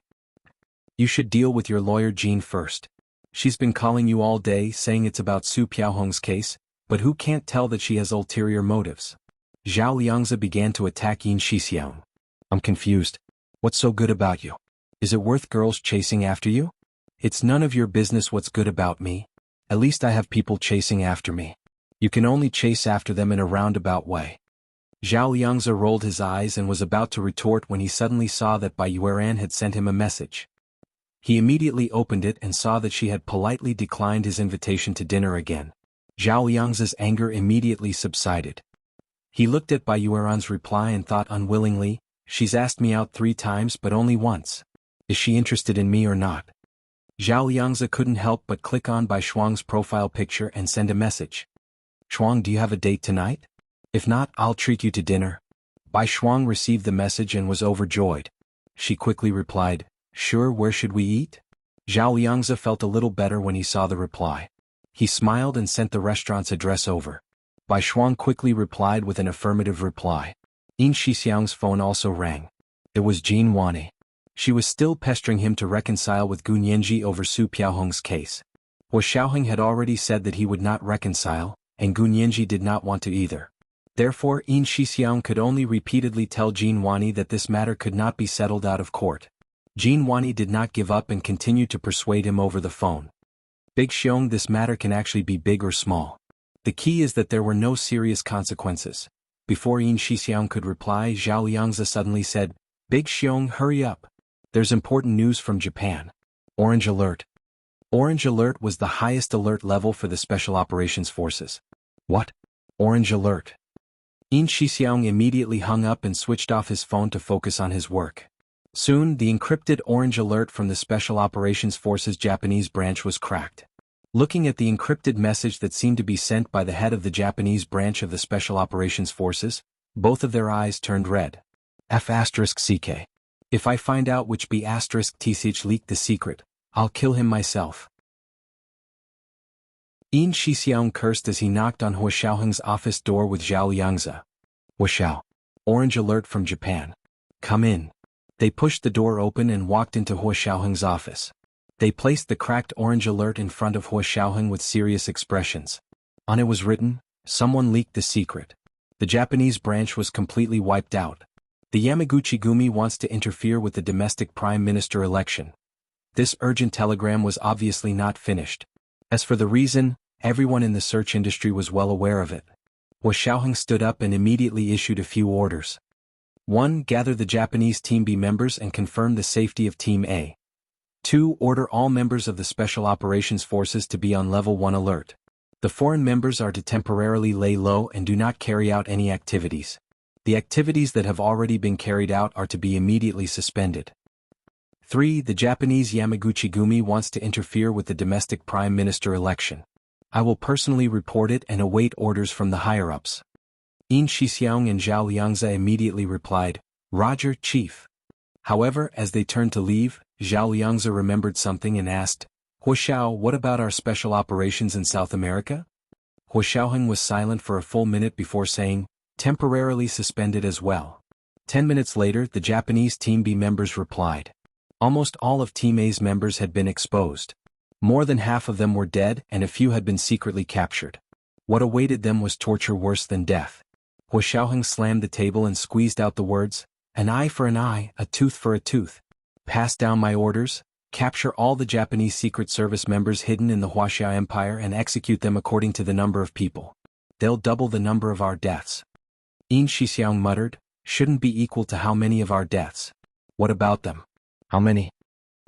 You should deal with your lawyer Jean first. She's been calling you all day saying it's about Su Piaohong's case, but who can't tell that she has ulterior motives? Zhao Liangzi began to attack Yin Shixiang. I'm confused. What's so good about you? Is it worth girls chasing after you? It's none of your business what's good about me. At least I have people chasing after me. You can only chase after them in a roundabout way. Zhao Liangzi rolled his eyes and was about to retort when he suddenly saw that Bai Yueran had sent him a message. He immediately opened it and saw that she had politely declined his invitation to dinner again. Zhao Liangzi's anger immediately subsided. He looked at Bai Yueran's reply and thought unwillingly, she's asked me out 3 times but only once. Is she interested in me or not? Zhao Liangzi couldn't help but click on Bai Shuang's profile picture and send a message. Shuang, do you have a date tonight? If not, I'll treat you to dinner. Bai Shuang received the message and was overjoyed. She quickly replied, sure, where should we eat? Zhao Liangzi felt a little better when he saw the reply. He smiled and sent the restaurant's address over. Bai Shuang quickly replied with an affirmative reply. Yin Shixiang's phone also rang. It was Jin Wani. She was still pestering him to reconcile with Gun Yanji over Su Piaohong's case. Hua Xiaoheng had already said that he would not reconcile, and Gun Yanji did not want to either. Therefore, Yin Shixiang could only repeatedly tell Jin Wani that this matter could not be settled out of court. Jin Wani did not give up and continued to persuade him over the phone. Big Xiong, this matter can actually be big or small. The key is that there were no serious consequences. Before Yin Shixiang could reply, Zhao Liangzi suddenly said, Big Xiong, hurry up. There's important news from Japan. Orange alert. Orange alert was the highest alert level for the Special Operations Forces. What? Orange alert. Yin Shixiang immediately hung up and switched off his phone to focus on his work. Soon, the encrypted orange alert from the Special Operations Forces Japanese branch was cracked. Looking at the encrypted message that seemed to be sent by the head of the Japanese branch of the Special Operations Forces, both of their eyes turned red. F***CK. If I find out which B***TCH leaked the secret, I'll kill him myself. Yin Shixiang cursed as he knocked on Hua Xiaoheng's office door with Zhao Liangzi. Hua Xiao. Orange alert from Japan. Come in. They pushed the door open and walked into Hua Xiaoheng's office. They placed the cracked orange alert in front of Hua Xiaoheng with serious expressions. On it was written, someone leaked the secret. The Japanese branch was completely wiped out. The Yamaguchi-gumi wants to interfere with the domestic prime minister election. This urgent telegram was obviously not finished. As for the reason, everyone in the search industry was well aware of it. Hua Xiaoheng stood up and immediately issued a few orders. 1. Gather the Japanese Team B members and confirm the safety of Team A. 2. Order all members of the Special Operations Forces to be on Level 1 alert. The foreign members are to temporarily lay low and do not carry out any activities. The activities that have already been carried out are to be immediately suspended. 3. The Japanese Yamaguchi-gumi wants to interfere with the domestic prime minister election. I will personally report it and await orders from the higher-ups. Yin Shixiang and Zhao Liangzi immediately replied, Roger, Chief. However, as they turned to leave, Zhao Liangzi remembered something and asked, Hua Xiao, what about our special operations in South America? Hua Xiaoheng was silent for a full minute before saying, temporarily suspended as well. 10 minutes later, the Japanese Team B members replied. Almost all of Team A's members had been exposed. More than half of them were dead and a few had been secretly captured. What awaited them was torture worse than death. Hua Xiaoheng slammed the table and squeezed out the words, an eye for an eye, a tooth for a tooth. Pass down my orders, capture all the Japanese Secret Service members hidden in the Huaxia Empire and execute them according to the number of people. They'll double the number of our deaths. Yin Shixiang muttered, shouldn't be equal to how many of our deaths. What about them? How many?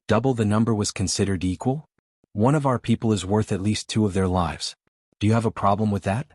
Double the number was considered equal? One of our people is worth at least 2 of their lives. Do you have a problem with that?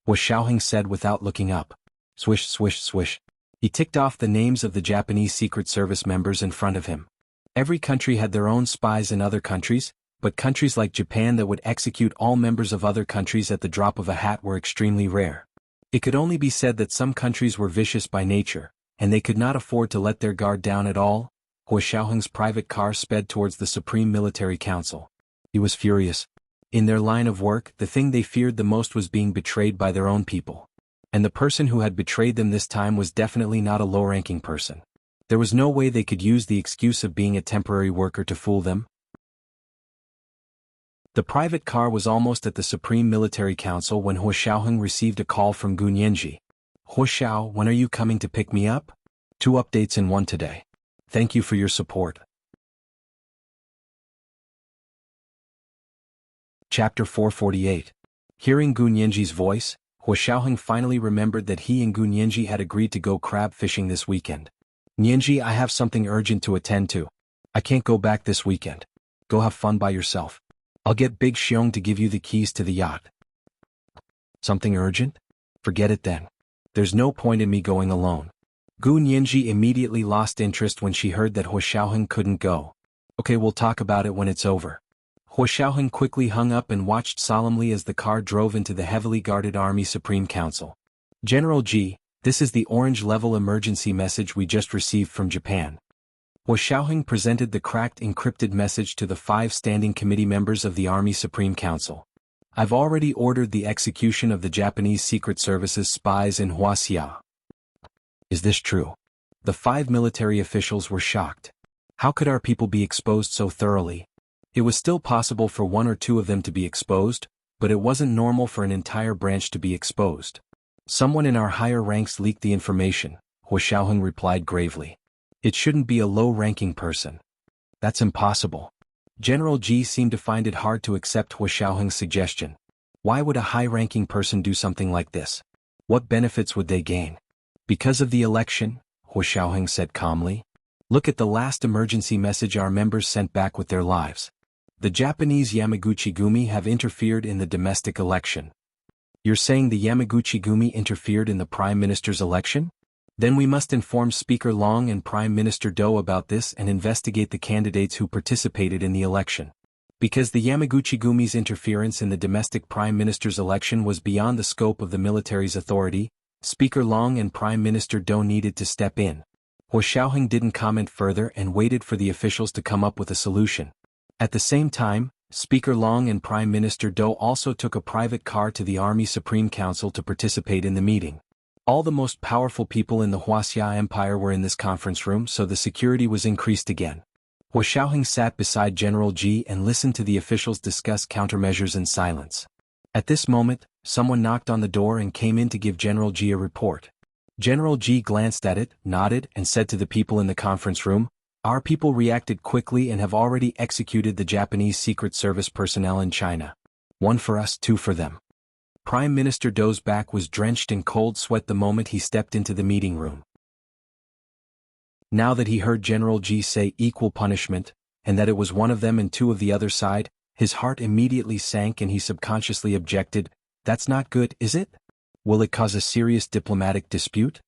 Hua Xiaoheng said without looking up. Swish, swish, swish. He ticked off the names of the Japanese Secret Service members in front of him. Every country had their own spies in other countries, but countries like Japan that would execute all members of other countries at the drop of a hat were extremely rare. It could only be said that some countries were vicious by nature, and they could not afford to let their guard down at all. Hua Xiaoheng's private car sped towards the Supreme Military Council. He was furious. In their line of work, the thing they feared the most was being betrayed by their own people. And the person who had betrayed them this time was definitely not a low-ranking person. There was no way they could use the excuse of being a temporary worker to fool them. The private car was almost at the Supreme Military Council when Hua Xiaoheng received a call from Gun Yanji. Hua Xiao, when are you coming to pick me up? 2 updates in one today. Thank you for your support. Chapter 448. Hearing Gu Nianji's voice, Hua Xiaoheng finally remembered that he and Gu Nianji had agreed to go crab fishing this weekend. Nianji, I have something urgent to attend to. I can't go back this weekend. Go have fun by yourself. I'll get Big Xiong to give you the keys to the yacht. Something urgent? Forget it then. There's no point in me going alone. Gu Nianji immediately lost interest when she heard that Hua Xiaoheng couldn't go. Okay, we'll talk about it when it's over. Hua Xiaoheng quickly hung up and watched solemnly as the car drove into the heavily guarded Army Supreme Council. General Ji, this is the orange level emergency message we just received from Japan. Hua Xiaoheng presented the cracked encrypted message to the 5 standing committee members of the Army Supreme Council. I've already ordered the execution of the Japanese Secret Service's spies in Wuxia. Is this true? The 5 military officials were shocked. How could our people be exposed so thoroughly? It was still possible for 1 or 2 of them to be exposed, but it wasn't normal for an entire branch to be exposed. Someone in our higher ranks leaked the information, Hua Xiaoheng replied gravely. It shouldn't be a low-ranking person. That's impossible. General Ji seemed to find it hard to accept Hua Xiaoheng's suggestion. Why would a high-ranking person do something like this? What benefits would they gain? Because of the election, Hua Xiaoheng said calmly. Look at the last emergency message our members sent back with their lives. The Japanese Yamaguchi-gumi have interfered in the domestic election. You're saying the Yamaguchi-gumi interfered in the Prime Minister's election? Then we must inform Speaker Long and Prime Minister Do about this and investigate the candidates who participated in the election. Because the Yamaguchi-gumi's interference in the domestic Prime Minister's election was beyond the scope of the military's authority, Speaker Long and Prime Minister Do needed to step in. Hua Xiaoheng didn't comment further and waited for the officials to come up with a solution. At the same time, Speaker Long and Prime Minister Do also took a private car to the Army Supreme Council to participate in the meeting. All the most powerful people in the Wuxia Empire were in this conference room, so the security was increased again. Hua Xiaoheng sat beside General Ji and listened to the officials discuss countermeasures in silence. At this moment, someone knocked on the door and came in to give General Ji a report. General Ji glanced at it, nodded, and said to the people in the conference room, Our people reacted quickly and have already executed the Japanese Secret Service personnel in China. 1 for us, 2 for them. Prime Minister Do's back was drenched in cold sweat the moment he stepped into the meeting room. Now that he heard General Ji say equal punishment, and that it was 1 of them and 2 of the other side, his heart immediately sank and he subconsciously objected, That's not good, is it? Will it cause a serious diplomatic dispute?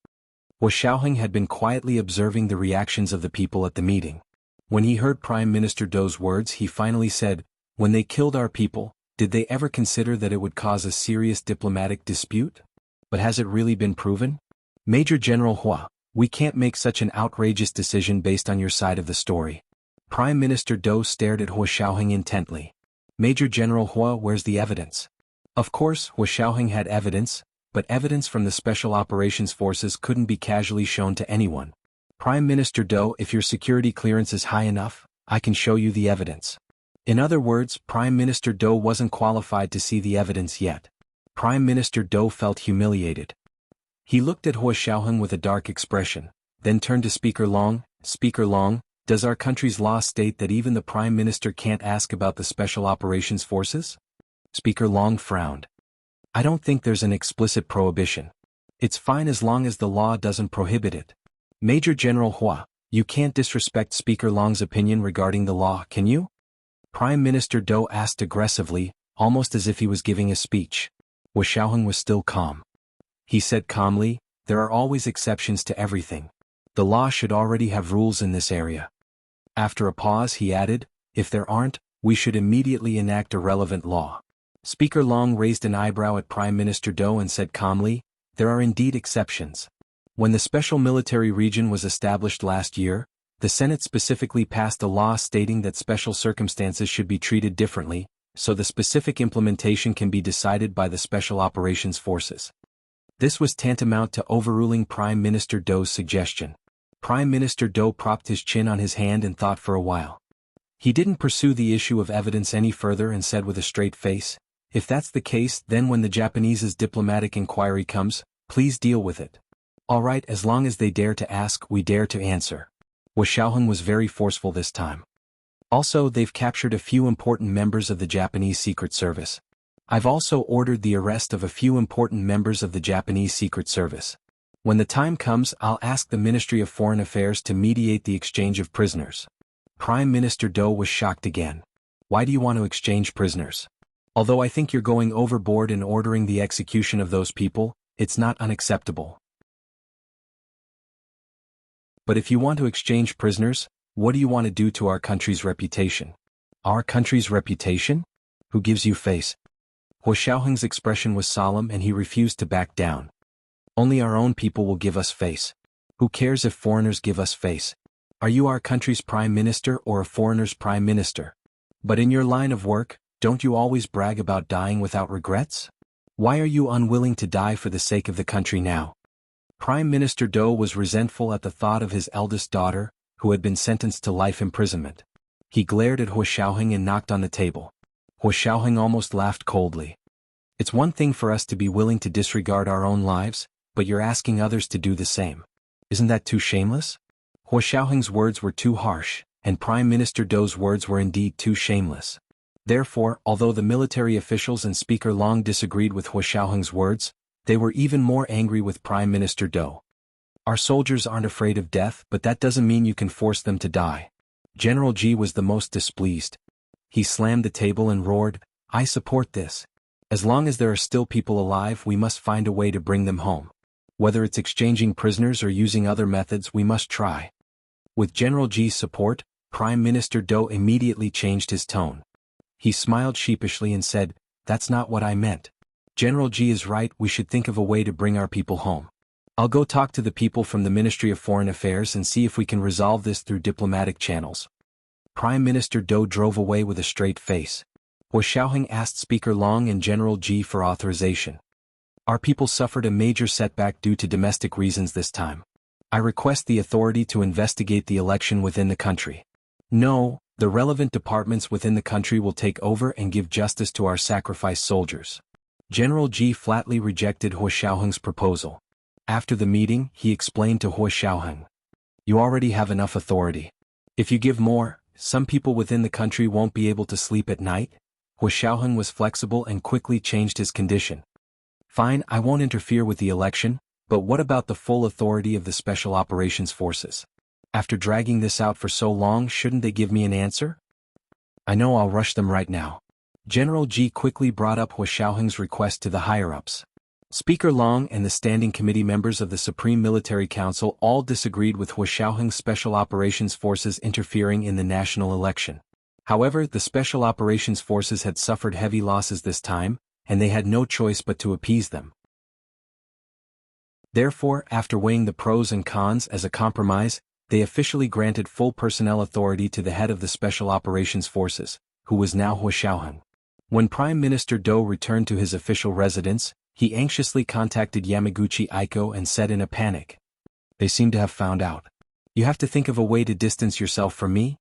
Hua Xiaoheng had been quietly observing the reactions of the people at the meeting. When he heard Prime Minister Do's words, he finally said, When they killed our people, did they ever consider that it would cause a serious diplomatic dispute? But has it really been proven? Major General Hua, we can't make such an outrageous decision based on your side of the story. Prime Minister Do stared at Hua Xiaoheng intently. Major General Hua, where's the evidence? Of course, Hua Xiaoheng had evidence, but evidence from the Special Operations Forces couldn't be casually shown to anyone. Prime Minister Do, if your security clearance is high enough, I can show you the evidence. In other words, Prime Minister Do wasn't qualified to see the evidence yet. Prime Minister Do felt humiliated. He looked at Hua Xiaoheng with a dark expression, then turned to Speaker Long. Speaker Long, does our country's law state that even the Prime Minister can't ask about the Special Operations Forces? Speaker Long frowned. I don't think there's an explicit prohibition. It's fine as long as the law doesn't prohibit it. Major General Hua, you can't disrespect Speaker Long's opinion regarding the law, can you? Prime Minister Do asked aggressively, almost as if he was giving a speech. Hua Xiaoheng was still calm. He said calmly, There are always exceptions to everything. The law should already have rules in this area. After a pause he added, If there aren't, we should immediately enact a relevant law. Speaker Long raised an eyebrow at Prime Minister Do and said calmly, There are indeed exceptions. When the Special Military Region was established last year, the Senate specifically passed a law stating that special circumstances should be treated differently, so the specific implementation can be decided by the Special Operations Forces. This was tantamount to overruling Prime Minister Do's suggestion. Prime Minister Do propped his chin on his hand and thought for a while. He didn't pursue the issue of evidence any further and said with a straight face, If that's the case, then when the Japanese's diplomatic inquiry comes, please deal with it. All right, as long as they dare to ask, we dare to answer. Hua Xiaoheng was very forceful this time. Also, they've captured a few important members of the Japanese Secret Service. I've also ordered the arrest of a few important members of the Japanese Secret Service. When the time comes, I'll ask the Ministry of Foreign Affairs to mediate the exchange of prisoners. Prime Minister Do was shocked again. Why do you want to exchange prisoners? Although I think you're going overboard in ordering the execution of those people, it's not unacceptable. But if you want to exchange prisoners, what do you want to do to our country's reputation? Our country's reputation? Who gives you face? Huo Xiaoheng's expression was solemn and he refused to back down. Only our own people will give us face. Who cares if foreigners give us face? Are you our country's prime minister or a foreigner's prime minister? But in your line of work, don't you always brag about dying without regrets? Why are you unwilling to die for the sake of the country now? Prime Minister Do was resentful at the thought of his eldest daughter, who had been sentenced to life imprisonment. He glared at Huo Xiaoheng and knocked on the table. Huo Xiaoheng almost laughed coldly. It's one thing for us to be willing to disregard our own lives, but you're asking others to do the same. Isn't that too shameless? Huo Xiaoheng's words were too harsh, and Prime Minister Do's words were indeed too shameless. Therefore, although the military officials and Speaker Long disagreed with Huo Xiaoheng's words, they were even more angry with Prime Minister Do. Our soldiers aren't afraid of death, but that doesn't mean you can force them to die. General Ji was the most displeased. He slammed the table and roared, I support this. As long as there are still people alive, we must find a way to bring them home. Whether it's exchanging prisoners or using other methods, we must try. With General Ji's support, Prime Minister Do immediately changed his tone. He smiled sheepishly and said, That's not what I meant. General Ji is right, we should think of a way to bring our people home. I'll go talk to the people from the Ministry of Foreign Affairs and see if we can resolve this through diplomatic channels. Prime Minister Do drove away with a straight face. Huo Xiaoheng asked Speaker Long and General Ji for authorization. Our people suffered a major setback due to domestic reasons this time. I request the authority to investigate the election within the country. No, the relevant departments within the country will take over and give justice to our sacrificed soldiers. General Ji flatly rejected Huo Xiaoheng's proposal. After the meeting, he explained to Huo Xiaoheng. You already have enough authority. If you give more, some people within the country won't be able to sleep at night. Huo Xiaoheng was flexible and quickly changed his condition. Fine, I won't interfere with the election, but what about the full authority of the Special Operations Forces? After dragging this out for so long, shouldn't they give me an answer? I know, I'll rush them right now. General Ji quickly brought up Huo Xiaoheng's request to the higher-ups. Speaker Long and the Standing Committee members of the Supreme Military Council all disagreed with Huo Xiaoheng's Special Operations Forces interfering in the national election. However, the Special Operations Forces had suffered heavy losses this time, and they had no choice but to appease them. Therefore, after weighing the pros and cons as a compromise, they officially granted full personnel authority to the head of the Special Operations Forces, who was now Huo Xiaoheng. When Prime Minister Do returned to his official residence, he anxiously contacted Yamaguchi Aiko and said in a panic, They seem to have found out. You have to think of a way to distance yourself from me?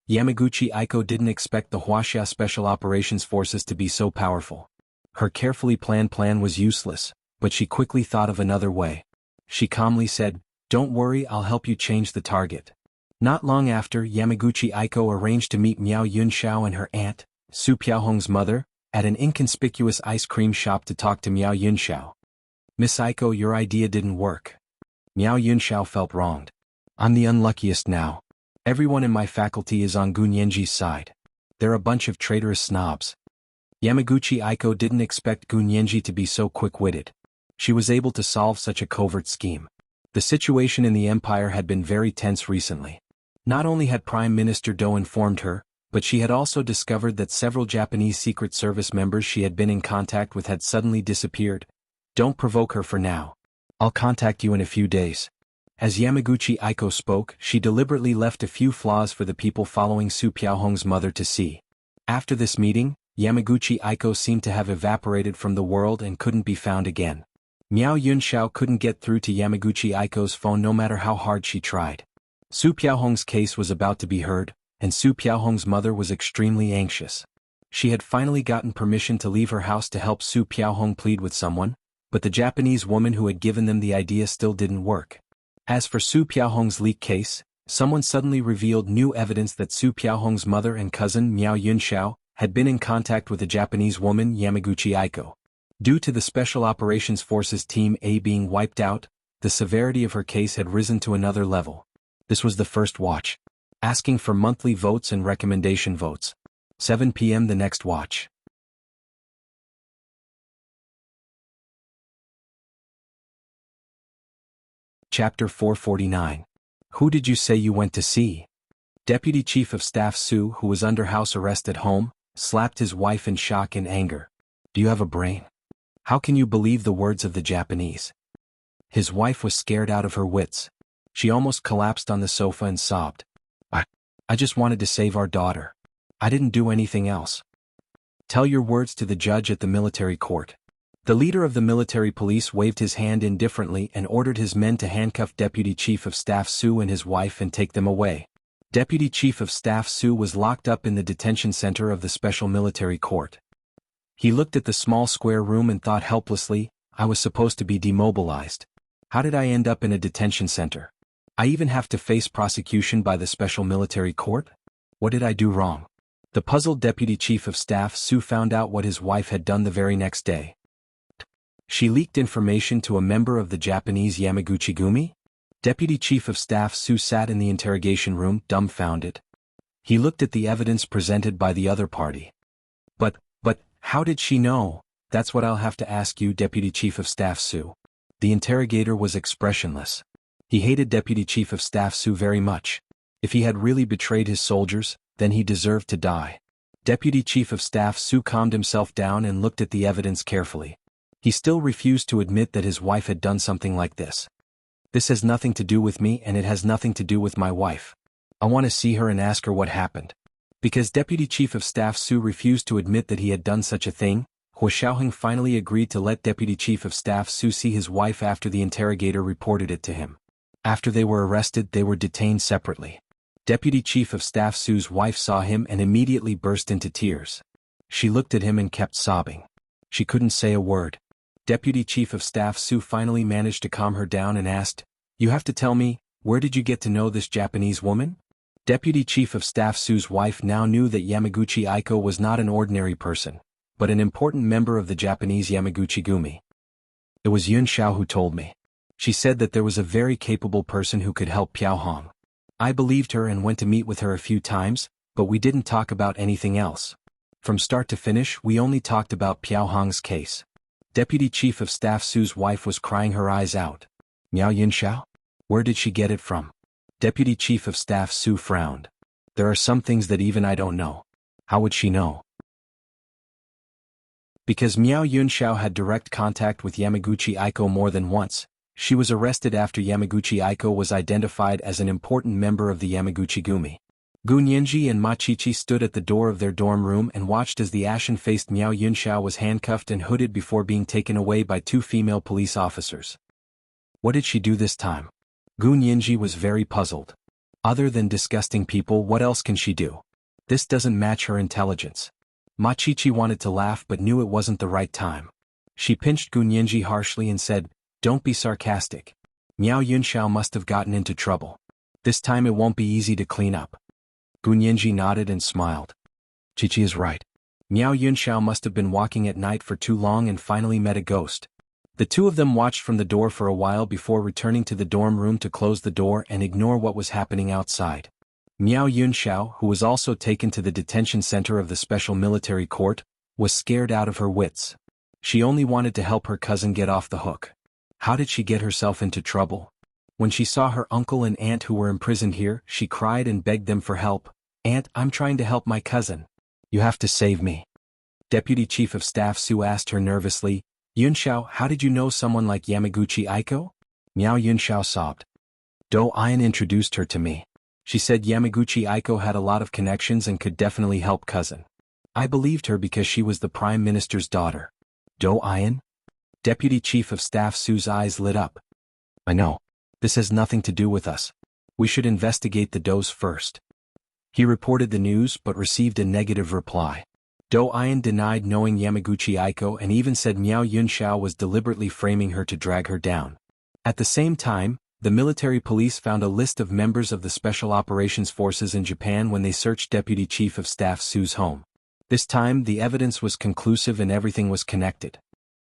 Yamaguchi Aiko didn't expect the Wuxia Special Operations Forces to be so powerful. Her carefully planned plan was useless, but she quickly thought of another way. She calmly said, Don't worry, I'll help you change the target. Not long after, Yamaguchi Aiko arranged to meet Miao Yunxiao and her aunt, Su Piaohong's mother, at an inconspicuous ice cream shop to talk to Miao Yunxiao. Miss Aiko, your idea didn't work. Miao Yunxiao felt wronged. I'm the unluckiest now. Everyone in my faculty is on Gun Yanji's side. They're a bunch of traitorous snobs. Yamaguchi Aiko didn't expect Gun Yanji to be so quick-witted. She was able to solve such a covert scheme. The situation in the empire had been very tense recently. Not only had Prime Minister Do informed her, but she had also discovered that several Japanese Secret Service members she had been in contact with had suddenly disappeared. Don't provoke her for now. I'll contact you in a few days. As Yamaguchi Aiko spoke, she deliberately left a few flaws for the people following Su Piaohong's mother to see. After this meeting, Yamaguchi Aiko seemed to have evaporated from the world and couldn't be found again. Miao Yunxiao couldn't get through to Yamaguchi Aiko's phone no matter how hard she tried. Su Piaohong's case was about to be heard, and Su Piaohong's mother was extremely anxious. She had finally gotten permission to leave her house to help Su Piaohong plead with someone, but the Japanese woman who had given them the idea still didn't work. As for Su Piaohong's leak case, someone suddenly revealed new evidence that Su Piaohong's mother and cousin Miao Yunxiao had been in contact with a Japanese woman Yamaguchi Aiko. Due to the Special Operations Forces Team A being wiped out, the severity of her case had risen to another level. This was the first watch. Asking for monthly votes and recommendation votes. 7 p.m. the next watch. Chapter 449. Who did you say you went to see? Deputy Chief of Staff Su, who was under house arrest at home, slapped his wife in shock and anger. Do you have a brain? How can you believe the words of the Japanese? His wife was scared out of her wits. She almost collapsed on the sofa and sobbed. I just wanted to save our daughter. I didn't do anything else. Tell your words to the judge at the military court. The leader of the military police waved his hand indifferently and ordered his men to handcuff Deputy Chief of Staff Su and his wife and take them away. Deputy Chief of Staff Su was locked up in the detention center of the Special Military Court. He looked at the small square room and thought helplessly, I was supposed to be demobilized. How did I end up in a detention center? I even have to face prosecution by the Special Military Court? What did I do wrong? The puzzled Deputy Chief of Staff Su found out what his wife had done the very next day. She leaked information to a member of the Japanese Yamaguchi Gumi? Deputy Chief of Staff Su sat in the interrogation room, dumbfounded. He looked at the evidence presented by the other party. But, how did she know? That's what I'll have to ask you, Deputy Chief of Staff Su. The interrogator was expressionless. He hated Deputy Chief of Staff Su very much. If he had really betrayed his soldiers, then he deserved to die. Deputy Chief of Staff Su calmed himself down and looked at the evidence carefully. He still refused to admit that his wife had done something like this. This has nothing to do with me and it has nothing to do with my wife. I want to see her and ask her what happened. Because Deputy Chief of Staff Su refused to admit that he had done such a thing, Hua Xiaoheng finally agreed to let Deputy Chief of Staff Su see his wife after the interrogator reported it to him. After they were arrested, they were detained separately. Deputy Chief of Staff Su's wife saw him and immediately burst into tears. She looked at him and kept sobbing. She couldn't say a word. Deputy Chief of Staff Su finally managed to calm her down and asked, You have to tell me, where did you get to know this Japanese woman? Deputy Chief of Staff Su's wife now knew that Yamaguchi Aiko was not an ordinary person, but an important member of the Japanese Yamaguchi Gumi. It was Yun Xiao who told me. She said that there was a very capable person who could help Piaohong. I believed her and went to meet with her a few times, but we didn't talk about anything else. From start to finish, we only talked about Piaohong's case. Deputy Chief of Staff Su's wife was crying her eyes out. Miao Yunxiao? Where did she get it from? Deputy Chief of Staff Su frowned. There are some things that even I don't know. How would she know? Because Miao Yunxiao had direct contact with Yamaguchi Aiko more than once, she was arrested after Yamaguchi Aiko was identified as an important member of the Yamaguchi Gumi. Gu Nianji and Ma Chichi stood at the door of their dorm room and watched as the ashen-faced Miao Yunxiao was handcuffed and hooded before being taken away by 2 female police officers. What did she do this time? Gu Nianji was very puzzled. Other than disgusting people, what else can she do? This doesn't match her intelligence. Ma Chichi wanted to laugh but knew it wasn't the right time. She pinched Gu Nianji harshly and said, Don't be sarcastic. Miao Yunxiao must have gotten into trouble. This time it won't be easy to clean up. Gu Nianji nodded and smiled. Chichi is right. Miao Yunxiao must have been walking at night for too long and finally met a ghost. The two of them watched from the door for a while before returning to the dorm room to close the door and ignore what was happening outside. Miao Yunxiao, who was also taken to the detention center of the Special Military Court, was scared out of her wits. She only wanted to help her cousin get off the hook. How did she get herself into trouble? When she saw her uncle and aunt who were imprisoned here, she cried and begged them for help. Aunt, I'm trying to help my cousin. You have to save me. Deputy Chief of Staff Su asked her nervously, Yunxiao, how did you know someone like Yamaguchi Aiko? Miao Yunxiao sobbed. Do Ayan introduced her to me. She said Yamaguchi Aiko had a lot of connections and could definitely help cousin. I believed her because she was the Prime Minister's daughter. Do Ayan? Deputy Chief of Staff Su's eyes lit up. I know. This has nothing to do with us. We should investigate the Does first. He reported the news but received a negative reply. Do Ayan denied knowing Yamaguchi Aiko and even said Miao Yunxiao was deliberately framing her to drag her down. At the same time, The military police found a list of members of the Special Operations Forces in Japan when they searched Deputy Chief of Staff Su's home. This time, the evidence was conclusive and everything was connected.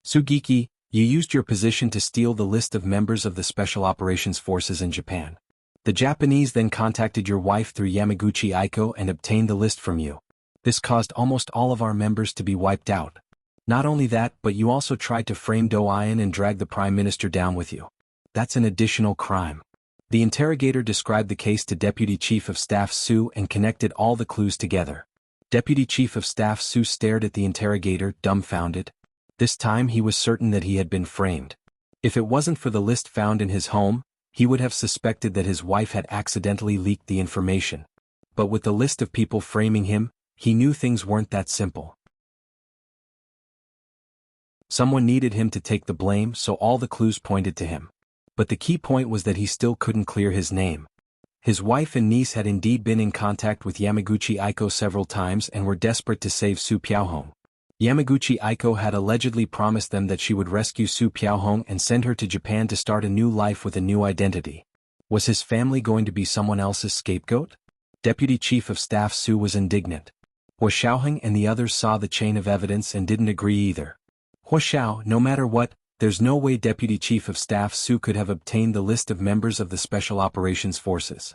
Sugiki, you used your position to steal the list of members of the Special Operations Forces in Japan. The Japanese then contacted your wife through Yamaguchi Aiko and obtained the list from you. This caused almost all of our members to be wiped out. Not only that, but you also tried to frame Do-Ayan and drag the Prime Minister down with you. That's an additional crime. The interrogator described the case to Deputy Chief of Staff Su and connected all the clues together. Deputy Chief of Staff Su stared at the interrogator, dumbfounded. This time he was certain that he had been framed. If it wasn't for the list found in his home, he would have suspected that his wife had accidentally leaked the information. But with the list of people framing him, he knew things weren't that simple. Someone needed him to take the blame, so all the clues pointed to him. But the key point was that he still couldn't clear his name. His wife and niece had indeed been in contact with Yamaguchi Aiko several times and were desperate to save Su Piaohong. Yamaguchi Aiko had allegedly promised them that she would rescue Su Piaohong and send her to Japan to start a new life with a new identity. Was his family going to be someone else's scapegoat? Deputy Chief of Staff Su was indignant. Hua Xiaoheng and the others saw the chain of evidence and didn't agree either. Hua Xiao, no matter what, there's no way Deputy Chief of Staff Su could have obtained the list of members of the Special Operations Forces.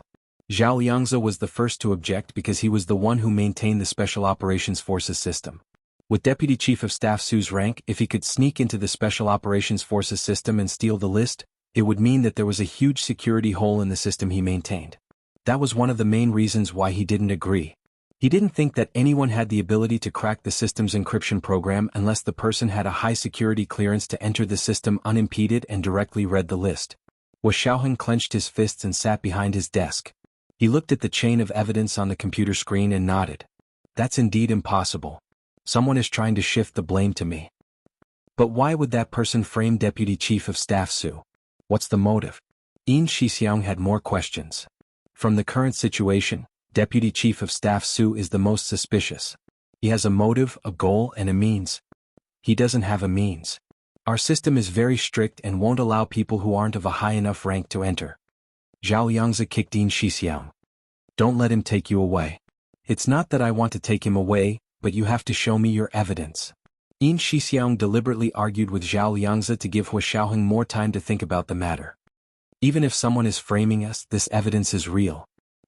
Zhao Liangzi was the first to object because he was the one who maintained the Special Operations Forces system. With Deputy Chief of Staff Su's rank, if he could sneak into the Special Operations Forces system and steal the list, it would mean that there was a huge security hole in the system he maintained. That was one of the main reasons why he didn't agree. He didn't think that anyone had the ability to crack the system's encryption program unless the person had a high security clearance to enter the system unimpeded and directly read the list. Hua Xiaoheng clenched his fists and sat behind his desk. He looked at the chain of evidence on the computer screen and nodded. That's indeed impossible. Someone is trying to shift the blame to me. But why would that person frame Deputy Chief of Staff Su? What's the motive? Yin Shixiang had more questions. From the current situation, Deputy Chief of Staff Su is the most suspicious. He has a motive, a goal, and a means. He doesn't have a means. Our system is very strict and won't allow people who aren't of a high enough rank to enter. Zhao Liangzi kicked Yin Shixiang. Don't let him take you away. It's not that I want to take him away, but you have to show me your evidence. Yin Shixiang deliberately argued with Zhao Liangzi to give Hua Xiaoheng more time to think about the matter. Even if someone is framing us, this evidence is real.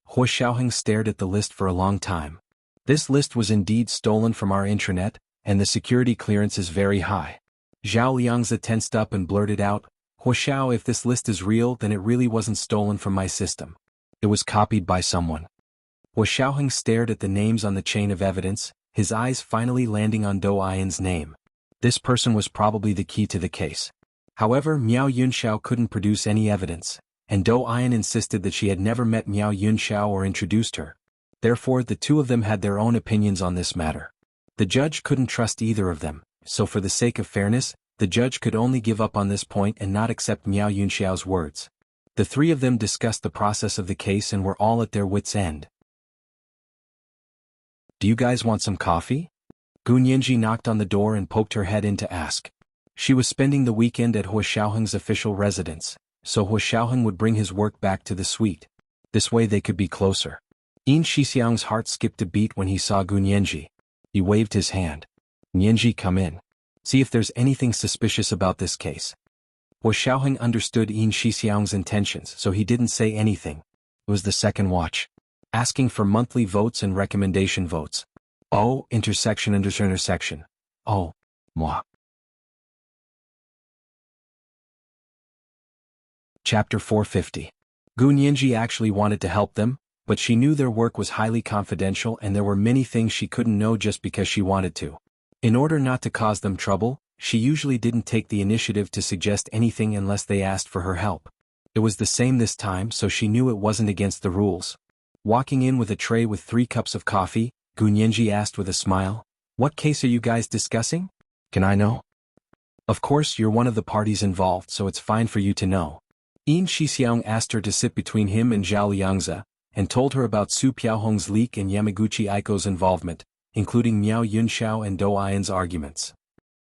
Hua Xiaoheng stared at the list for a long time. This list was indeed stolen from our intranet, and the security clearance is very high. Zhao Liangzi tensed up and blurted out, Hua Xiao, if this list is real, then it really wasn't stolen from my system. It was copied by someone. Hua Xiaoheng stared at the names on the chain of evidence, his eyes finally landing on Do-Ayan's name. This person was probably the key to the case. However, Miao Yunxiao couldn't produce any evidence, and Do-Ayan insisted that she had never met Miao Yunxiao or introduced her. Therefore, the two of them had their own opinions on this matter. The judge couldn't trust either of them, so for the sake of fairness, the judge could only give up on this point and not accept Miao Yunxiao's words. The three of them discussed the process of the case and were all at their wits' end. Do you guys want some coffee? Gu Nianji knocked on the door and poked her head in to ask. She was spending the weekend at Hua Xiaoheng's official residence, so Hua Xiaoheng would bring his work back to the suite. This way they could be closer. Yin Shixiang's heart skipped a beat when he saw Gu Nianji. He waved his hand. Nianji, come in. See if there's anything suspicious about this case. Hua Xiaoheng understood Yin Shixiang's intentions, so he didn't say anything. It was the second watch. Asking for monthly votes and recommendation votes. Oh, intersection. Oh, moi. Chapter 450. Gu Nianji actually wanted to help them, but she knew their work was highly confidential and there were many things she couldn't know just because she wanted to. In order not to cause them trouble, she usually didn't take the initiative to suggest anything unless they asked for her help. It was the same this time, so she knew it wasn't against the rules. Walking in with a tray with 3 cups of coffee, Gu Nianji asked with a smile, "What case are you guys discussing? Can I know?" "Of course, you're one of the parties involved, so it's fine for you to know." Yin Shixiang asked her to sit between him and Zhao Liangzi, and told her about Su Piaohong's leak and Yamaguchi Aiko's involvement, including Miao Yunxiao and Do-Ayan's arguments.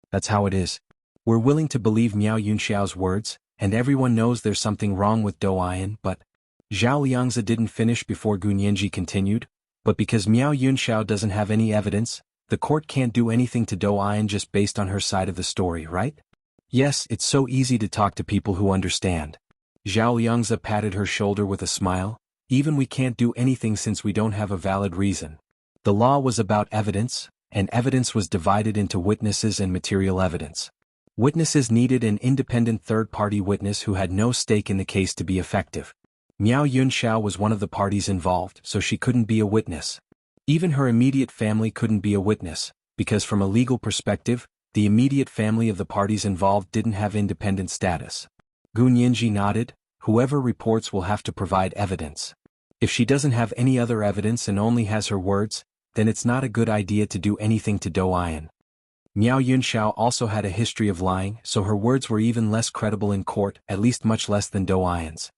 "That's how it is. We're willing to believe Miao Yunxiao's words, and everyone knows there's something wrong with Do Ayan, but Zhao Liangzi didn't finish before Gu Nianji continued, but because Miao Yunxiao doesn't have any evidence, the court can't do anything to Do Ayan just based on her side of the story, right? Yes, it's so easy to talk to people who understand. Zhao Liangzi patted her shoulder with a smile. Even we can't do anything since we don't have a valid reason. The law was about evidence, and evidence was divided into witnesses and material evidence. Witnesses needed an independent third-party witness who had no stake in the case to be effective. Miao Yunxiao was one of the parties involved, so she couldn't be a witness. Even her immediate family couldn't be a witness, because from a legal perspective, the immediate family of the parties involved didn't have independent status. Gu Nianji nodded. Whoever reports will have to provide evidence. If she doesn't have any other evidence and only has her words, then it's not a good idea to do anything to Do Ayan. Miao Yunxiao also had a history of lying, so her words were even less credible in court, at least much less than Do Ayan's.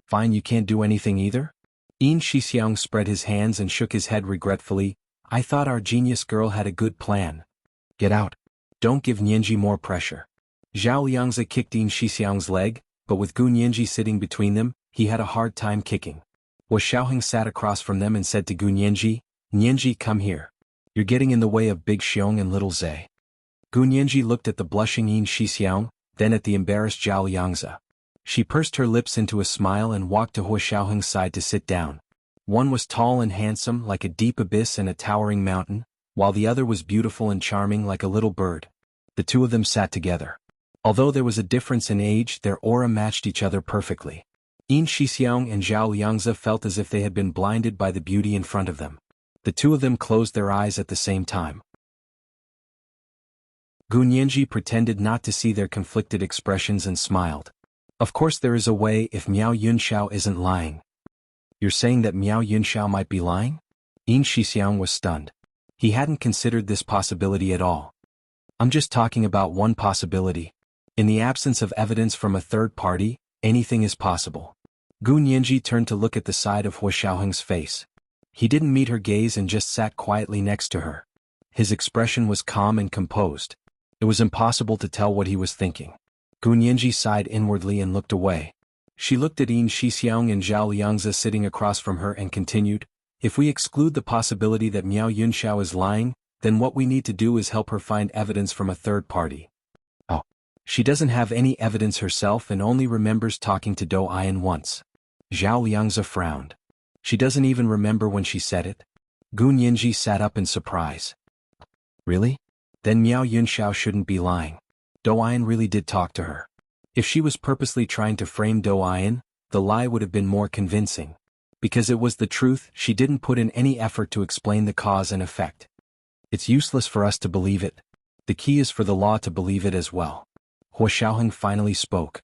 Fine, you can't do anything either? Yin Shixiang spread his hands and shook his head regretfully. I thought our genius girl had a good plan. Get out. Don't give Nianji more pressure. Zhao Liangzi kicked Yin Shixiang's leg, but with Gu Nianji sitting between them, he had a hard time kicking. Xiaoheng sat across from them and said to Gu Nianji, Nianji, come here. You're getting in the way of Big Xiong and Little Zhe. Gu Nianji looked at the blushing Yin Shixiang, then at the embarrassed Zhao Liangzi. She pursed her lips into a smile and walked to Xiaoheng's side to sit down. One was tall and handsome like a deep abyss and a towering mountain, while the other was beautiful and charming like a little bird. The two of them sat together. Although there was a difference in age, their aura matched each other perfectly. Yin Shixiang and Zhao Liangzi felt as if they had been blinded by the beauty in front of them. The two of them closed their eyes at the same time. Gu Nianji pretended not to see their conflicted expressions and smiled. Of course there is a way if Miao Yunxiao isn't lying. You're saying that Miao Yunxiao might be lying? Yin Shixiang was stunned. He hadn't considered this possibility at all. I'm just talking about one possibility. In the absence of evidence from a third party, anything is possible. Gu Nianji turned to look at the side of Xiaoheng's face. He didn't meet her gaze and just sat quietly next to her. His expression was calm and composed. It was impossible to tell what he was thinking. Gu Nianji sighed inwardly and looked away. She looked at Yin Shixiang and Zhao Liangzi sitting across from her and continued, if we exclude the possibility that Miao Yunxiao is lying, then what we need to do is help her find evidence from a third party. Oh. She doesn't have any evidence herself and only remembers talking to Do Ayan once. Zhao Liangzi frowned. She doesn't even remember when she said it. Gu Nianji sat up in surprise. Really? Then Miao Yunxiao shouldn't be lying. Do Ayan really did talk to her. If she was purposely trying to frame Do Ayan, the lie would have been more convincing. Because it was the truth, she didn't put in any effort to explain the cause and effect. It's useless for us to believe it. The key is for the law to believe it as well. Xiaoheng finally spoke.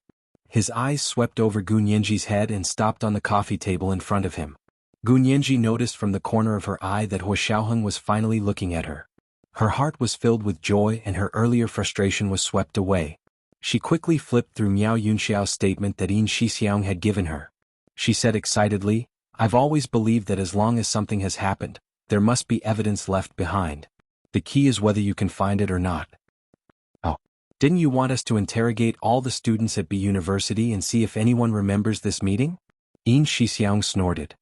His eyes swept over Gu Nianji's head and stopped on the coffee table in front of him. Gu Nianji noticed from the corner of her eye that Xiaoheng was finally looking at her. Her heart was filled with joy and her earlier frustration was swept away. She quickly flipped through Miao Yunxiao's statement that Yin Shixiang had given her. She said excitedly, I've always believed that as long as something has happened, there must be evidence left behind. The key is whether you can find it or not. Oh, didn't you want us to interrogate all the students at B University and see if anyone remembers this meeting? Yin Shixiang snorted.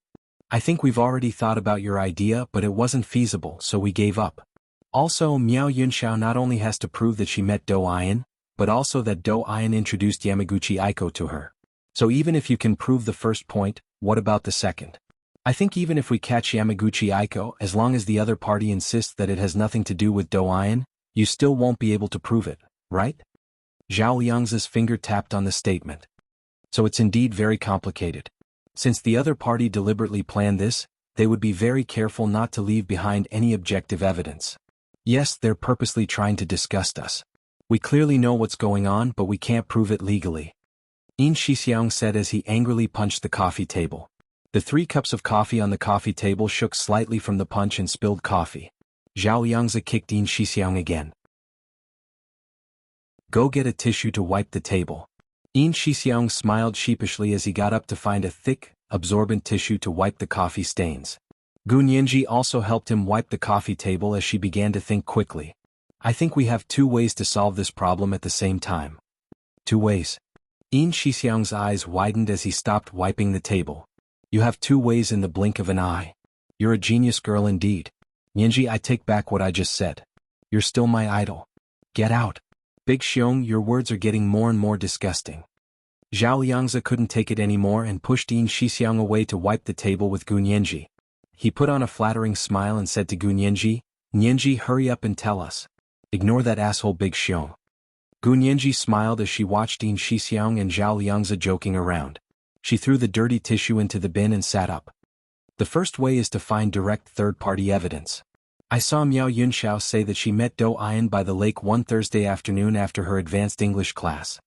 I think we've already thought about your idea, but it wasn't feasible, so we gave up. Also, Miao Yunxiao not only has to prove that she met Do Ayan, but also that Do Ayan introduced Yamaguchi Aiko to her. So even if you can prove the first point, what about the second? I think even if we catch Yamaguchi Aiko, as long as the other party insists that it has nothing to do with Do Ayan, you still won't be able to prove it, right? Zhao Liangzi's finger tapped on the statement. So it's indeed very complicated. Since the other party deliberately planned this, they would be very careful not to leave behind any objective evidence. Yes, they're purposely trying to disgust us. We clearly know what's going on, but we can't prove it legally. Yin Shixiang said as he angrily punched the coffee table. The 3 cups of coffee on the coffee table shook slightly from the punch and spilled coffee. Zhao Liangzi kicked Yin Shixiang again. Go get a tissue to wipe the table. Yin Shixiang smiled sheepishly as he got up to find a thick, absorbent tissue to wipe the coffee stains. Gu Nianji also helped him wipe the coffee table as she began to think quickly. I think we have 2 ways to solve this problem at the same time. 2 ways. Yin Shixiang's eyes widened as he stopped wiping the table. You have 2 ways in the blink of an eye. You're a genius girl indeed. Nianji, I take back what I just said. You're still my idol. Get out. Big Xiong, your words are getting more and more disgusting. Zhao Liangzi couldn't take it anymore and pushed Yin Shixiang away to wipe the table with Gu Nianji. He put on a flattering smile and said to Gu Nianji, Nianji, hurry up and tell us. Ignore that asshole Big Xiong. Gu Nianji smiled as she watched Yin Shixiang and Zhao Liangzi joking around. She threw the dirty tissue into the bin and sat up. The first way is to find direct third-party evidence. I saw Miao Yunxiao say that she met Do Ayan by the lake one Thursday afternoon after her advanced English class.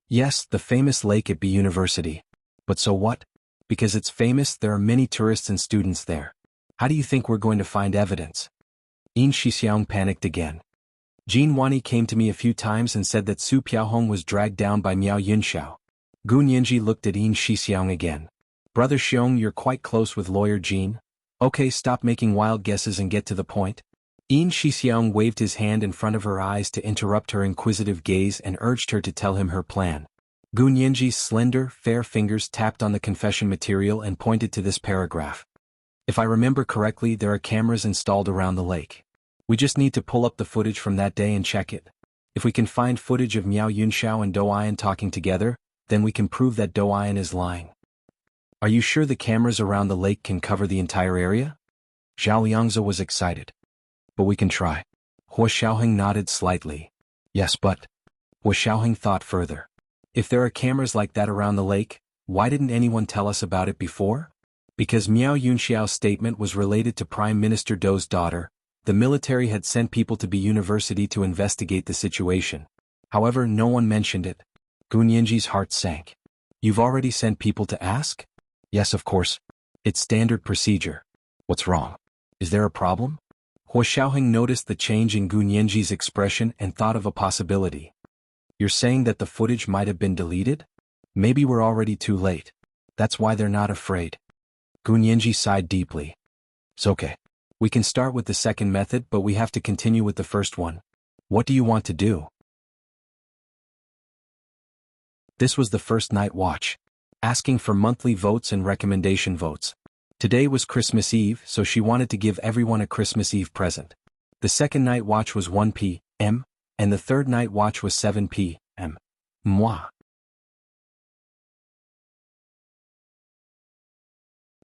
Yes, the famous lake at B University. But so what? Because it's famous, there are many tourists and students there. How do you think we're going to find evidence? Yin Shixiang panicked again. Jin Wani came to me a few times and said that Su Piaohong was dragged down by Miao Yunxiao. Gu Nianji looked at Yin Shixiang again. Brother Xiong, you're quite close with lawyer Jin. Okay, stop making wild guesses and get to the point. Yin Shixiang waved his hand in front of her eyes to interrupt her inquisitive gaze and urged her to tell him her plan. Gu Nianji's slender, fair fingers tapped on the confession material and pointed to this paragraph. If I remember correctly, there are cameras installed around the lake. We just need to pull up the footage from that day and check it. If we can find footage of Miao Yunxiao and Do Ayan talking together, then we can prove that Do Ayan is lying. Are you sure the cameras around the lake can cover the entire area? Zhao Liangzi was excited. But we can try. Hua Xiaoheng nodded slightly. Yes, but... Hua Xiaoheng thought further. If there are cameras like that around the lake, why didn't anyone tell us about it before? Because Miao Yunxiao's statement was related to Prime Minister Dou's daughter, the military had sent people to B University to investigate the situation. However, no one mentioned it. Gu Nianji's heart sank. You've already sent people to ask? Yes, of course. It's standard procedure. What's wrong? Is there a problem? Hua Xiaoheng noticed the change in Gu Nianji's expression and thought of a possibility. You're saying that the footage might have been deleted? Maybe we're already too late. That's why they're not afraid. Gu Nianji sighed deeply. It's okay. We can start with the second method, but we have to continue with the first one. What do you want to do? This was the first night watch. Asking for monthly votes and recommendation votes. Today was Christmas Eve, so she wanted to give everyone a Christmas Eve present. The second night watch was 1 p.m., and the third night watch was 7 p.m. Moi.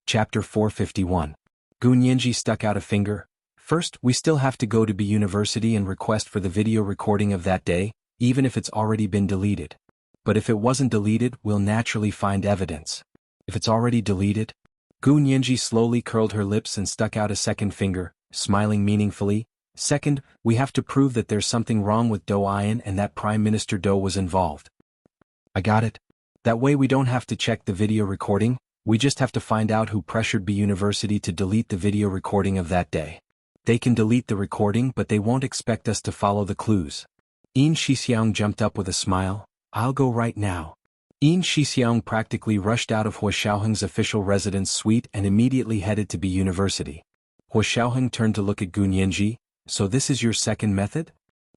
Chapter 451. Gu Nianji stuck out a finger. First, we still have to go to B University and request for the video recording of that day, even if it's already been deleted. But if it wasn't deleted, we'll naturally find evidence. If it's already deleted? Gu Nianji slowly curled her lips and stuck out a second finger, smiling meaningfully. Second, we have to prove that there's something wrong with Do Ayan and that Prime Minister Do was involved. I got it. That way we don't have to check the video recording, we just have to find out who pressured B University to delete the video recording of that day. They can delete the recording, but they won't expect us to follow the clues. Yin Shixiang jumped up with a smile. I'll go right now. Yin Shixiang practically rushed out of Hua Xiaoheng's official residence suite and immediately headed to B University. Hua Xiaoheng turned to look at Gu Nianji. So this is your second method?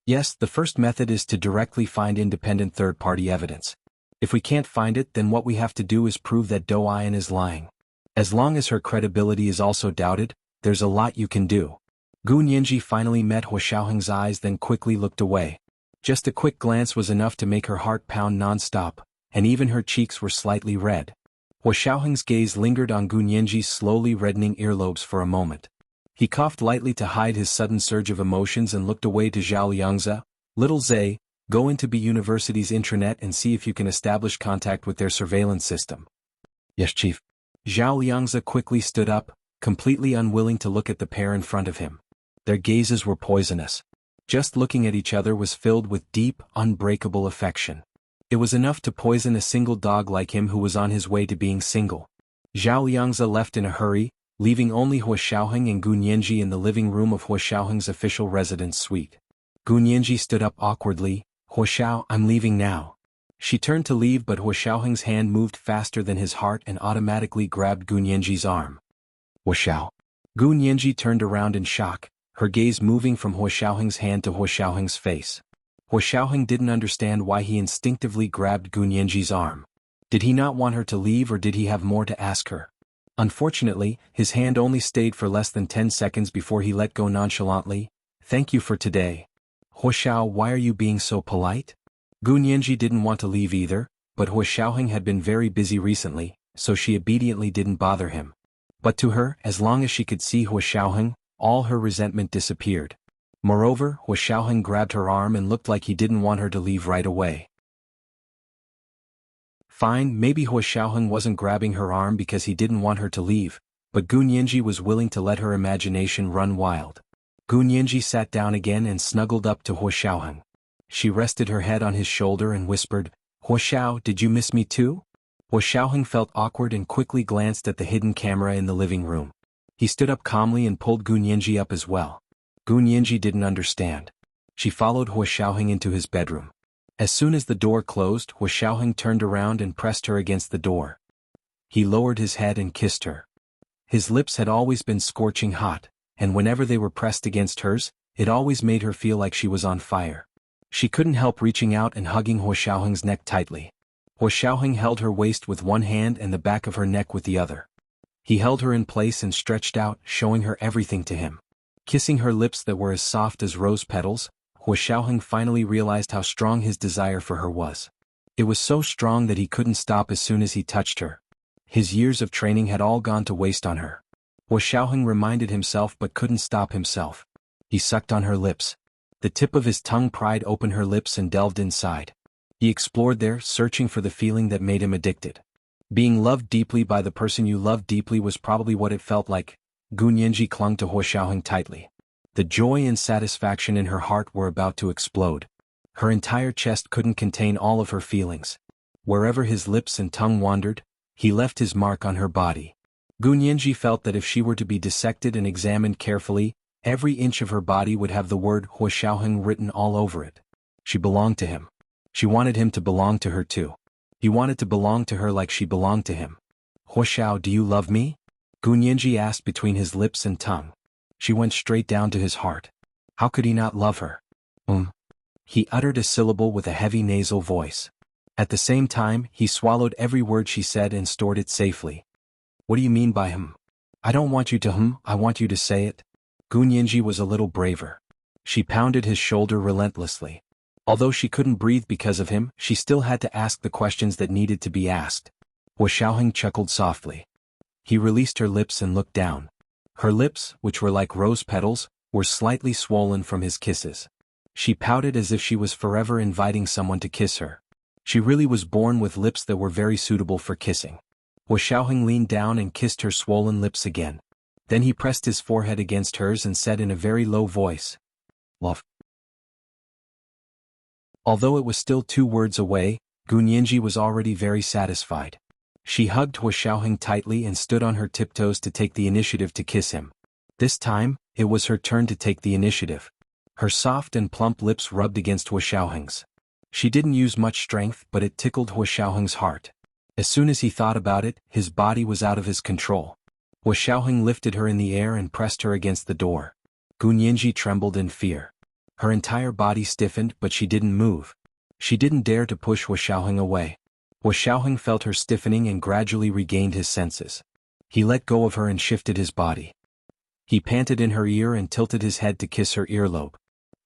Yes, the first method is to directly find independent third-party evidence. If we can't find it, then what we have to do is prove that Do Ayan is lying. As long as her credibility is also doubted, there's a lot you can do. Gu Nianji finally met Hua Xiaoheng's eyes, then quickly looked away. Just a quick glance was enough to make her heart pound non-stop, and even her cheeks were slightly red. Hua Xiaoheng's gaze lingered on Gu Nianji's slowly reddening earlobes for a moment. He coughed lightly to hide his sudden surge of emotions and looked away to Zhao Liangzi. Little Zhe, go into B University's intranet and see if you can establish contact with their surveillance system. Yes, Chief. Zhao Liangzi quickly stood up, completely unwilling to look at the pair in front of him. Their gazes were poisonous. Just looking at each other was filled with deep, unbreakable affection. It was enough to poison a single dog like him who was on his way to being single. Zhao Liangzi left in a hurry, leaving only Hua Xiaoheng and Gu Nianji in the living room of Hua Xiaoheng's official residence suite. Gu Nianji stood up awkwardly. Hua Xiao, I'm leaving now. She turned to leave, but Hua Xiaoheng's hand moved faster than his heart and automatically grabbed Gu Nianji's arm. Hua Xiao. Gu Nianji turned around in shock, her gaze moving from Hua Xiaoheng's hand to Hua Xiaoheng's face. Hua Xiaoheng didn't understand why he instinctively grabbed Gun Yanji's arm. Did he not want her to leave, or did he have more to ask her? Unfortunately, his hand only stayed for less than 10 seconds before he let go nonchalantly. "Thank you for today. Hua Xiao, why are you being so polite?" Gun Yanji didn't want to leave either, but Hua Xiaoheng had been very busy recently, so she obediently didn't bother him. But to her, as long as she could see Hua Xiaoheng, all her resentment disappeared. Moreover, Hua Xiaoheng grabbed her arm and looked like he didn't want her to leave right away. Fine, maybe Hua Xiaoheng wasn't grabbing her arm because he didn't want her to leave, but Gun Yanji was willing to let her imagination run wild. Gun Yanji sat down again and snuggled up to Hua Xiaoheng. She rested her head on his shoulder and whispered, "Hua Xiao, did you miss me too?" Hua Xiaoheng felt awkward and quickly glanced at the hidden camera in the living room. He stood up calmly and pulled Gun Yanji up as well. Gun Yanji didn't understand. She followed Hua Xiaoheng into his bedroom. As soon as the door closed, Hua Xiaoheng turned around and pressed her against the door. He lowered his head and kissed her. His lips had always been scorching hot, and whenever they were pressed against hers, it always made her feel like she was on fire. She couldn't help reaching out and hugging Hua Xiaoheng's neck tightly. Hua Xiaoheng held her waist with one hand and the back of her neck with the other. He held her in place and stretched out, showing her everything to him. Kissing her lips that were as soft as rose petals, Hua Xiaoheng finally realized how strong his desire for her was. It was so strong that he couldn't stop as soon as he touched her. His years of training had all gone to waste on her. Hua Xiaoheng reminded himself but couldn't stop himself. He sucked on her lips. The tip of his tongue pried open her lips and delved inside. He explored there, searching for the feeling that made him addicted. Being loved deeply by the person you loved deeply was probably what it felt like. Gun Yanji clung to Hua Xiaoheng tightly. The joy and satisfaction in her heart were about to explode. Her entire chest couldn't contain all of her feelings. Wherever his lips and tongue wandered, he left his mark on her body. Gun Yanji felt that if she were to be dissected and examined carefully, every inch of her body would have the word Hua Xiaoheng written all over it. She belonged to him. She wanted him to belong to her too. He wanted to belong to her like she belonged to him. "Hua Xiao, do you love me?" Gun Yanji asked between his lips and tongue. She went straight down to his heart. How could he not love her? He uttered a syllable with a heavy nasal voice. At the same time, he swallowed every word she said and stored it safely. "What do you mean by him?" "I don't want you to I want you to say it." Gun Yanji was a little braver. She pounded his shoulder relentlessly. Although she couldn't breathe because of him, she still had to ask the questions that needed to be asked. Hua Xiaoheng chuckled softly. He released her lips and looked down. Her lips, which were like rose petals, were slightly swollen from his kisses. She pouted as if she was forever inviting someone to kiss her. She really was born with lips that were very suitable for kissing. Hua Xiaoheng leaned down and kissed her swollen lips again. Then he pressed his forehead against hers and said in a very low voice, "Love." Although it was still 2 words away, Gun Yanji was already very satisfied. She hugged Hua Xiaoheng tightly and stood on her tiptoes to take the initiative to kiss him. This time, it was her turn to take the initiative. Her soft and plump lips rubbed against Hua Xiaoheng's. She didn't use much strength, but it tickled Hua Xiaoheng's heart. As soon as he thought about it, his body was out of his control. Hua Xiaoheng lifted her in the air and pressed her against the door. Gun Yanji trembled in fear. Her entire body stiffened, but she didn't move. She didn't dare to push Hua Xiaoheng away. Hua Xiaoheng felt her stiffening and gradually regained his senses. He let go of her and shifted his body. He panted in her ear and tilted his head to kiss her earlobe.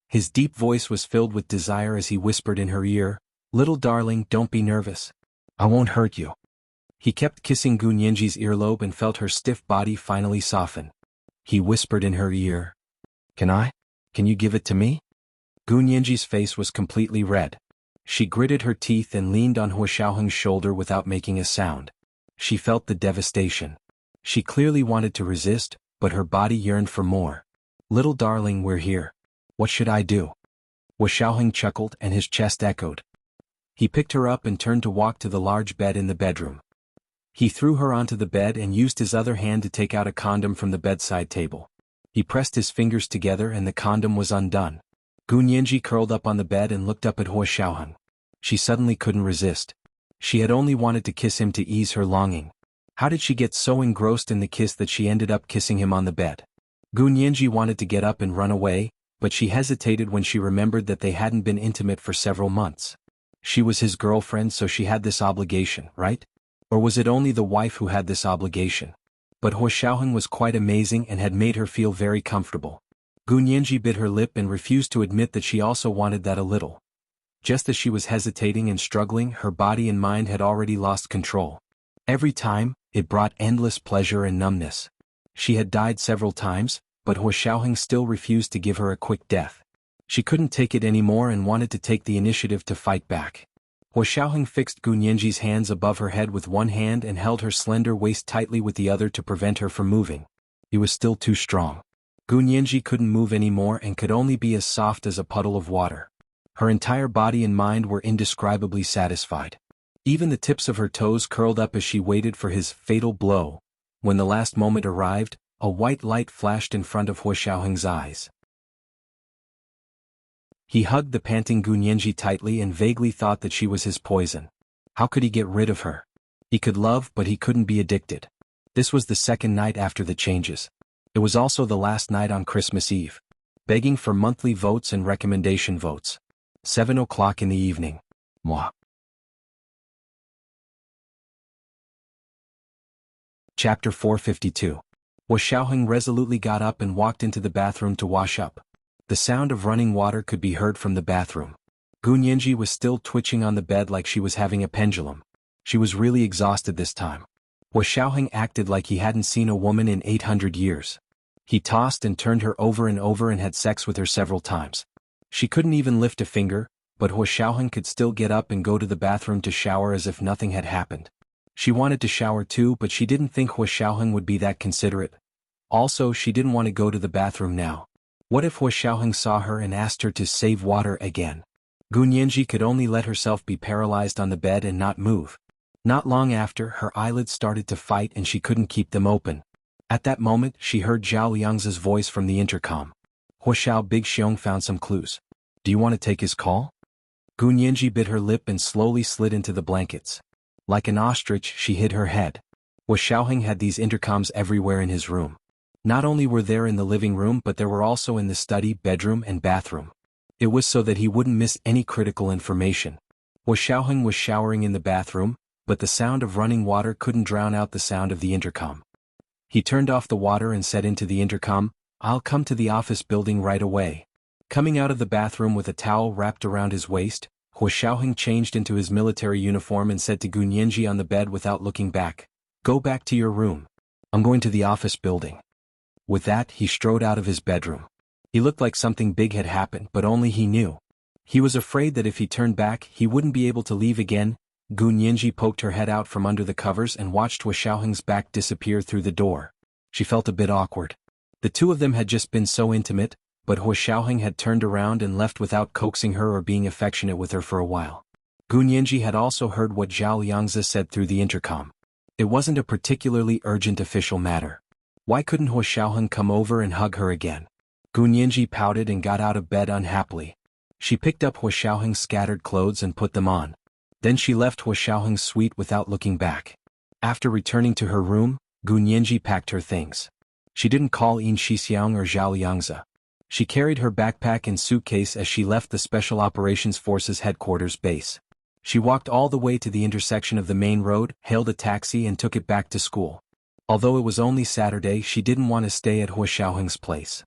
His deep voice was filled with desire as he whispered in her ear, "Little darling, don't be nervous. I won't hurt you." He kept kissing Gun Yanji's earlobe and felt her stiff body finally soften. He whispered in her ear, Can you give it to me?" Gun Yanji's face was completely red. She gritted her teeth and leaned on Hua Xiaoheng's shoulder without making a sound. She felt the devastation. She clearly wanted to resist, but her body yearned for more. "Little darling, we're here. What should I do?" Hua Xiaoheng chuckled and his chest echoed. He picked her up and turned to walk to the large bed in the bedroom. He threw her onto the bed and used his other hand to take out a condom from the bedside table. He pressed his fingers together and the condom was undone. Gun Yanji curled up on the bed and looked up at Hua Xiaoheng. She suddenly couldn't resist. She had only wanted to kiss him to ease her longing. How did she get so engrossed in the kiss that she ended up kissing him on the bed? Gun Yanji wanted to get up and run away, but she hesitated when she remembered that they hadn't been intimate for several months. She was his girlfriend, so she had this obligation, right? Or was it only the wife who had this obligation? But Huo Xiaoheng was quite amazing and had made her feel very comfortable. Gu Nianji bit her lip and refused to admit that she also wanted that a little. Just as she was hesitating and struggling, her body and mind had already lost control. Every time, it brought endless pleasure and numbness. She had died several times, but Huo Xiaoheng still refused to give her a quick death. She couldn't take it anymore and wanted to take the initiative to fight back. Huo Xiaoheng fixed Gu Nianji's hands above her head with one hand and held her slender waist tightly with the other to prevent her from moving. He was still too strong. Gu Nianji couldn't move anymore and could only be as soft as a puddle of water. Her entire body and mind were indescribably satisfied. Even the tips of her toes curled up as she waited for his fatal blow. When the last moment arrived, a white light flashed in front of Huo Xiaoheng's eyes. He hugged the panting Gu Nianji tightly and vaguely thought that she was his poison. How could he get rid of her? He could love, but he couldn't be addicted. This was the second night after the changes. It was also the last night on Christmas Eve. Begging for monthly votes and recommendation votes. 7 o'clock in the evening. Moi. Chapter 452. Huo Xiaoheng resolutely got up and walked into the bathroom to wash up. The sound of running water could be heard from the bathroom. Gu Nianji was still twitching on the bed like she was having a pendulum. She was really exhausted this time. Huo Xiaoheng acted like he hadn't seen a woman in 800 years. He tossed and turned her over and over and had sex with her several times. She couldn't even lift a finger, but Huo Xiaoheng could still get up and go to the bathroom to shower as if nothing had happened. She wanted to shower too, but she didn't think Huo Xiaoheng would be that considerate. Also, she didn't want to go to the bathroom now. What if Huo Xiaoheng saw her and asked her to save water again? Gu Nianji could only let herself be paralyzed on the bed and not move. Not long after, her eyelids started to fight and she couldn't keep them open. At that moment, she heard Zhao Liangzi's voice from the intercom. Huo Xiao Big Xiong found some clues. Do you want to take his call? Gu Nianji bit her lip and slowly slid into the blankets. Like an ostrich, she hid her head. Huo Xiaoheng had these intercoms everywhere in his room. Not only were there in the living room, but there were also in the study, bedroom, and bathroom. It was so that he wouldn't miss any critical information. Huo Xiaoheng was showering in the bathroom, but the sound of running water couldn't drown out the sound of the intercom. He turned off the water and said into the intercom, "I'll come to the office building right away." Coming out of the bathroom with a towel wrapped around his waist, Huo Xiaoheng changed into his military uniform and said to Gu Nianji on the bed without looking back, "Go back to your room. I'm going to the office building." With that, he strode out of his bedroom. He looked like something big had happened, but only he knew. He was afraid that if he turned back, he wouldn't be able to leave again. Gu Nianji poked her head out from under the covers and watched Huo Xiaoheng's back disappear through the door. She felt a bit awkward. The two of them had just been so intimate, but Huo Xiaoheng had turned around and left without coaxing her or being affectionate with her for a while. Gu Nianji had also heard what Zhao Liangzi said through the intercom. It wasn't a particularly urgent official matter. Why couldn't Huo Xiaoheng come over and hug her again? Gu Nianji pouted and got out of bed unhappily. She picked up Huo Xiaoheng's scattered clothes and put them on. Then she left Huo Xiaoheng's suite without looking back. After returning to her room, Gu Nianji packed her things. She didn't call In Shixiang or Zhao Liangzi. She carried her backpack and suitcase as she left the Special Operations Forces headquarters base. She walked all the way to the intersection of the main road, hailed a taxi and took it back to school. Although it was only Saturday, she didn't want to stay at Huo Xiaoheng's place.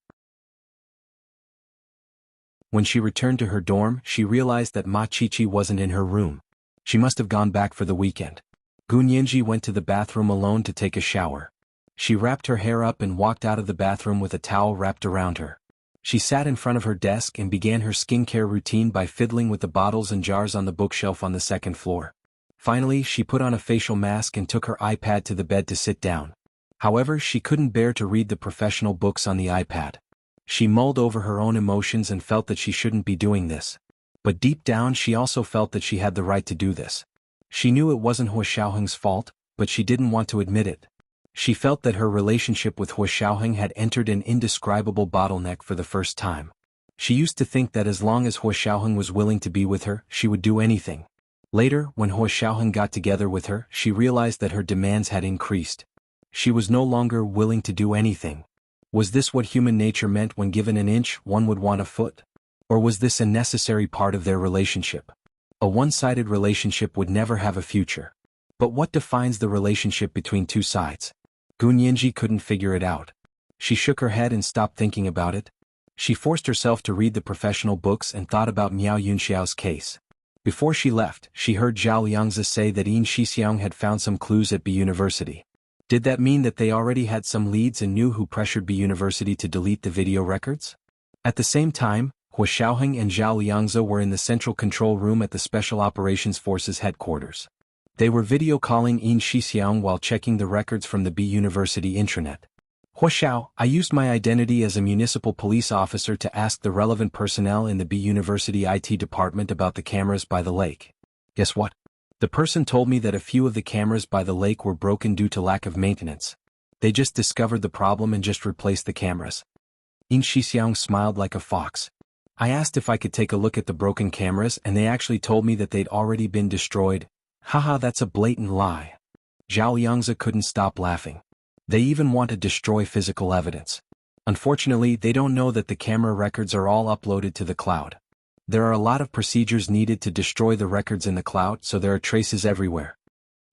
When she returned to her dorm, she realized that Ma Qiqi wasn't in her room. She must have gone back for the weekend. Gu Nianji went to the bathroom alone to take a shower. She wrapped her hair up and walked out of the bathroom with a towel wrapped around her. She sat in front of her desk and began her skincare routine by fiddling with the bottles and jars on the bookshelf on the second floor. Finally, she put on a facial mask and took her iPad to the bed to sit down. However, she couldn't bear to read the professional books on the iPad. She mulled over her own emotions and felt that she shouldn't be doing this. But deep down she also felt that she had the right to do this. She knew it wasn't Huo Xiaoheng's fault, but she didn't want to admit it. She felt that her relationship with Huo Xiaoheng had entered an indescribable bottleneck for the first time. She used to think that as long as Huo Xiaoheng was willing to be with her, she would do anything. Later, when Huo Xiaoheng got together with her, she realized that her demands had increased. She was no longer willing to do anything. Was this what human nature meant when given an inch one would want a foot? Or was this a necessary part of their relationship? A one-sided relationship would never have a future. But what defines the relationship between two sides? Gun Yinji couldn't figure it out. She shook her head and stopped thinking about it. She forced herself to read the professional books and thought about Miao Yunxiao's case. Before she left, she heard Zhao Liangzi say that Yin Shixiang had found some clues at B University. Did that mean that they already had some leads and knew who pressured B University to delete the video records? At the same time, Hua Xiaoheng and Zhao Liangzi were in the central control room at the Special Operations Forces headquarters. They were video calling Yin Shixiang while checking the records from the B University intranet. Hua Xiao, I used my identity as a municipal police officer to ask the relevant personnel in the B University IT department about the cameras by the lake. Guess what? The person told me that a few of the cameras by the lake were broken due to lack of maintenance. They just discovered the problem and just replaced the cameras. Yin Shixiang smiled like a fox. I asked if I could take a look at the broken cameras and they actually told me that they'd already been destroyed. Haha, that's a blatant lie. Zhao Liangzi couldn't stop laughing. They even want to destroy physical evidence. Unfortunately, they don't know that the camera records are all uploaded to the cloud. There are a lot of procedures needed to destroy the records in the cloud, so there are traces everywhere.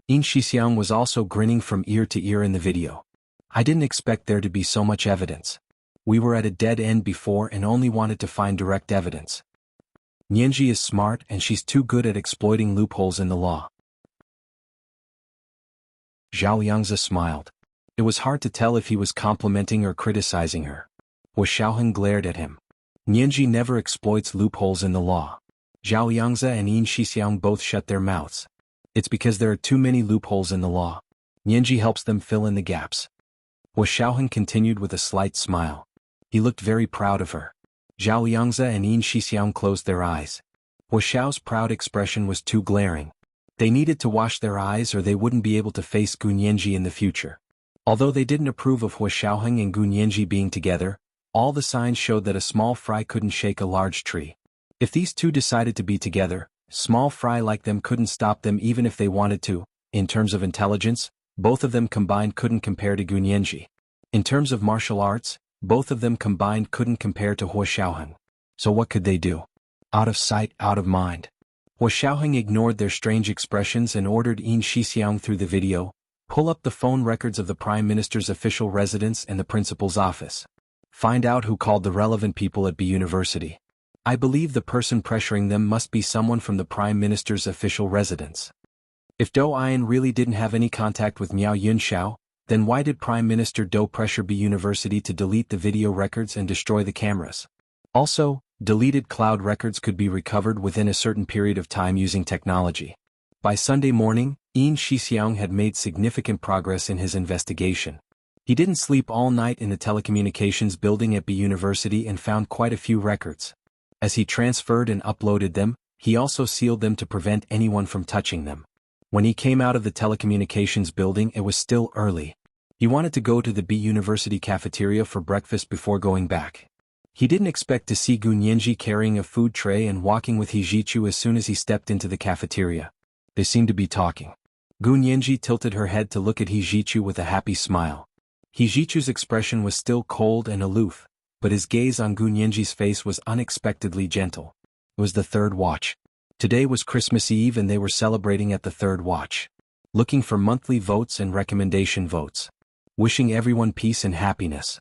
Yin Shixiang was also grinning from ear to ear in the video. I didn't expect there to be so much evidence. We were at a dead end before and only wanted to find direct evidence. Nianji is smart and she's too good at exploiting loopholes in the law. Zhao Liangzi smiled. It was hard to tell if he was complimenting or criticizing her. Hua Xiaoheng glared at him. Nianji never exploits loopholes in the law. Zhao Liangzi and Yin Shixiang both shut their mouths. It's because there are too many loopholes in the law. Nianji helps them fill in the gaps. Hua Xiaoheng continued with a slight smile. He looked very proud of her. Zhao Liangzi and Yin Shixiang closed their eyes. Hua Xiao's proud expression was too glaring. They needed to wash their eyes or they wouldn't be able to face Gun Yanji in the future. Although they didn't approve of Hua Xiaoheng and Gun Yanji being together, all the signs showed that a small fry couldn't shake a large tree. If these two decided to be together, small fry like them couldn't stop them even if they wanted to. In terms of intelligence, both of them combined couldn't compare to Gun Yanji. In terms of martial arts, both of them combined couldn't compare to Hua Xiaoheng. So what could they do? Out of sight, out of mind. Hua Xiaoheng ignored their strange expressions and ordered Yin Shixiang through the video, pull up the phone records of the Prime Minister's official residence and the principal's office. Find out who called the relevant people at B University. I believe the person pressuring them must be someone from the Prime Minister's official residence. If Dou Ayan really didn't have any contact with Miao Yunxiao, then why did Prime Minister Dou pressure B University to delete the video records and destroy the cameras? Also, deleted cloud records could be recovered within a certain period of time using technology. By Sunday morning, Yin Shixiang had made significant progress in his investigation. He didn't sleep all night in the telecommunications building at B University and found quite a few records. As he transferred and uploaded them, he also sealed them to prevent anyone from touching them. When he came out of the telecommunications building, it was still early. He wanted to go to the B University cafeteria for breakfast before going back. He didn't expect to see Gun Yanji carrying a food tray and walking with Hijichu as soon as he stepped into the cafeteria. They seemed to be talking. Gun Yanji tilted her head to look at Hijichu with a happy smile. Hijichu's expression was still cold and aloof, but his gaze on Gun Yanji's face was unexpectedly gentle. It was the third watch. Today was Christmas Eve and they were celebrating at the third watch. Looking for monthly votes and recommendation votes. Wishing everyone peace and happiness.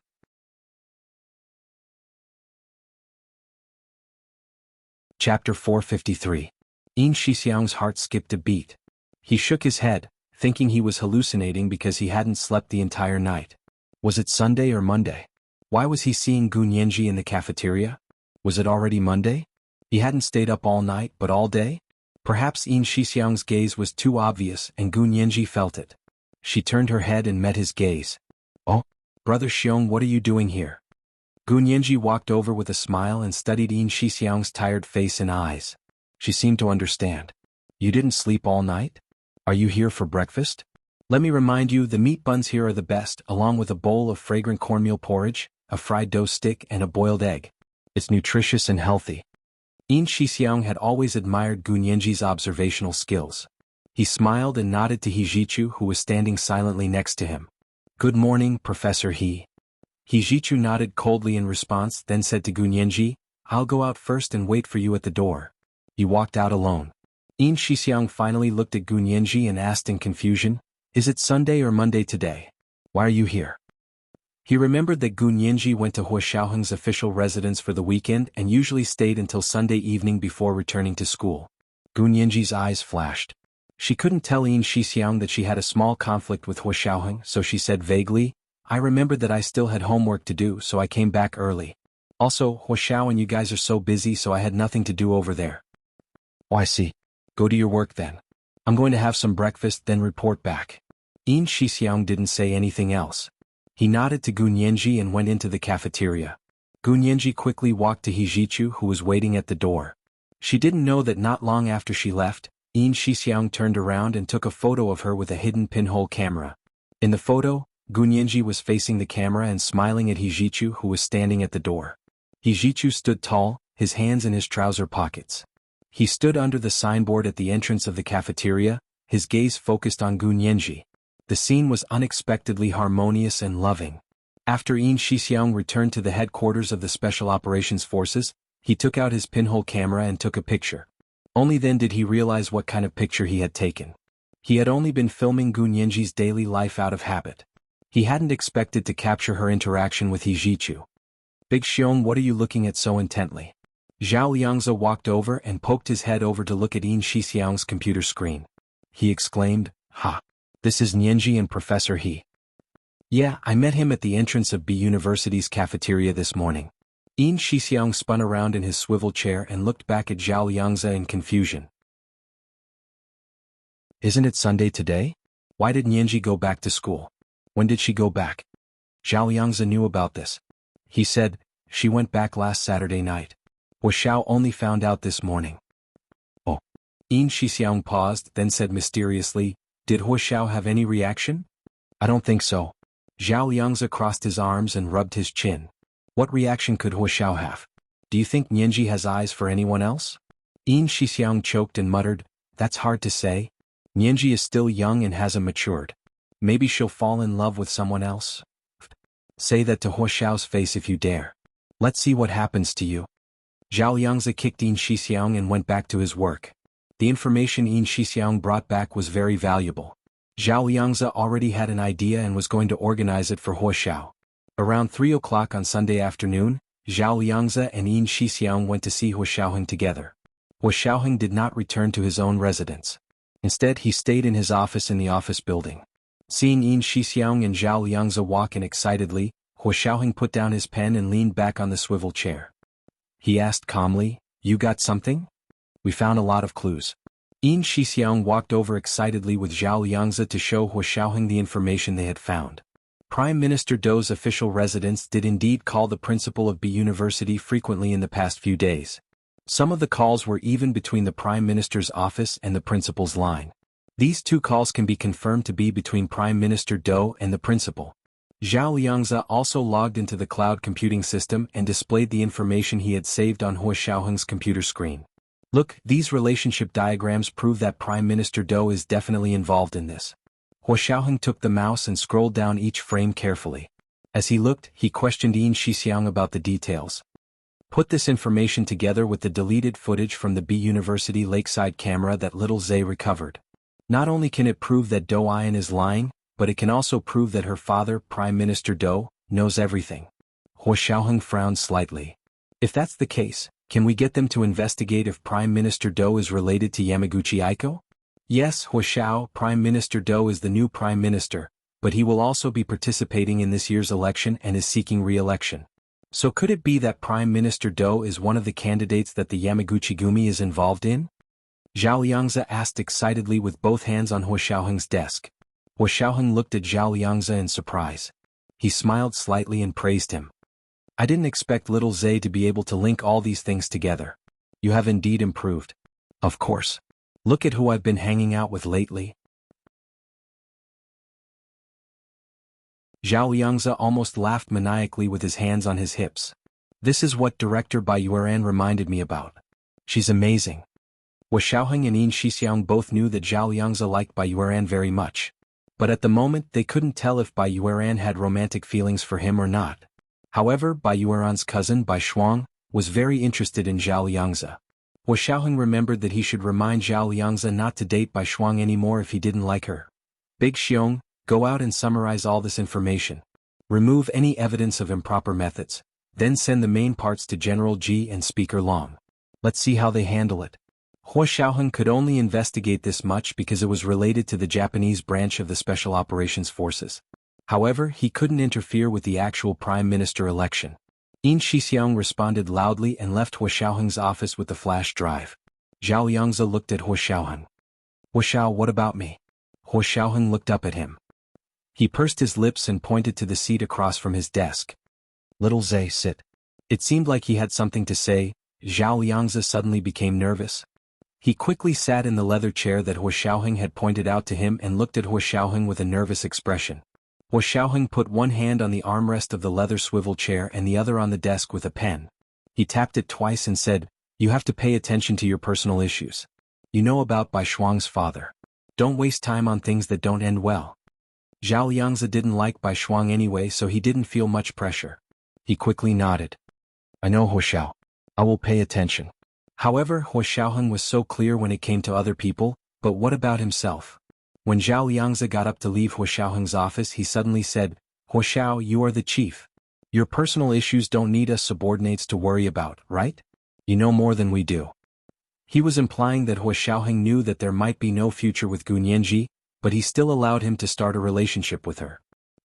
Chapter 453. Yin Shixiang's heart skipped a beat. He shook his head, thinking he was hallucinating because he hadn't slept the entire night. Was it Sunday or Monday? Why was he seeing Gun Yanji in the cafeteria? Was it already Monday? He hadn't stayed up all night but all day? Perhaps Yin Shixiang's gaze was too obvious and Gun Yanji felt it. She turned her head and met his gaze. Oh, Brother Xiong, what are you doing here? Gun Yanji walked over with a smile and studied Yin Shixiang's tired face and eyes. She seemed to understand. You didn't sleep all night? Are you here for breakfast? Let me remind you, the meat buns here are the best, along with a bowl of fragrant cornmeal porridge, a fried dough stick and a boiled egg. It's nutritious and healthy. Yin Shixiang had always admired Gun Yanji's observational skills. He smiled and nodded to Hijichu, who was standing silently next to him. Good morning, Professor He. He Jichu nodded coldly in response, then said to Gu Nianji, I'll go out first and wait for you at the door. He walked out alone. Yin Shixiang finally looked at Gu Nianji and asked in confusion, Is it Sunday or Monday today? Why are you here? He remembered that Gu Nianji went to Hua Xiaoheng's official residence for the weekend and usually stayed until Sunday evening before returning to school. Gu Nianji's eyes flashed. She couldn't tell Yin Shixiang that she had a small conflict with Hua Xiaoheng, so she said vaguely, I remembered that I still had homework to do, so I came back early. Also, Hua Xiao and you guys are so busy, so I had nothing to do over there. Oh, I see. Go to your work then. I'm going to have some breakfast, then report back. Yin Shixiang didn't say anything else. He nodded to Gu Nianji and went into the cafeteria. Gu Nianji quickly walked to He Jichu, who was waiting at the door. She didn't know that not long after she left, Yin Shixiang turned around and took a photo of her with a hidden pinhole camera. In the photo, Gu Nianji was facing the camera and smiling at He Jichu, who was standing at the door. He Jichu stood tall, his hands in his trouser pockets. He stood under the signboard at the entrance of the cafeteria, his gaze focused on Gu Nianji. The scene was unexpectedly harmonious and loving. After Yin Shixiang returned to the headquarters of the Special Operations Forces, he took out his pinhole camera and took a picture. Only then did he realize what kind of picture he had taken. He had only been filming Gu Nianji's daily life out of habit. He hadn't expected to capture her interaction with He Jichu. Big Xiong, what are you looking at so intently? Zhao Liangzi walked over and poked his head over to look at Yin Shixiang's computer screen. He exclaimed, Ha! This is Nianji and Professor He. Yeah, I met him at the entrance of B University's cafeteria this morning. Yin Shixiang spun around in his swivel chair and looked back at Zhao Liangzi in confusion. Isn't it Sunday today? Why did Nianji go back to school? When did she go back? Zhao Liangzi knew about this. He said, she went back last Saturday night. Hua Xiao only found out this morning. Oh. Yin Shixiang paused, then said mysteriously, Did Hua Xiao have any reaction? I don't think so. Zhao Liangzi crossed his arms and rubbed his chin. What reaction could Hua Xiao have? Do you think Nianji has eyes for anyone else? Yin Shixiang choked and muttered, That's hard to say. Nianji is still young and hasn't matured. Maybe she'll fall in love with someone else. Say that to Hua Xiao's face if you dare. Let's see what happens to you. Zhao Liangzi kicked Yin Shixiang and went back to his work. The information Yin Shixiang brought back was very valuable. Zhao Liangzi already had an idea and was going to organize it for Hua Xiao. Around 3 o'clock on Sunday afternoon, Zhao Liangzi and Yin Shixiang went to see Hua Xiaoheng together. Hua Xiaoheng did not return to his own residence. Instead, he stayed in his office in the office building. Seeing Yin Shixiang and Zhao Liangzi walk in excitedly, Hua Xiaoheng put down his pen and leaned back on the swivel chair. He asked calmly, You got something? We found a lot of clues. Yin Shixiang walked over excitedly with Zhao Liangzi to show Hua Xiaoheng the information they had found. Prime Minister Dou's official residence did indeed call the principal of B University frequently in the past few days. Some of the calls were even between the Prime Minister's office and the principal's line. These two calls can be confirmed to be between Prime Minister Dou and the principal. Zhao Liangzi also logged into the cloud computing system and displayed the information he had saved on Hua Xiaoheng's computer screen. Look, these relationship diagrams prove that Prime Minister Dou is definitely involved in this. Hua Xiaoheng took the mouse and scrolled down each frame carefully. As he looked, he questioned Yin Shixiang about the details. Put this information together with the deleted footage from the B University lakeside camera that little Zay recovered. Not only can it prove that Dou Ayan is lying, but it can also prove that her father, Prime Minister Dou, knows everything. Hua Xiaoheng frowned slightly. If that's the case, can we get them to investigate if Prime Minister Dou is related to Yamaguchi Aiko? Yes, Hua Xiao, Prime Minister Dou is the new Prime Minister, but he will also be participating in this year's election and is seeking re-election. So could it be that Prime Minister Dou is one of the candidates that the Yamaguchi Gumi is involved in? Zhao Liangzi asked excitedly with both hands on Hua Xiaoheng's desk. Hua Xiaoheng looked at Zhao Liangzi in surprise. He smiled slightly and praised him. I didn't expect little Zay to be able to link all these things together. You have indeed improved. Of course. Look at who I've been hanging out with lately. Zhao Liangzi almost laughed maniacally with his hands on his hips. This is what Director Bai Yueran reminded me about. She's amazing. Hua Xiaoheng and Yin Shixiang both knew that Zhao Liangzi liked Bai Yueran very much. But at the moment they couldn't tell if Bai Yueran had romantic feelings for him or not. However, Bai Yueran's cousin, Bai Shuang, was very interested in Zhao Liangzi. Hua Xiaoheng remembered that he should remind Zhao Liangzi not to date Bai Shuang anymore if he didn't like her. Big Xiong, go out and summarize all this information. Remove any evidence of improper methods, then send the main parts to General Ji and Speaker Long. Let's see how they handle it. Hua Xiaoheng could only investigate this much because it was related to the Japanese branch of the Special Operations Forces. However, he couldn't interfere with the actual Prime Minister election. Yin Shixiang responded loudly and left Hua Xiaoheng's office with the flash drive. Zhao Liangzi looked at Hua Xiaoheng. Hua Xiao, what about me? Hua Xiaoheng looked up at him. He pursed his lips and pointed to the seat across from his desk. Little Zay, sit. It seemed like he had something to say. Zhao Liangzi suddenly became nervous. He quickly sat in the leather chair that Hua Xiaoheng had pointed out to him and looked at Hua Xiaoheng with a nervous expression. Hua Xiaoheng put one hand on the armrest of the leather swivel chair and the other on the desk with a pen. He tapped it twice and said, "You have to pay attention to your personal issues. You know about Bai Shuang's father. Don't waste time on things that don't end well." Zhao Liangzi didn't like Bai Shuang anyway, so he didn't feel much pressure. He quickly nodded. "I know, Hua Xiao. I will pay attention." However, Hua Xiaoheng was so clear when it came to other people, but what about himself? When Zhao Liangzi got up to leave Hua Xiaoheng's office, he suddenly said, "Hua Xiao, you are the chief. Your personal issues don't need us subordinates to worry about, right? You know more than we do." He was implying that Hua Xiaoheng knew that there might be no future with Gu Nianji, but he still allowed him to start a relationship with her.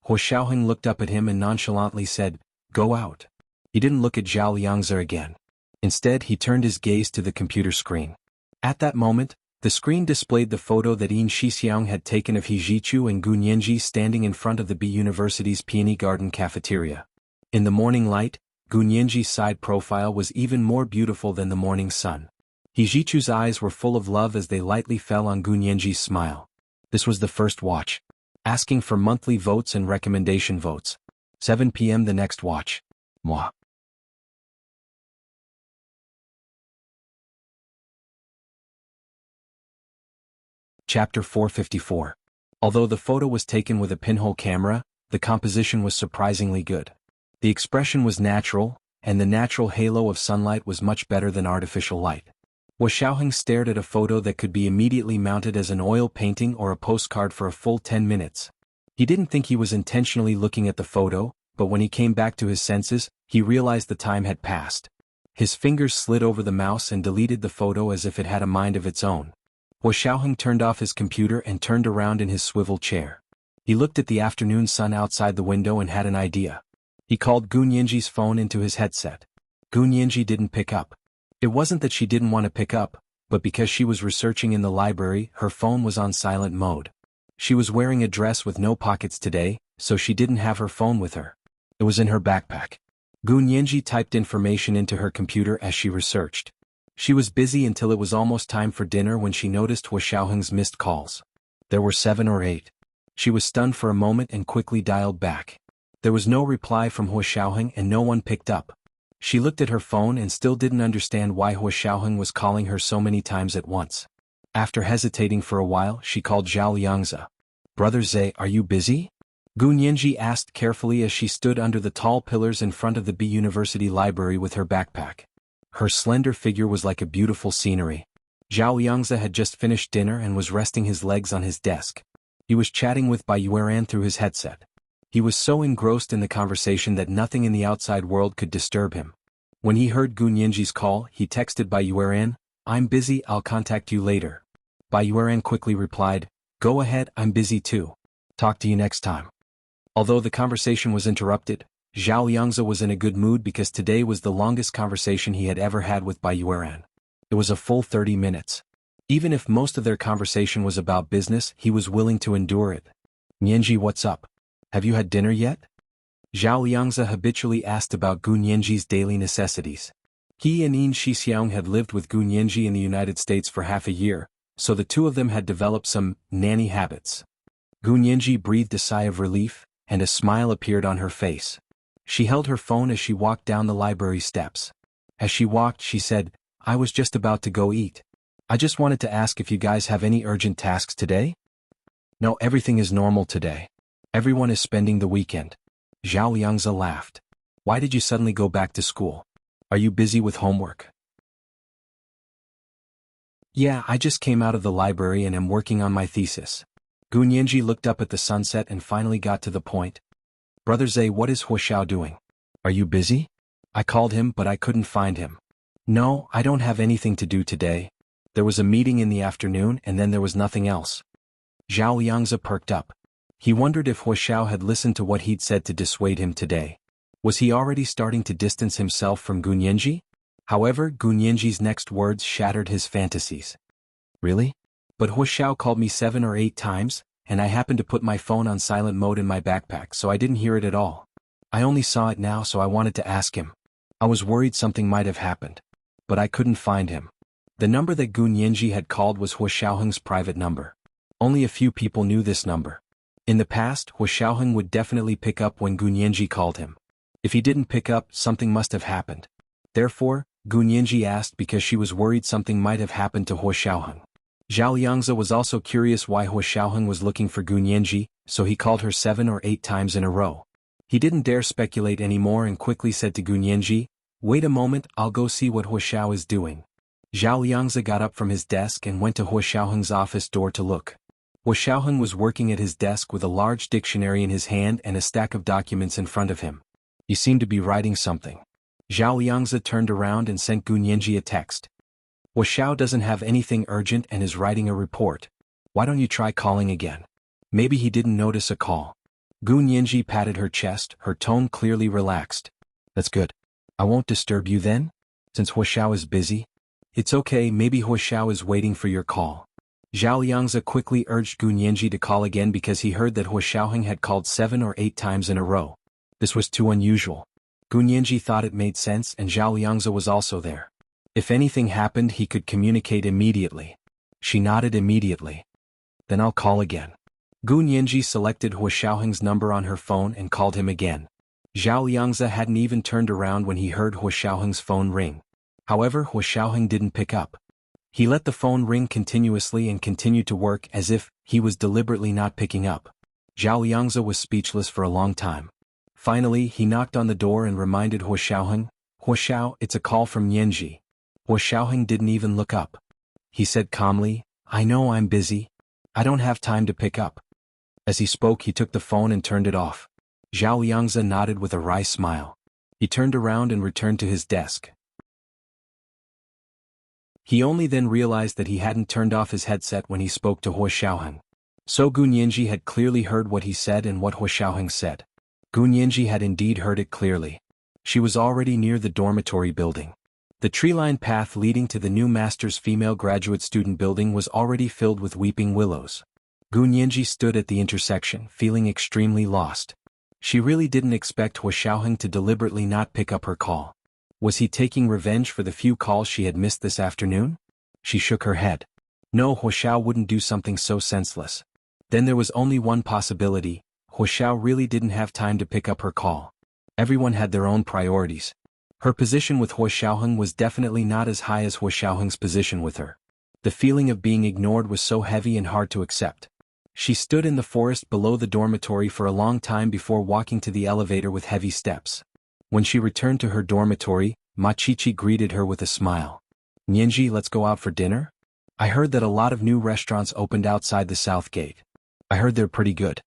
Hua Xiaoheng looked up at him and nonchalantly said, "Go out." He didn't look at Zhao Liangzi again. Instead, he turned his gaze to the computer screen. At that moment, the screen displayed the photo that Yin Shixiang had taken of He Jichu and Gu Nianji standing in front of the B University's Peony Garden cafeteria. In the morning light, Gu Nianji's side profile was even more beautiful than the morning sun. He Jichu's eyes were full of love as they lightly fell on Gu Nianji's smile. This was the first watch. Asking for monthly votes and recommendation votes. 7 p.m. the next watch. Moi. Chapter 454. Although the photo was taken with a pinhole camera, the composition was surprisingly good. The expression was natural, and the natural halo of sunlight was much better than artificial light. Hua Xiaoheng stared at a photo that could be immediately mounted as an oil painting or a postcard for a full 10 minutes. He didn't think he was intentionally looking at the photo, but when he came back to his senses, he realized the time had passed. His fingers slid over the mouse and deleted the photo as if it had a mind of its own. Hua Xiaoheng turned off his computer and turned around in his swivel chair. He looked at the afternoon sun outside the window and had an idea. He called Gu Nianji's phone into his headset. Gu Nianji didn't pick up. It wasn't that she didn't want to pick up, but because she was researching in the library, her phone was on silent mode. She was wearing a dress with no pockets today, so she didn't have her phone with her. It was in her backpack. Gu Nianji typed information into her computer as she researched. She was busy until it was almost time for dinner when she noticed Hua Xiaoheng's missed calls. There were 7 or 8. She was stunned for a moment and quickly dialed back. There was no reply from Hua Xiaoheng and no one picked up. She looked at her phone and still didn't understand why Hua Xiaoheng was calling her so many times at once. After hesitating for a while, she called Zhao Liangzi. "Brother Zay, are you busy?" Gu Nianji asked carefully as she stood under the tall pillars in front of the B University library with her backpack. Her slender figure was like a beautiful scenery. Zhao Liangzi had just finished dinner and was resting his legs on his desk. He was chatting with Bai Yueran through his headset. He was so engrossed in the conversation that nothing in the outside world could disturb him. When he heard Gu Nianji's call, he texted Bai Yueran, "I'm busy, I'll contact you later." Bai Yueran quickly replied, "Go ahead, I'm busy too. Talk to you next time." Although the conversation was interrupted, Zhao Liangzi was in a good mood because today was the longest conversation he had ever had with Bai Yueran. It was a full 30 minutes. Even if most of their conversation was about business, he was willing to endure it. "Nianji, what's up? Have you had dinner yet?" Zhao Liangzi habitually asked about Gu Nianji's daily necessities. He and Yin Shixiang had lived with Gu Nianji in the United States for half a year, so the two of them had developed some nanny habits. Gu Nianji breathed a sigh of relief, and a smile appeared on her face. She held her phone as she walked down the library steps. As she walked, she said, "I was just about to go eat. I just wanted to ask if you guys have any urgent tasks today?" "No, everything is normal today. Everyone is spending the weekend." Zhao Liangzi laughed. Why did you suddenly go back to school? Are you busy with homework? Yeah, I just came out of the library and am working on my thesis. Gu Nianji looked up at the sunset and finally got to the point. Brother Zhe, what is Huoxiao doing? Are you busy? I called him but I couldn't find him. No, I don't have anything to do today. There was a meeting in the afternoon and then there was nothing else. Zhao Liangzi perked up. He wondered if Huoxiao had listened to what he'd said to dissuade him today. Was he already starting to distance himself from Gu Nianji? However, Gu Nianji's next words shattered his fantasies. Really? But Huoxiao called me 7 or 8 times, and I happened to put my phone on silent mode in my backpack so I didn't hear it at all. I only saw it now so I wanted to ask him. I was worried something might have happened. But I couldn't find him. The number that Gu Nianji had called was Huoxiaoheng's private number. Only a few people knew this number. In the past, Huoxiaoheng would definitely pick up when Gu Nianji called him. If he didn't pick up, something must have happened. Therefore, Gu Nianji asked because she was worried something might have happened to Huoxiaoheng. Zhao Liangzi was also curious why Huoxiaoheng was looking for Gu Nianji, so he called her 7 or 8 times in a row. He didn't dare speculate anymore and quickly said to Gu Nianji, "Wait a moment, I'll go see what Huoxiao is doing." Zhao Liangzi got up from his desk and went to Huoxiaoheng's office door to look. Huoxiaoheng was working at his desk with a large dictionary in his hand and a stack of documents in front of him. He seemed to be writing something. Zhao Liangzi turned around and sent Gu Nianji a text. Huoxiao doesn't have anything urgent and is writing a report. Why don't you try calling again? Maybe he didn't notice a call. Gu Nianji patted her chest, her tone clearly relaxed. That's good. I won't disturb you then? Since Huoxiao is busy? It's okay, maybe Huoxiao is waiting for your call. Zhao Liangzi quickly urged Gu Nianji to call again because he heard that Huoxiaoheng had called 7 or 8 times in a row. This was too unusual. Gu Nianji thought it made sense and Zhao Liangzi was also there. If anything happened he could communicate immediately. She nodded immediately. Then I'll call again. Gu Nianji selected Huoxiaoheng's number on her phone and called him again. Zhao Liangzi hadn't even turned around when he heard Huoxiaoheng's phone ring. However, Huoxiaoheng didn't pick up. He let the phone ring continuously and continued to work as if he was deliberately not picking up. Zhao Liangzi was speechless for a long time. Finally, he knocked on the door and reminded Huoxiaoheng, "Huoxiao, it's a call from Nianji." Huoxiaoheng didn't even look up. He said calmly, "I know I'm busy. I don't have time to pick up." As he spoke he took the phone and turned it off. Zhao Liangzi nodded with a wry smile. He turned around and returned to his desk. He only then realized that he hadn't turned off his headset when he spoke to Huoxiaoheng. So Gu Nianji had clearly heard what he said and what Huoxiaoheng said. Gu Nianji had indeed heard it clearly. She was already near the dormitory building. The tree-lined path leading to the new master's female graduate student building was already filled with weeping willows. Gu Nianji stood at the intersection, feeling extremely lost. She really didn't expect Huoxiaoheng to deliberately not pick up her call. Was he taking revenge for the few calls she had missed this afternoon? She shook her head. No, Huoxiao wouldn't do something so senseless. Then there was only one possibility: Huoxiao really didn't have time to pick up her call. Everyone had their own priorities. Her position with Huoxiaoheng was definitely not as high as Huoxiaoheng's position with her. The feeling of being ignored was so heavy and hard to accept. She stood in the forest below the dormitory for a long time before walking to the elevator with heavy steps. When she returned to her dormitory, Ma Qiqi greeted her with a smile. "Nianji, let's go out for dinner? I heard that a lot of new restaurants opened outside the south gate. I heard they're pretty good."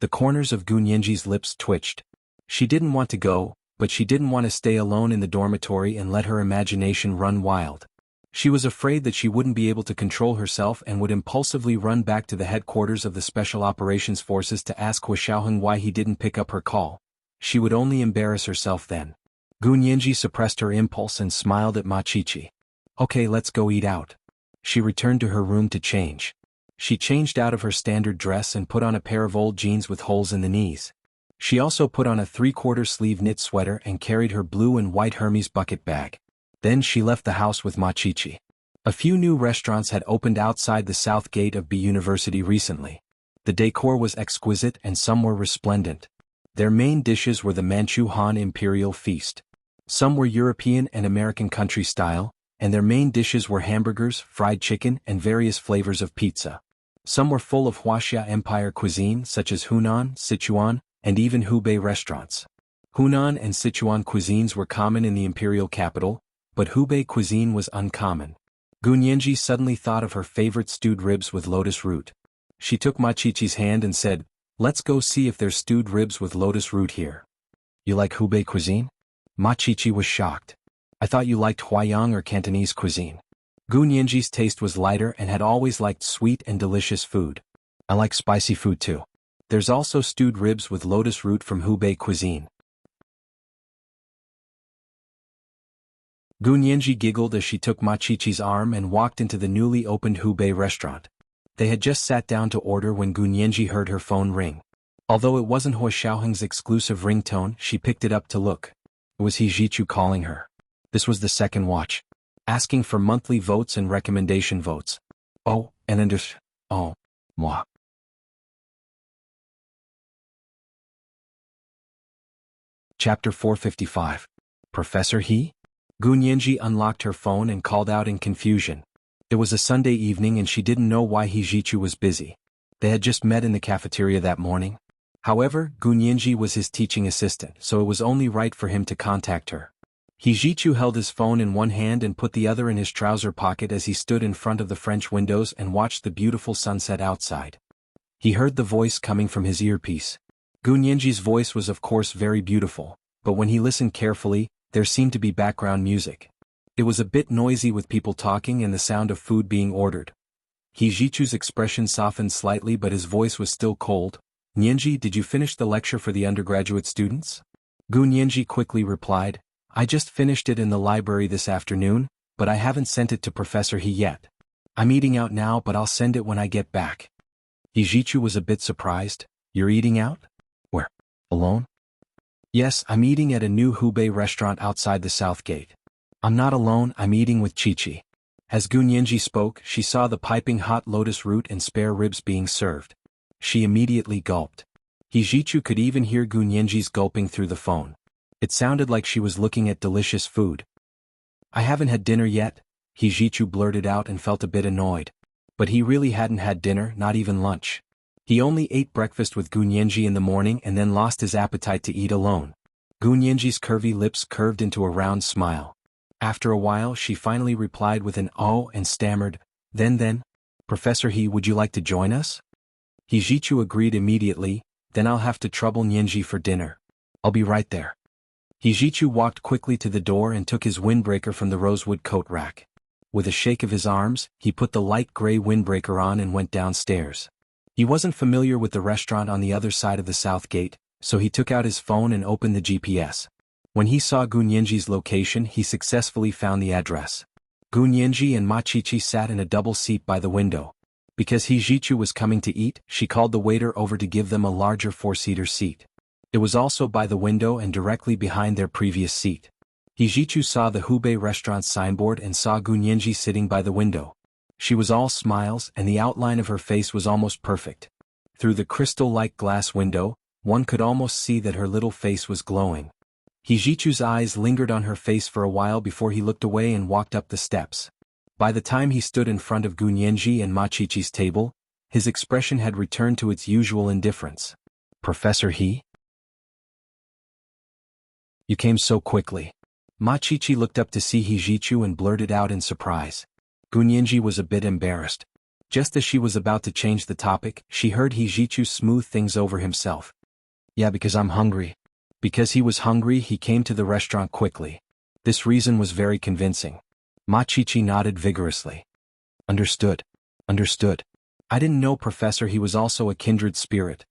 The corners of Gu Nianji's lips twitched. She didn't want to go, but she didn't want to stay alone in the dormitory and let her imagination run wild. She was afraid that she wouldn't be able to control herself and would impulsively run back to the headquarters of the Special Operations Forces to ask Huoxiaoheng why he didn't pick up her call. She would only embarrass herself then. Gu Nianji suppressed her impulse and smiled at Ma Qiqi. "Okay, let's go eat out." She returned to her room to change. She changed out of her standard dress and put on a pair of old jeans with holes in the knees. She also put on a 3/4 sleeve knit sweater and carried her blue and white Hermes bucket bag. Then she left the house with Ma Qiqi. A few new restaurants had opened outside the south gate of B University recently. The decor was exquisite and some were resplendent. Their main dishes were the Manchu Han Imperial Feast. Some were European and American country style, and their main dishes were hamburgers, fried chicken, and various flavors of pizza. Some were full of Huaxia Empire cuisine such as Hunan, Sichuan, and even Hubei restaurants. Hunan and Sichuan cuisines were common in the imperial capital, but Hubei cuisine was uncommon. Gunyanji suddenly thought of her favorite stewed ribs with lotus root. She took Ma Chichi's hand and said, "Let's go see if there's stewed ribs with lotus root here." "You like Hubei cuisine?" Ma Chichi was shocked. "I thought you liked Huayang or Cantonese cuisine." Gunyanji's taste was lighter and had always liked sweet and delicious food. "I like spicy food too. There's also stewed ribs with lotus root from Hubei cuisine." Gunyanji giggled as she took Ma Chichi's arm and walked into the newly opened Hubei restaurant. They had just sat down to order when Gunyanji heard her phone ring. Although it wasn't Hua Xiaoheng's exclusive ringtone, she picked it up to look. It was He Jichu calling her. This was the second watch. Asking for monthly votes and recommendation votes. Oh, and oh, moi. Chapter 455. Professor He? Gunyanji unlocked her phone and called out in confusion. It was a Sunday evening and she didn't know why He Jichu was busy. They had just met in the cafeteria that morning. However, Gunyanji was his teaching assistant, so it was only right for him to contact her. He Jichu held his phone in one hand and put the other in his trouser pocket as he stood in front of the French windows and watched the beautiful sunset outside. He heard the voice coming from his earpiece. Gunyanji's voice was of course very beautiful, but when he listened carefully, there seemed to be background music. It was a bit noisy with people talking and the sound of food being ordered. He Jichu's expression softened slightly but his voice was still cold. "Nyenji, did you finish the lecture for the undergraduate students?" Gunyanji quickly replied, "I just finished it in the library this afternoon, but I haven't sent it to Professor He yet. I'm eating out now but I'll send it when I get back." He Jichu was a bit surprised. "You're eating out? Where? Alone?" "Yes, I'm eating at a new Hubei restaurant outside the South Gate. I'm not alone, I'm eating with Chichi." As Gunyanji spoke, she saw the piping hot lotus root and spare ribs being served. She immediately gulped. He Jichu could even hear Gunyanji's gulping through the phone. It sounded like she was looking at delicious food. "I haven't had dinner yet," He Jichu blurted out and felt a bit annoyed. But he really hadn't had dinner, not even lunch. He only ate breakfast with Gunyanji in the morning and then lost his appetite to eat alone. Gunyanji's curvy lips curved into a round smile. After a while she finally replied with an "oh" and stammered, Then, Professor He, would you like to join us?" He Jichu agreed immediately. "Then I'll have to trouble Nyenji for dinner. I'll be right there." He Jichu walked quickly to the door and took his windbreaker from the rosewood coat rack. With a shake of his arms, he put the light gray windbreaker on and went downstairs. He wasn't familiar with the restaurant on the other side of the South Gate, so he took out his phone and opened the GPS. When he saw Gunyanji's location, he successfully found the address. Gunyanji and Ma Chichi sat in a double seat by the window. Because He Jichu was coming to eat, she called the waiter over to give them a larger four-seater seat. It was also by the window and directly behind their previous seat. He Jichu saw the Hubei restaurant's signboard and saw Gunyanji sitting by the window. She was all smiles and the outline of her face was almost perfect. Through the crystal-like glass window, one could almost see that her little face was glowing. He Jichu's eyes lingered on her face for a while before he looked away and walked up the steps. By the time he stood in front of Gunyanji and Ma Chichi's table, his expression had returned to its usual indifference. "Professor He? You came so quickly." Ma Chichi looked up to see He Jichu and blurted out in surprise. Gunyanji was a bit embarrassed. Just as she was about to change the topic, she heard He Jichu smooth things over himself. "Yeah, because I'm hungry." Because he was hungry, he came to the restaurant quickly. This reason was very convincing. Ma Chichi nodded vigorously. Understood. I didn't know, Professor, he was also a kindred spirit."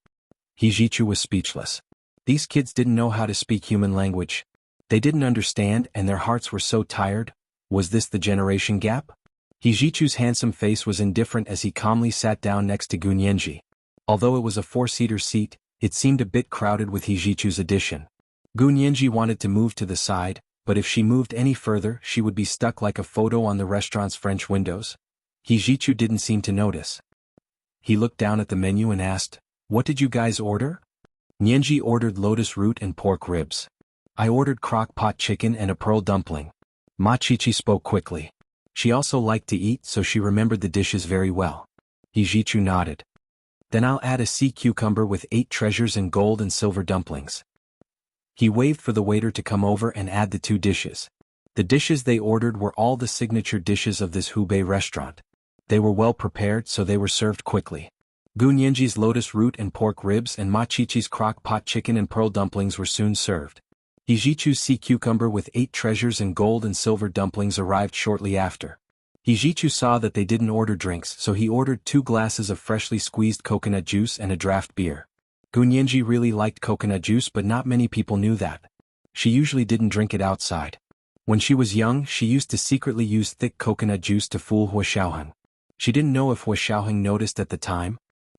He Jichu was speechless. These kids didn't know how to speak human language. They didn't understand and their hearts were so tired. Was this the generation gap? He Jichu's handsome face was indifferent as he calmly sat down next to Gunyanji. Although it was a four-seater seat, it seemed a bit crowded with He Jichu's addition. Gunyanji wanted to move to the side, but if she moved any further she would be stuck like a photo on the restaurant's French windows. He Jichu didn't seem to notice. He looked down at the menu and asked, "What did you guys order?" Nyenji ordered lotus root and pork ribs. "I ordered crock-pot chicken and a pearl dumpling." Ma Chichi spoke quickly. She also liked to eat, so she remembered the dishes very well. He Jichu nodded. "Then I'll add a sea cucumber with 8 treasures and gold and silver dumplings." He waved for the waiter to come over and add the 2 dishes. The dishes they ordered were all the signature dishes of this Hubei restaurant. They were well prepared, so they were served quickly. Gunyenji's lotus root and pork ribs and Ma Chichi's crock pot chicken and pearl dumplings were soon served. Hijichu's sea cucumber with 8 treasures and gold and silver dumplings arrived shortly after. Hijichu saw that they didn't order drinks, so he ordered 2 glasses of freshly squeezed coconut juice and a draft beer. Gunyenji really liked coconut juice, but not many people knew that. She usually didn't drink it outside. When she was young, she used to secretly use thick coconut juice to fool Hua Xiaoheng. She didn't know if Hua Xiaoheng noticed at the time.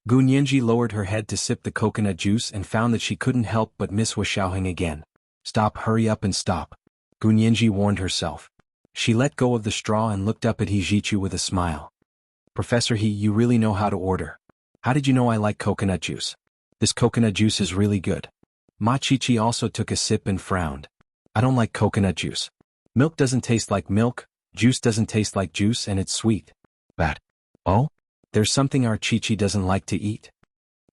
Gunyenji lowered her head to sip the coconut juice and found that she couldn't help but miss Hua Xiaoheng again. Stop, hurry up and stop. Gunyenji warned herself. She let go of the straw and looked up at Hijichu with a smile. Professor He, you really know how to order. How did you know I like coconut juice? This coconut juice is really good. Ma Chichi also took a sip and frowned. I don't like coconut juice. Milk doesn't taste like milk, juice doesn't taste like juice, and it's sweet. But, oh? There's something our Chichi doesn't like to eat?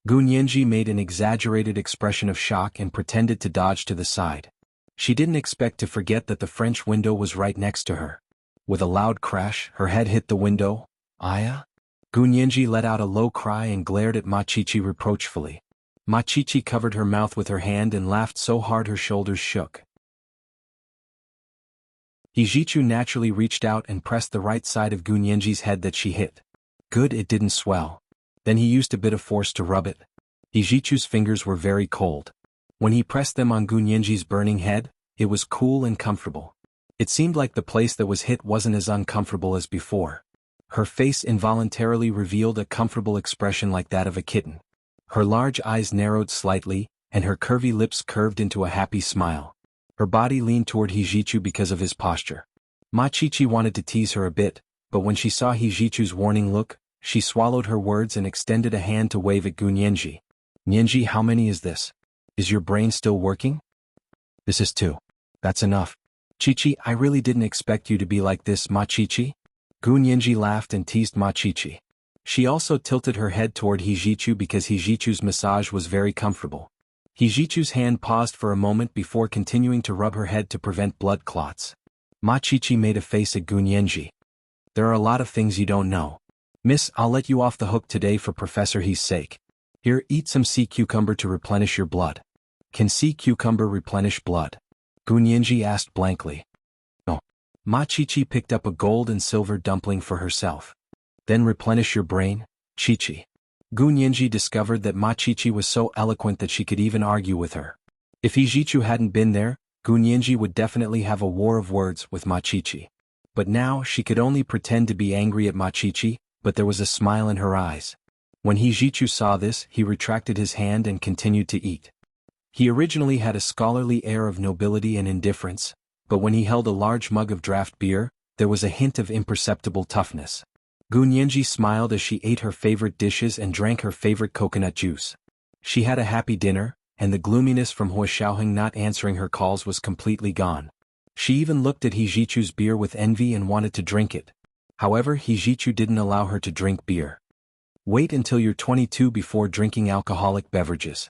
Gunyenji made an exaggerated expression of shock and pretended to dodge to the side. She didn't expect to forget that the French window was right next to her. With a loud crash, her head hit the window. Aya? Gunyenji let out a low cry and glared at Ma Chichi reproachfully. Ma Chichi covered her mouth with her hand and laughed so hard her shoulders shook. Hijichu naturally reached out and pressed the right side of Gunyenji's head that she hit. Good, it didn't swell. Then he used a bit of force to rub it. Hijichu's fingers were very cold. When he pressed them on Gunyenji's burning head, it was cool and comfortable. It seemed like the place that was hit wasn't as uncomfortable as before. Her face involuntarily revealed a comfortable expression like that of a kitten. Her large eyes narrowed slightly, and her curvy lips curved into a happy smile. Her body leaned toward Hijichu because of his posture. Ma Chichi wanted to tease her a bit, but when she saw Hijichu's warning look, she swallowed her words and extended a hand to wave at Gunyenji. Nyenji, how many is this? Is your brain still working? This is 2. That's enough. Chichi, I really didn't expect you to be like this, Ma Chichi. Gunyenji laughed and teased Ma Chichi. She also tilted her head toward Hijichu because Hijichu's massage was very comfortable. Hijichu's hand paused for a moment before continuing to rub her head to prevent blood clots. Ma Chichi made a face at Gunyenji. There are a lot of things you don't know. Miss, I'll let you off the hook today for Professor He's sake. Here, eat some sea cucumber to replenish your blood. Can sea cucumber replenish blood? Gunyenji asked blankly. No. Ma Chichi picked up a gold and silver dumpling for herself. Then replenish your brain, Chichi. Gunyenji discovered that Ma Chichi was so eloquent that she could even argue with her. If Hijichu hadn't been there, Gunyenji would definitely have a war of words with Ma Chichi. But now she could only pretend to be angry at Ma Chichi, but there was a smile in her eyes. When Hijichu saw this, he retracted his hand and continued to eat. He originally had a scholarly air of nobility and indifference, but when he held a large mug of draft beer, there was a hint of imperceptible toughness. Gunyenji smiled as she ate her favorite dishes and drank her favorite coconut juice. She had a happy dinner, and the gloominess from Hua Xiaoheng not answering her calls was completely gone. She even looked at Hijichu's beer with envy and wanted to drink it. However, Hijichu didn't allow her to drink beer. Wait until you're 22 before drinking alcoholic beverages.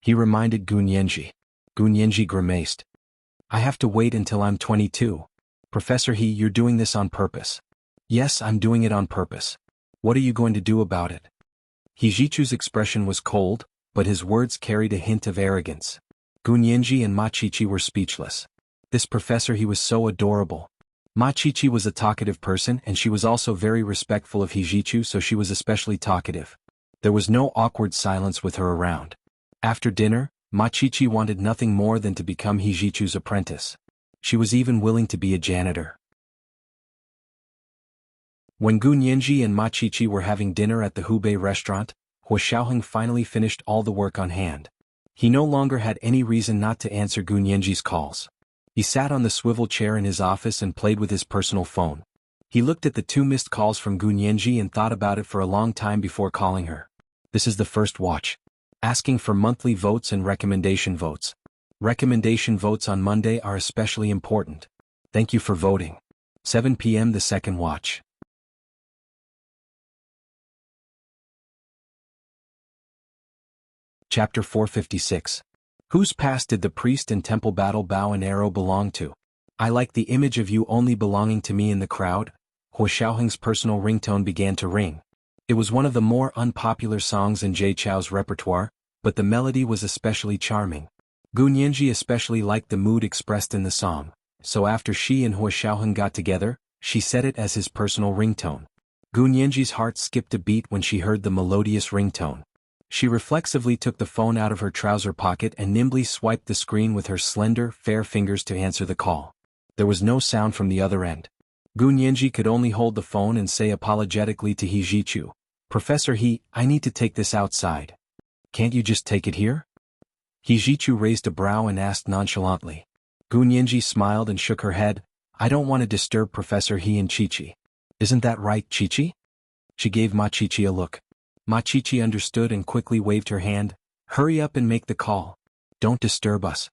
He reminded Gunyenji. Gunyenji grimaced. I have to wait until I'm 22. Professor He, you're doing this on purpose. Yes, I'm doing it on purpose. What are you going to do about it? Hijichu's expression was cold, but his words carried a hint of arrogance. Gunyenji and Ma Chichi were speechless. This Professor He was so adorable. Ma Chichi was a talkative person and she was also very respectful of Hijichu, so she was especially talkative. There was no awkward silence with her around. After dinner, Ma Chichi wanted nothing more than to become Hijichu's apprentice. She was even willing to be a janitor. When Gunyenji and Ma Chichi were having dinner at the Hubei restaurant, Hua Xiaoheng finally finished all the work on hand. He no longer had any reason not to answer Gunyenji's calls. He sat on the swivel chair in his office and played with his personal phone. He looked at the 2 missed calls from Gunyenji and thought about it for a long time before calling her. This is the first watch. Asking for monthly votes and recommendation votes. Recommendation votes on Monday are especially important. Thank you for voting. 7 p.m. the second watch. Chapter 456. Whose past did the priest and temple battle bow and arrow belong to? I like the image of you only belonging to me in the crowd. Hua Xiaoheng's personal ringtone began to ring. It was one of the more unpopular songs in Jay Chou's repertoire, but the melody was especially charming. Gu Nianji especially liked the mood expressed in the song, so after she and Hua Xiaoheng got together, she set it as his personal ringtone. Gu Nianji's heart skipped a beat when she heard the melodious ringtone. She reflexively took the phone out of her trouser pocket and nimbly swiped the screen with her slender, fair fingers to answer the call. There was no sound from the other end. Gu Nianji could only hold the phone and say apologetically to He Jichu, "Professor He, I need to take this outside. Can't you just take it here?" He Jichu raised a brow and asked nonchalantly. Gu Nianji smiled and shook her head. "I don't want to disturb Professor He and Chi-Chi. Isn't that right, Chi-Chi?" She gave Ma Chi-Chi a look. Ma Chi-Chi understood and quickly waved her hand. "Hurry up and make the call. Don't disturb us."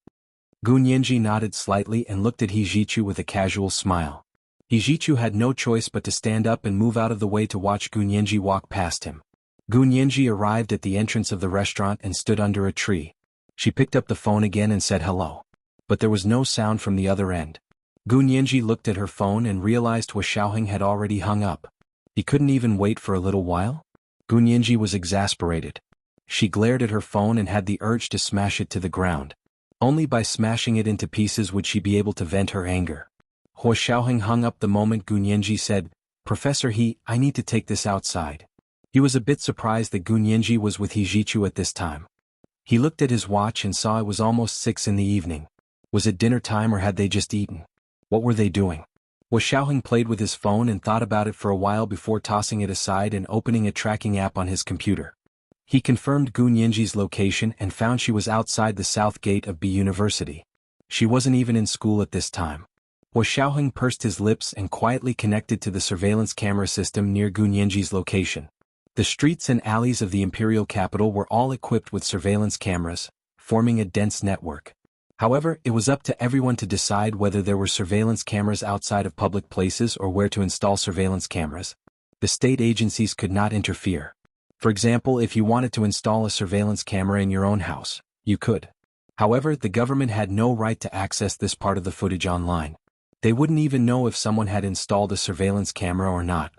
Gu Nianji nodded slightly and looked at He Jichu with a casual smile. He Jichu had no choice but to stand up and move out of the way to watch Gu Nianji walk past him. Gu Nianji arrived at the entrance of the restaurant and stood under a tree. She picked up the phone again and said hello. But there was no sound from the other end. Gu Nianji looked at her phone and realized Hua Xiaoheng had already hung up. He couldn't even wait for a little while? Gu Nianji was exasperated. She glared at her phone and had the urge to smash it to the ground. Only by smashing it into pieces would she be able to vent her anger. Hua Xiaoheng hung up the moment Gu Nianji said, "Professor He, I need to take this outside." He was a bit surprised that Gu Nianji was with He Jichu at this time. He looked at his watch and saw it was almost 6 in the evening. Was it dinner time or had they just eaten? What were they doing? Hua Xiaoheng played with his phone and thought about it for a while before tossing it aside and opening a tracking app on his computer. He confirmed Gu Nianji's location and found she was outside the south gate of B University. She wasn't even in school at this time. Hua Xiaoheng pursed his lips and quietly connected to the surveillance camera system near Gu Nianji's location. The streets and alleys of the imperial capital were all equipped with surveillance cameras, forming a dense network. However, it was up to everyone to decide whether there were surveillance cameras outside of public places or where to install surveillance cameras. The state agencies could not interfere. For example, if you wanted to install a surveillance camera in your own house, you could. However, the government had no right to access this part of the footage online. They wouldn't even know if someone had installed a surveillance camera or not.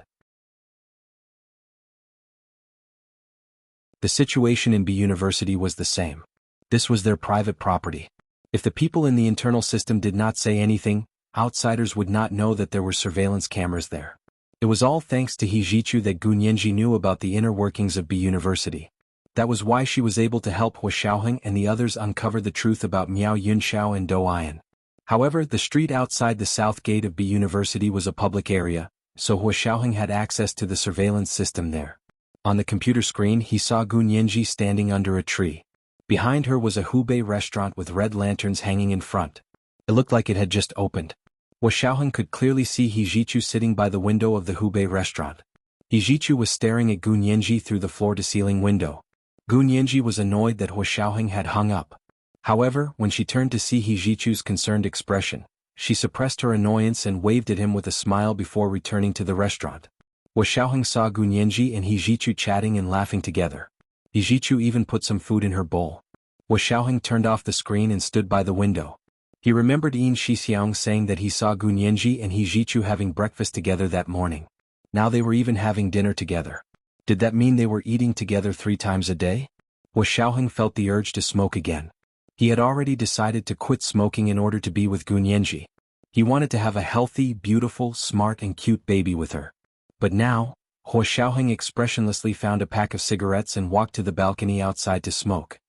The situation in B University was the same. This was their private property. If the people in the internal system did not say anything, outsiders would not know that there were surveillance cameras there. It was all thanks to He Jichu that Gu Nianji knew about the inner workings of B University. That was why she was able to help Hua Xiaoheng and the others uncover the truth about Miao Yunxiao and Dou Ayan. However, the street outside the south gate of B University was a public area, so Hua Xiaoheng had access to the surveillance system there. On the computer screen he saw Gu Nianji standing under a tree. Behind her was a Hubei restaurant with red lanterns hanging in front. It looked like it had just opened. Hua Xiaoheng could clearly see He Jichu sitting by the window of the Hubei restaurant. He Jichu was staring at Gu Nianji through the floor-to-ceiling window. Gu Nianji was annoyed that Hua Xiaoheng had hung up. However, when she turned to see He Jichu's concerned expression, she suppressed her annoyance and waved at him with a smile before returning to the restaurant. Hua Xiaoheng saw Gu Nianji and He Jichu chatting and laughing together. He Jichu even put some food in her bowl. Hua Xiaoheng turned off the screen and stood by the window. He remembered Yin Shixiang saying that he saw Gu Nianji and He Jichu having breakfast together that morning. Now they were even having dinner together. Did that mean they were eating together 3 times a day? Hua Xiaoheng felt the urge to smoke again. He had already decided to quit smoking in order to be with Gu Nianji. He wanted to have a healthy, beautiful, smart and cute baby with her. But now, Hua Xiaoheng expressionlessly found a pack of cigarettes and walked to the balcony outside to smoke.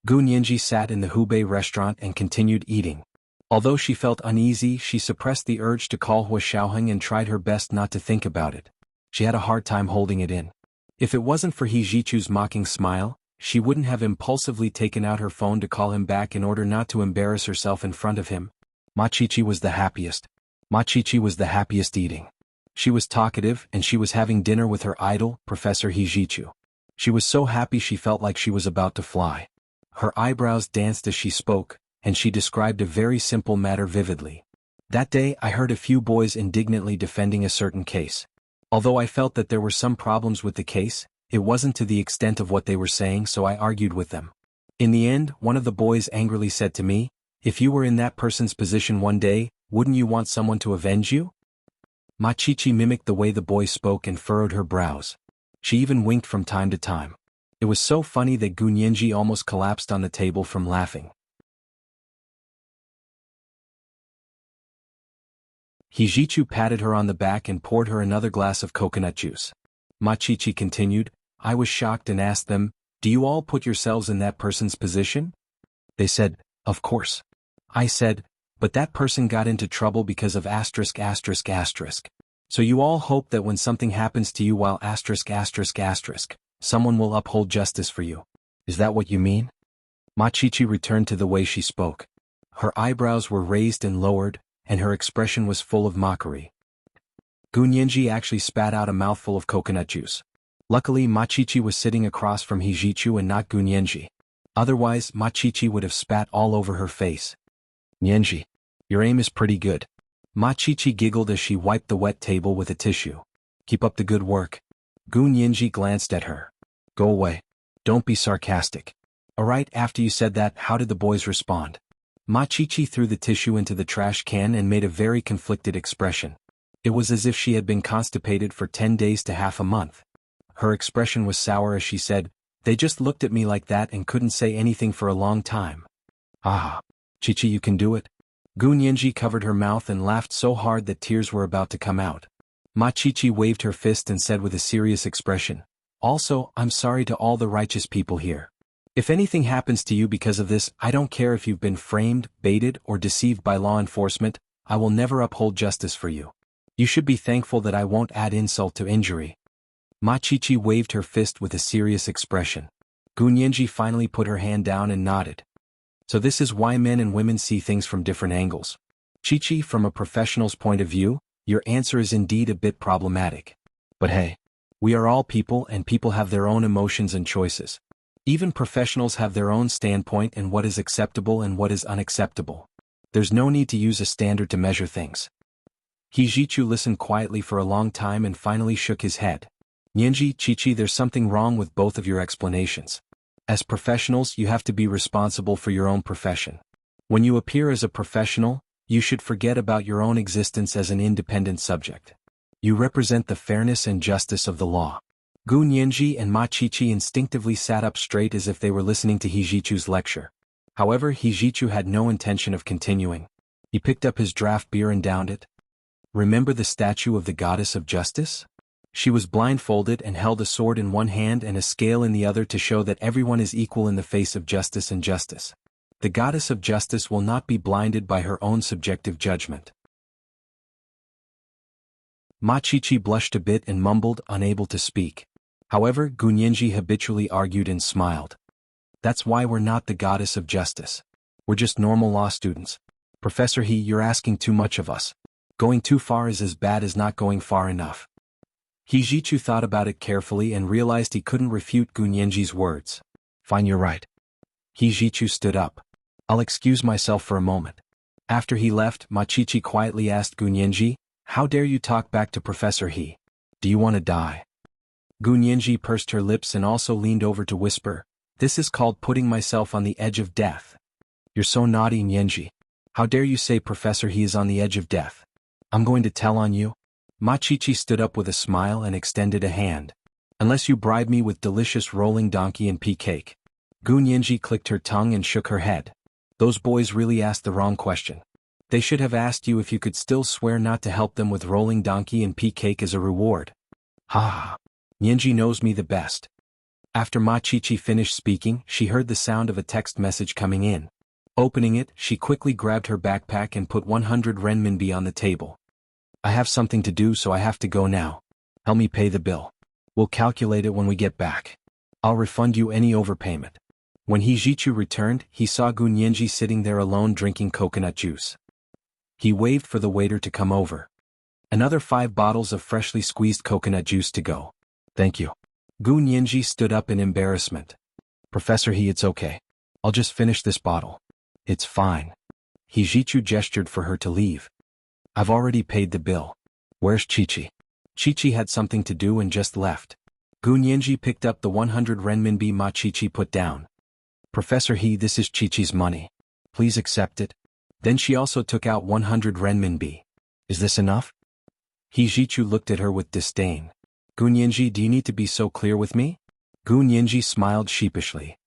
Gu Nianji sat in the Hubei restaurant and continued eating. Although she felt uneasy, she suppressed the urge to call Hua Xiaoheng and tried her best not to think about it. She had a hard time holding it in. If it wasn't for He Jichu's mocking smile, she wouldn't have impulsively taken out her phone to call him back in order not to embarrass herself in front of him. Ma Chi-Chi was the happiest. Ma Chi-Chi was the happiest eating. She was talkative and she was having dinner with her idol, Professor He Jichu. She was so happy she felt like she was about to fly. Her eyebrows danced as she spoke, and she described a very simple matter vividly. That day I heard a few boys indignantly defending a certain case. Although I felt that there were some problems with the case, it wasn't to the extent of what they were saying, so I argued with them. In the end, one of the boys angrily said to me, "If you were in that person's position one day, wouldn't you want someone to avenge you?" Machichi mimicked the way the boy spoke and furrowed her brows. She even winked from time to time. It was so funny that Gunyenji almost collapsed on the table from laughing. Hijichu patted her on the back and poured her another glass of coconut juice. Machichi continued, "I was shocked and asked them, 'Do you all put yourselves in that person's position?' They said, 'Of course.' I said, 'But that person got into trouble because of asterisk asterisk asterisk. So you all hope that when something happens to you while asterisk asterisk asterisk, someone will uphold justice for you. Is that what you mean?" Machichi returned to the way she spoke. Her eyebrows were raised and lowered, and her expression was full of mockery. Gunyenji actually spat out a mouthful of coconut juice. Luckily, Machichi was sitting across from Hijichu and not Gunyenji. Otherwise, Machichi would have spat all over her face. "Nyenji, your aim is pretty good." Machichi giggled as she wiped the wet table with a tissue. "Keep up the good work." Gunyenji glanced at her. "Go away. Don't be sarcastic." "Alright, after you said that, how did the boys respond?" Machichi threw the tissue into the trash can and made a very conflicted expression. It was as if she had been constipated for 10 days to half a month. Her expression was sour as she said, "They just looked at me like that and couldn't say anything for a long time." "Ah, Chichi, you can do it." Gunyenji covered her mouth and laughed so hard that tears were about to come out. Machichi waved her fist and said with a serious expression, "Also, I'm sorry to all the righteous people here. If anything happens to you because of this, I don't care if you've been framed, baited, or deceived by law enforcement, I will never uphold justice for you. You should be thankful that I won't add insult to injury." Machichi waved her fist with a serious expression. Gunyenji finally put her hand down and nodded. "So this is why men and women see things from different angles. Chichi, from a professional's point of view, your answer is indeed a bit problematic. But hey, we are all people and people have their own emotions and choices. Even professionals have their own standpoint in what is acceptable and what is unacceptable. There's no need to use a standard to measure things." Hijichu listened quietly for a long time and finally shook his head. "Nyenji, Chichi, there's something wrong with both of your explanations. As professionals, you have to be responsible for your own profession. When you appear as a professional, you should forget about your own existence as an independent subject. You represent the fairness and justice of the law." Gunyenji and Machichi instinctively sat up straight as if they were listening to Hijichu's lecture. However, Hijichu had no intention of continuing. He picked up his draft beer and downed it. "Remember the statue of the goddess of justice? She was blindfolded and held a sword in one hand and a scale in the other to show that everyone is equal in the face of justice and justice. The goddess of justice will not be blinded by her own subjective judgment." Machichi blushed a bit and mumbled, unable to speak. However, Gunyenji habitually argued and smiled. "That's why we're not the goddess of justice. We're just normal law students. Professor He, you're asking too much of us. Going too far is as bad as not going far enough." Hijichu thought about it carefully and realized he couldn't refute Gunyenji's words. "Fine, you're right." Hijichu stood up. "I'll excuse myself for a moment." After he left, Machichi quietly asked Gunyenji, "How dare you talk back to Professor He? Do you want to die?" Gunyenji pursed her lips and also leaned over to whisper, "This is called putting myself on the edge of death." "You're so naughty, Nyenji. How dare you say Professor He is on the edge of death? I'm going to tell on you." Machichi stood up with a smile and extended a hand. "Unless you bribe me with delicious rolling donkey and pea cake." Gunyenji clicked her tongue and shook her head. Those boys really asked the wrong question. They should have asked you if you could still swear not to help them with rolling donkey and pea cake as a reward. "Ha ha. Nyenji knows me the best." After Machichi finished speaking, she heard the sound of a text message coming in. Opening it, she quickly grabbed her backpack and put 100 renminbi on the table. "I have something to do, so I have to go now. Help me pay the bill. We'll calculate it when we get back. I'll refund you any overpayment." When Hijichu returned, he saw Gunyenji sitting there alone drinking coconut juice. He waved for the waiter to come over. "Another 5 bottles of freshly squeezed coconut juice to go." "Thank you." Gunyenji stood up in embarrassment. "Professor He, it's okay. I'll just finish this bottle." "It's fine." Hijichu gestured for her to leave. "I've already paid the bill. Where's Chichi?" Chichi had something to do and just left. Gunyenji picked up the 100 renminbi Machichi put down. Professor He, this is Chi-Chi's money. Please accept it. Then she also took out 100 renminbi. Is this enough? He Jichu looked at her with disdain. Gu Nianji, do you need to be so clear with me? Gu Nianji smiled sheepishly.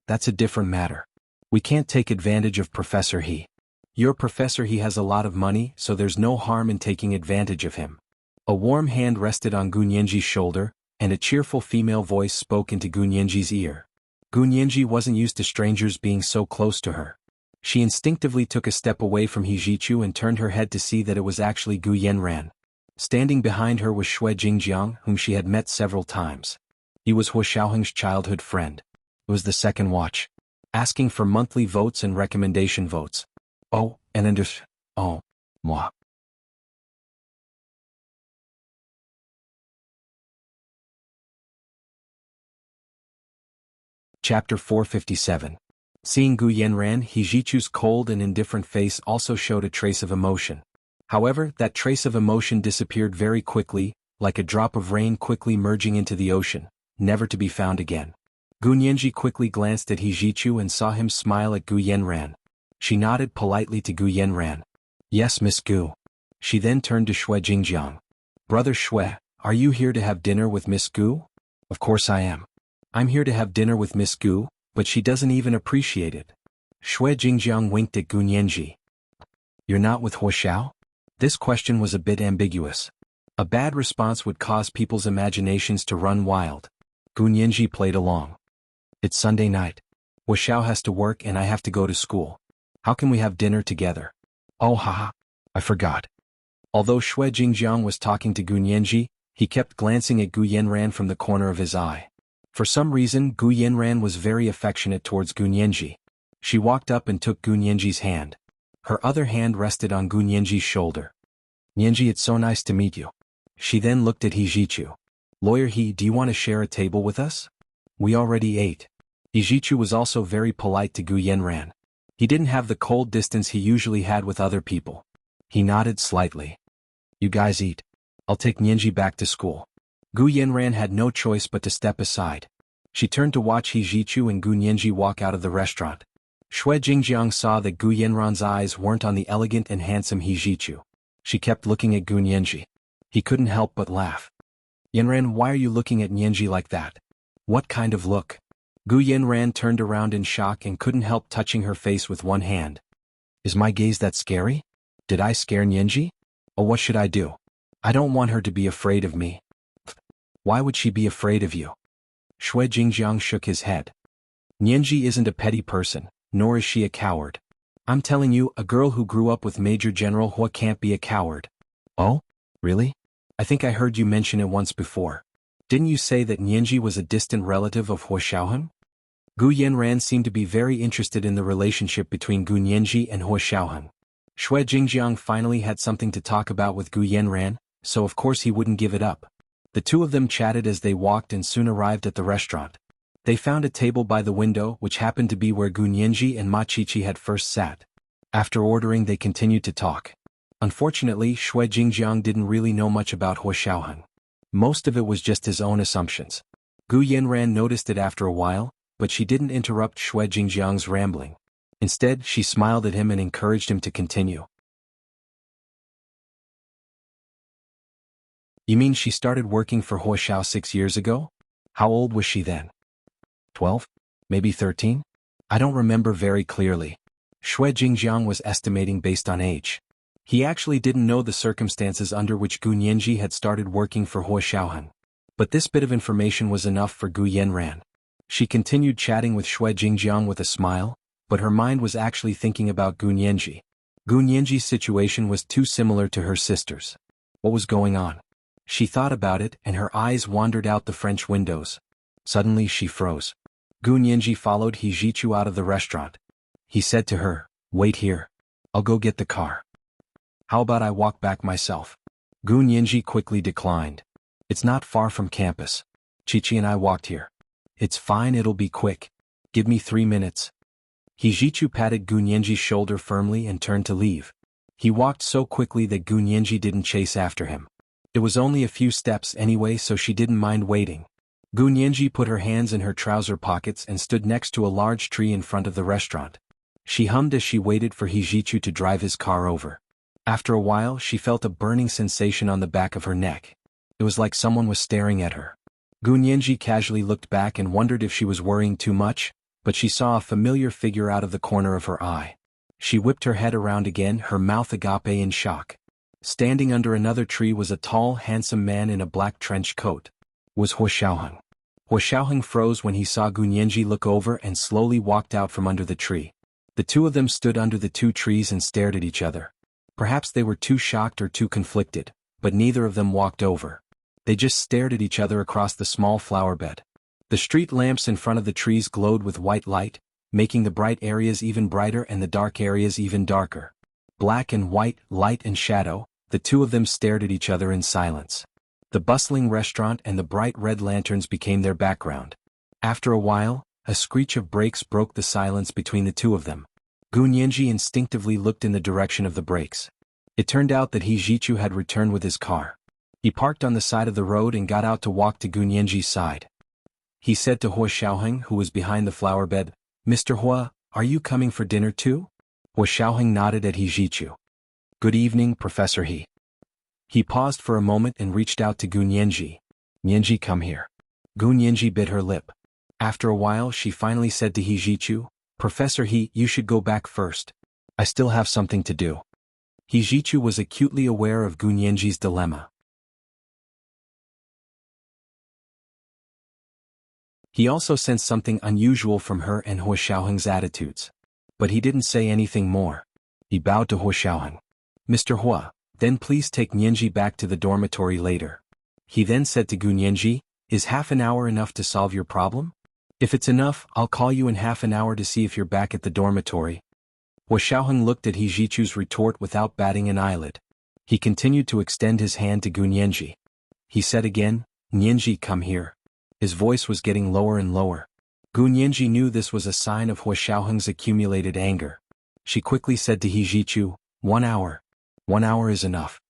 That's a different matter. We can't take advantage of Professor He. Your Professor He has a lot of money, so there's no harm in taking advantage of him. A warm hand rested on Gu Nianji's shoulder, and a cheerful female voice spoke into Gu Nianji's ear. Gu Nianji wasn't used to strangers being so close to her. She instinctively took a step away from He Jichu and turned her head to see that it was actually Gu Yanran. Standing behind her was Xue Jingjiang, whom she had met several times. He was Huo Xiaoheng's childhood friend. It was the second watch. Asking for monthly votes and recommendation votes. Oh, and moi. Chapter 457. Seeing Gu Yanran, He Jichu's cold and indifferent face also showed a trace of emotion. However, that trace of emotion disappeared very quickly, like a drop of rain quickly merging into the ocean, never to be found again. Gu Nianji quickly glanced at He Jichu and saw him smile at Gu Yanran. She nodded politely to Gu Yanran. Yes, Miss Gu. She then turned to Xue Jingjiang. Brother Xue, are you here to have dinner with Miss Gu? Of course I am. I'm here to have dinner with Miss Gu, but she doesn't even appreciate it. Xue Jingjiang winked at Gu Nianji. You're not with Huo Xiao? This question was a bit ambiguous. A bad response would cause people's imaginations to run wild. Gu Nianji played along. It's Sunday night. Huo Xiao has to work and I have to go to school. How can we have dinner together? Oh haha, I forgot. Although Xue Jingjiang was talking to Gu Nianji, he kept glancing at Gu Yanran from the corner of his eye. For some reason, Gu Yanran was very affectionate towards Gu Nianji. She walked up and took Gu Nianji's hand. Her other hand rested on Gu Nianji's shoulder. Nianji, it's so nice to meet you. She then looked at He Jichu. Lawyer He, do you want to share a table with us? We already ate. He Jichu was also very polite to Gu Yanran. He didn't have the cold distance he usually had with other people. He nodded slightly. You guys eat. I'll take Nianji back to school. Gu Yanran had no choice but to step aside. She turned to watch He Jichu and Gu Nianji walk out of the restaurant. Xue Jingjiang saw that Gu Yanran's eyes weren't on the elegant and handsome He Jichu. She kept looking at Gu Nianji. He couldn't help but laugh. Yanran, why are you looking at Nianji like that? What kind of look? Gu Yanran turned around in shock and couldn't help touching her face with one hand. Is my gaze that scary? Did I scare Nianji? Oh, what should I do? I don't want her to be afraid of me. Why would she be afraid of you? Xue Jingjiang shook his head. Nianji isn't a petty person, nor is she a coward. I'm telling you, a girl who grew up with Major General Hua can't be a coward. Oh? Really? I think I heard you mention it once before. Didn't you say that Nianji was a distant relative of Huo Xiaoheng? Gu Yanran seemed to be very interested in the relationship between Gu Nianji and Huo Xiaoheng. Xue Jingjiang finally had something to talk about with Gu Yanran, so of course he wouldn't give it up. The two of them chatted as they walked and soon arrived at the restaurant. They found a table by the window which happened to be where Gu Nianji and Ma Qiqi had first sat. After ordering, they continued to talk. Unfortunately, Xue Jingjiang didn't really know much about Huo Xiaoheng. Most of it was just his own assumptions. Gu Yanran noticed it after a while, but she didn't interrupt Xue Jingjiang's rambling. Instead, she smiled at him and encouraged him to continue. You mean she started working for Huo Xiao 6 years ago? How old was she then? 12? Maybe 13? I don't remember very clearly. Xue Jingjiang was estimating based on age. He actually didn't know the circumstances under which Gu Nianji had started working for Huo Xiaoheng. But this bit of information was enough for Gu Yanran. She continued chatting with Xue Jingjiang with a smile, but her mind was actually thinking about Gu Nianji. Gu Nianji's situation was too similar to her sister's. What was going on? She thought about it and her eyes wandered out the French windows. Suddenly she froze. Gu Nianji followed He Jichu out of the restaurant. He said to her, "Wait here. I'll go get the car." "How about I walk back myself?" Gu Nianji quickly declined. "It's not far from campus. Qiqi and I walked here." "It's fine, it'll be quick. Give me 3 minutes." He Jichu patted Gu Nianji's shoulder firmly and turned to leave. He walked so quickly that Gu Nianji didn't chase after him. It was only a few steps anyway, so she didn't mind waiting. Gu Nianji put her hands in her trouser pockets and stood next to a large tree in front of the restaurant. She hummed as she waited for Hijichu to drive his car over. After a while she felt a burning sensation on the back of her neck. It was like someone was staring at her. Gu Nianji casually looked back and wondered if she was worrying too much, but she saw a familiar figure out of the corner of her eye. She whipped her head around again, her mouth agape in shock. Standing under another tree was a tall, handsome man in a black trench coat. Was Hua Xiaoheng. Hua Xiaoheng froze when he saw Gu Nianji look over and slowly walked out from under the tree. The two of them stood under the two trees and stared at each other. Perhaps they were too shocked or too conflicted, but neither of them walked over. They just stared at each other across the small flower bed. The street lamps in front of the trees glowed with white light, making the bright areas even brighter and the dark areas even darker. Black and white, light and shadow, the two of them stared at each other in silence. The bustling restaurant and the bright red lanterns became their background. After a while, a screech of brakes broke the silence between the two of them. Gu Nianji instinctively looked in the direction of the brakes. It turned out that Hijichu had returned with his car. He parked on the side of the road and got out to walk to Gu Nianji's side. He said to Hua Xiaoheng, who was behind the flower bed, "Mr. Hua, are you coming for dinner too?" Hua Xiaoheng nodded at Hijichu. "Good evening, Professor He." He paused for a moment and reached out to Gu Nianji. "Nianji, come here." Gu Nianji bit her lip. After a while she finally said to Hijichu, "Professor He, you should go back first. I still have something to do." Hijichu was acutely aware of Gu Nianji's dilemma. He also sensed something unusual from her and Hua Xiaoheng's attitudes. But he didn't say anything more. He bowed to Hua Xiaoheng. "Mr. Hua, then please take Nianji back to the dormitory later." He then said to Gu Nianji, "Is half an hour enough to solve your problem? If it's enough, I'll call you in half an hour to see if you're back at the dormitory." Hua Xiaoheng looked at Hijichu's retort without batting an eyelid. He continued to extend his hand to Gu Nianji. He said again, "Nianji, come here." His voice was getting lower and lower. Gu Nianji knew this was a sign of Hua Xiaoheng's accumulated anger. She quickly said to Hijichu, 1 hour. 1 hour is enough."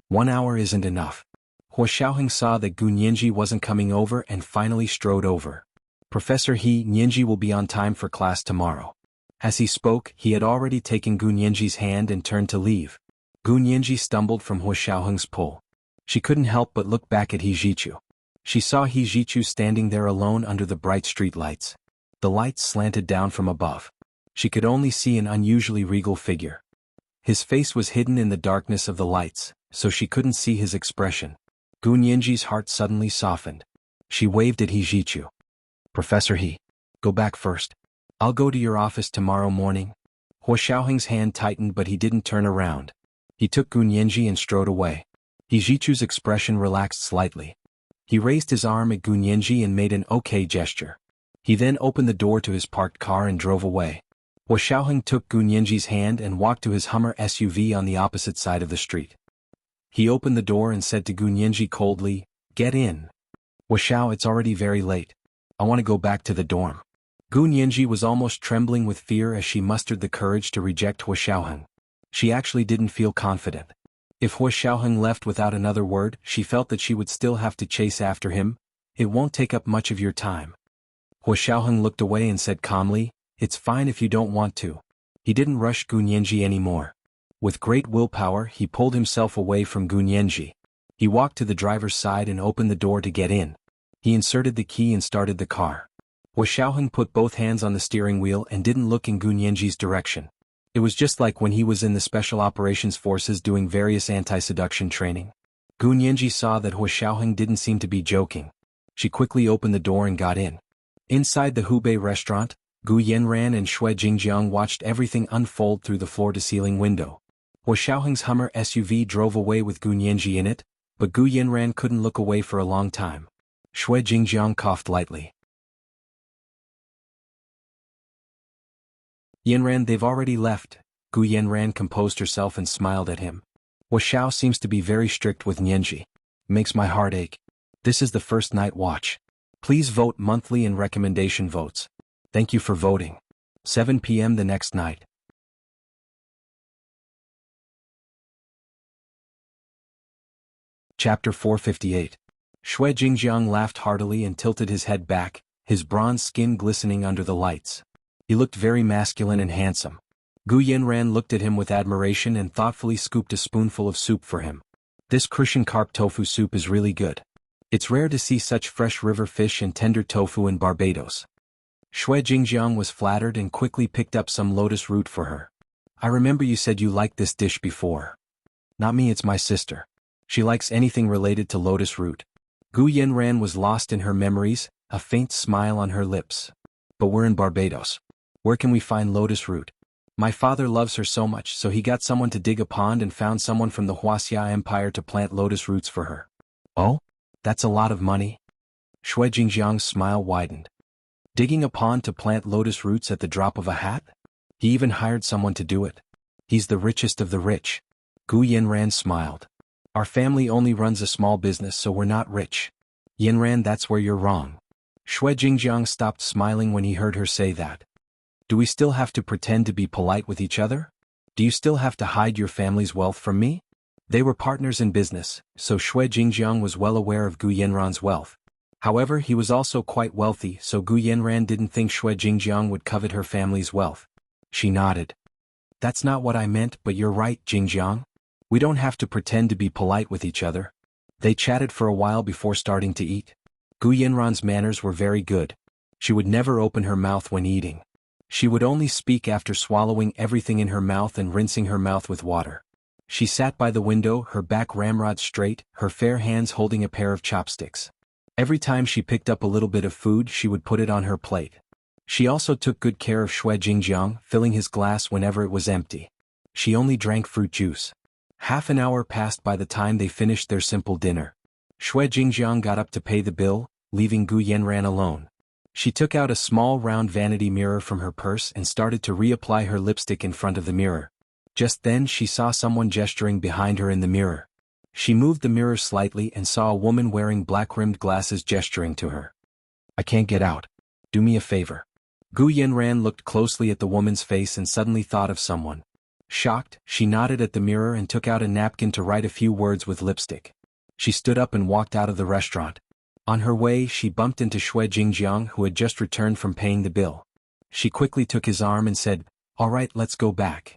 "1 hour isn't enough." Hua Xiaoheng saw that Gu Nianji wasn't coming over and finally strode over. "Professor He, Nianji will be on time for class tomorrow." As he spoke, he had already taken Gu Nianji's hand and turned to leave. Gu Nianji stumbled from Hua Xiaoheng's pull. She couldn't help but look back at Hijichu. She saw Hijichu standing there alone under the bright street lights. The lights slanted down from above. She could only see an unusually regal figure. His face was hidden in the darkness of the lights, so she couldn't see his expression. Gu Nianji's heart suddenly softened. She waved at Hijichu. "Professor He, go back first. I'll go to your office tomorrow morning." Hua Xiaoheng's hand tightened, but he didn't turn around. He took Gu Nianji and strode away. Hijichu's expression relaxed slightly. He raised his arm at Gu Nianji and made an okay gesture. He then opened the door to his parked car and drove away. Hua Xiaoheng took Gu Nianji's hand and walked to his Hummer SUV on the opposite side of the street. He opened the door and said to Gu Nianji coldly, "Get in." "Hua Xiao, it's already very late. I want to go back to the dorm." Gu Nianji was almost trembling with fear as she mustered the courage to reject Hua Xiaoheng. She actually didn't feel confident. If Hua Xiaoheng left without another word, she felt that she would still have to chase after him. "It won't take up much of your time." Hua Xiaoheng looked away and said calmly, "It's fine if you don't want to." He didn't rush Gu Nianji anymore. With great willpower, he pulled himself away from Gu Nianji. He walked to the driver's side and opened the door to get in. He inserted the key and started the car. Hua Xiaoheng put both hands on the steering wheel and didn't look in Gu Nianji's direction. It was just like when he was in the Special Operations Forces doing various anti-seduction training. Gu Nianji saw that Hua Xiaoheng didn't seem to be joking. She quickly opened the door and got in. Inside the Hubei restaurant, Gu Yanran and Shui Jingjiang watched everything unfold through the floor-to-ceiling window. Hua Xiaoheng's Hummer SUV drove away with Gu Nianji in it, but Gu Yanran couldn't look away for a long time. Shui Jingjiang coughed lightly. "Yanran, they've already left." Gu Yanran composed herself and smiled at him. "Hua Xiao seems to be very strict with Nianji. Makes my heart ache. This is the first night watch. Please vote monthly in recommendation votes. Thank you for voting." 7 p.m. the next night. Chapter 458. Shui Jingjiang laughed heartily and tilted his head back, his bronze skin glistening under the lights. He looked very masculine and handsome. Gu Yanran looked at him with admiration and thoughtfully scooped a spoonful of soup for him. This Crucian carp tofu soup is really good. It's rare to see such fresh river fish and tender tofu in Barbados. Shui Jingjiang was flattered and quickly picked up some lotus root for her. I remember you said you liked this dish before. Not me, it's my sister. She likes anything related to lotus root. Gu Yanran was lost in her memories, a faint smile on her lips. But we're in Barbados. Where can we find lotus root? My father loves her so much, so he got someone to dig a pond and found someone from the Wuxia Empire to plant lotus roots for her. Oh? That's a lot of money? Shui Jingjiang's smile widened. Digging a pond to plant lotus roots at the drop of a hat? He even hired someone to do it. He's the richest of the rich. Gu Yanran smiled. Our family only runs a small business, so we're not rich. Yanran, that's where you're wrong. Shui Jingjiang stopped smiling when he heard her say that. Do we still have to pretend to be polite with each other? Do you still have to hide your family's wealth from me? They were partners in business, so Shui Jingjiang was well aware of Gu Yanran's wealth. However, he was also quite wealthy, so Gu Yanran didn't think Shui Jingjiang would covet her family's wealth. She nodded. That's not what I meant, but you're right, Jingjiang. We don't have to pretend to be polite with each other. They chatted for a while before starting to eat. Gu Yanran's manners were very good. She would never open her mouth when eating. She would only speak after swallowing everything in her mouth and rinsing her mouth with water. She sat by the window, her back ramrod straight, her fair hands holding a pair of chopsticks. Every time she picked up a little bit of food, she would put it on her plate. She also took good care of Shui Jingjiang, filling his glass whenever it was empty. She only drank fruit juice. Half an hour passed by the time they finished their simple dinner. Shui Jingjiang got up to pay the bill, leaving Gu Yanran alone. She took out a small round vanity mirror from her purse and started to reapply her lipstick in front of the mirror. Just then she saw someone gesturing behind her in the mirror. She moved the mirror slightly and saw a woman wearing black-rimmed glasses gesturing to her. I can't get out. Do me a favor. Gu Yanran looked closely at the woman's face and suddenly thought of someone. Shocked, she nodded at the mirror and took out a napkin to write a few words with lipstick. She stood up and walked out of the restaurant. On her way, she bumped into Shui Jingjiang, who had just returned from paying the bill. She quickly took his arm and said, "All right, let's go back."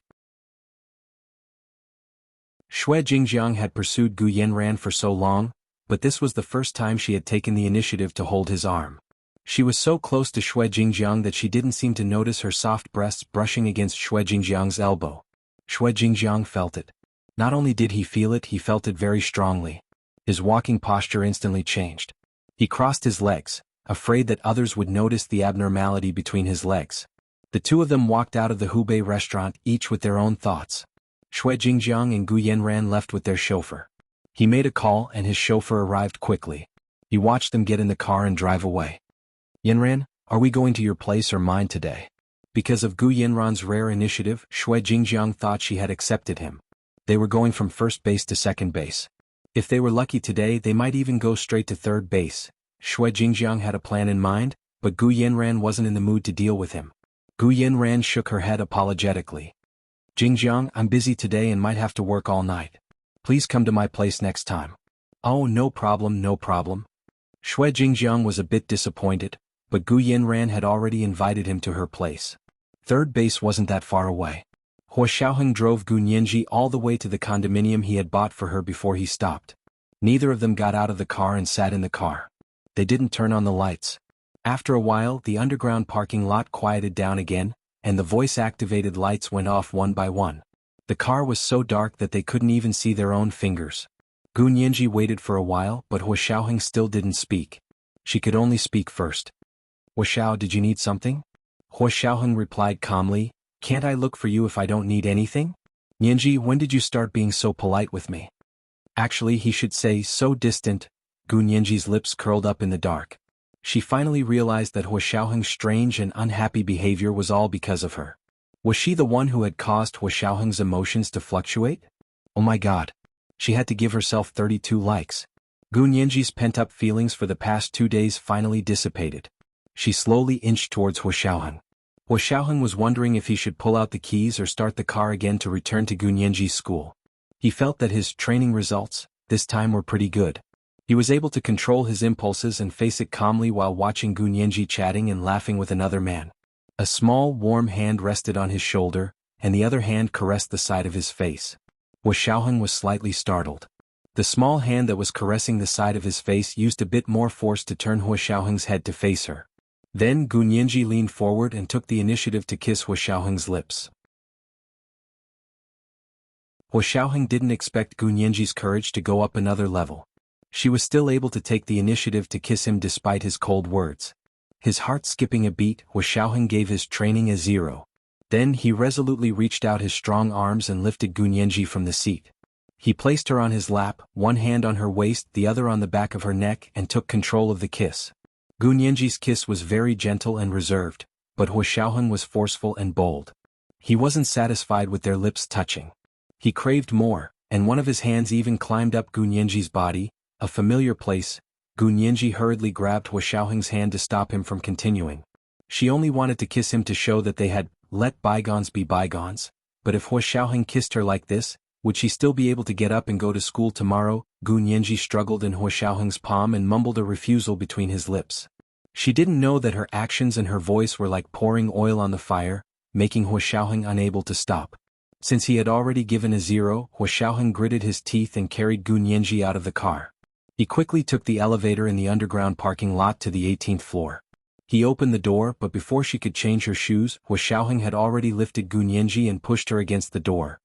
Shui Jingjiang had pursued Gu Yanran for so long, but this was the first time she had taken the initiative to hold his arm. She was so close to Shui Jingjiang that she didn't seem to notice her soft breasts brushing against Shui Jingjiang's elbow. Shui Jingjiang felt it. Not only did he feel it, he felt it very strongly. His walking posture instantly changed. He crossed his legs, afraid that others would notice the abnormality between his legs. The two of them walked out of the Hubei restaurant, each with their own thoughts. Shui Jingjiang and Gu Yanran left with their chauffeur. He made a call and his chauffeur arrived quickly. He watched them get in the car and drive away. Yanran, are we going to your place or mine today? Because of Gu Yanran's rare initiative, Shui Jingjiang thought she had accepted him. They were going from first base to second base. If they were lucky today, they might even go straight to third base. Shui Jingjiang had a plan in mind, but Gu Yanran wasn't in the mood to deal with him. Gu Yanran shook her head apologetically. Jingjiang, I'm busy today and might have to work all night. Please come to my place next time. Oh, no problem, no problem. Shui Jingjiang was a bit disappointed, but Gu Yanran had already invited him to her place. Third base wasn't that far away. Hua Xiaoheng drove Gu Nianji all the way to the condominium he had bought for her before he stopped. Neither of them got out of the car and sat in the car. They didn't turn on the lights. After a while, the underground parking lot quieted down again, and the voice-activated lights went off one by one. The car was so dark that they couldn't even see their own fingers. Gu Nianji waited for a while, but Hua Xiaoheng still didn't speak. She could only speak first. Hua Xiao, did you need something? Hua Xiaoheng replied calmly, can't I look for you if I don't need anything? Nianji, when did you start being so polite with me? Actually, he should say so distant. Gu Nianji's lips curled up in the dark. She finally realized that Hua Xiaoheng's strange and unhappy behavior was all because of her. Was she the one who had caused Hua Xiaoheng's emotions to fluctuate? Oh my god. She had to give herself 32 likes. Gu Nianji's pent-up feelings for the past 2 days finally dissipated. She slowly inched towards Hua Xiaoheng. Hua Xiaoheng was wondering if he should pull out the keys or start the car again to return to Gu Nianji's school. He felt that his training results, this time, were pretty good. He was able to control his impulses and face it calmly while watching Gu Nianji chatting and laughing with another man. A small, warm hand rested on his shoulder, and the other hand caressed the side of his face. Wu Xiaoheng was slightly startled. The small hand that was caressing the side of his face used a bit more force to turn Wu Xiaoheng's head to face her. Then Gu Nianji leaned forward and took the initiative to kiss Wu Xiaoheng's lips. Wu Xiaoheng didn't expect Gu Nianji's courage to go up another level. She was still able to take the initiative to kiss him despite his cold words. His heart skipping a beat, Wu Xiaoheng gave his training a 0. Then he resolutely reached out his strong arms and lifted Gu Nianji from the seat. He placed her on his lap, one hand on her waist, the other on the back of her neck, and took control of the kiss. Gu Nianji's kiss was very gentle and reserved, but Wu Xiaoheng was forceful and bold. He wasn't satisfied with their lips touching. He craved more, and one of his hands even climbed up Gu Nianji's body, a familiar place. Gu Nianji hurriedly grabbed Wu Xiaoheng's hand to stop him from continuing. She only wanted to kiss him to show that they had let bygones be bygones, but if Wu Xiaoheng kissed her like this, would she still be able to get up and go to school tomorrow? Gu Nianji struggled in Wu Xiaoheng's palm and mumbled a refusal between his lips. She didn't know that her actions and her voice were like pouring oil on the fire, making Wu Xiaoheng unable to stop. Since he had already given a 0, Wu Xiaoheng gritted his teeth and carried Gu Nianji out of the car. He quickly took the elevator in the underground parking lot to the 18th floor. He opened the door, but before she could change her shoes, Wu Xiaoheng had already lifted Gu Nianji and pushed her against the door.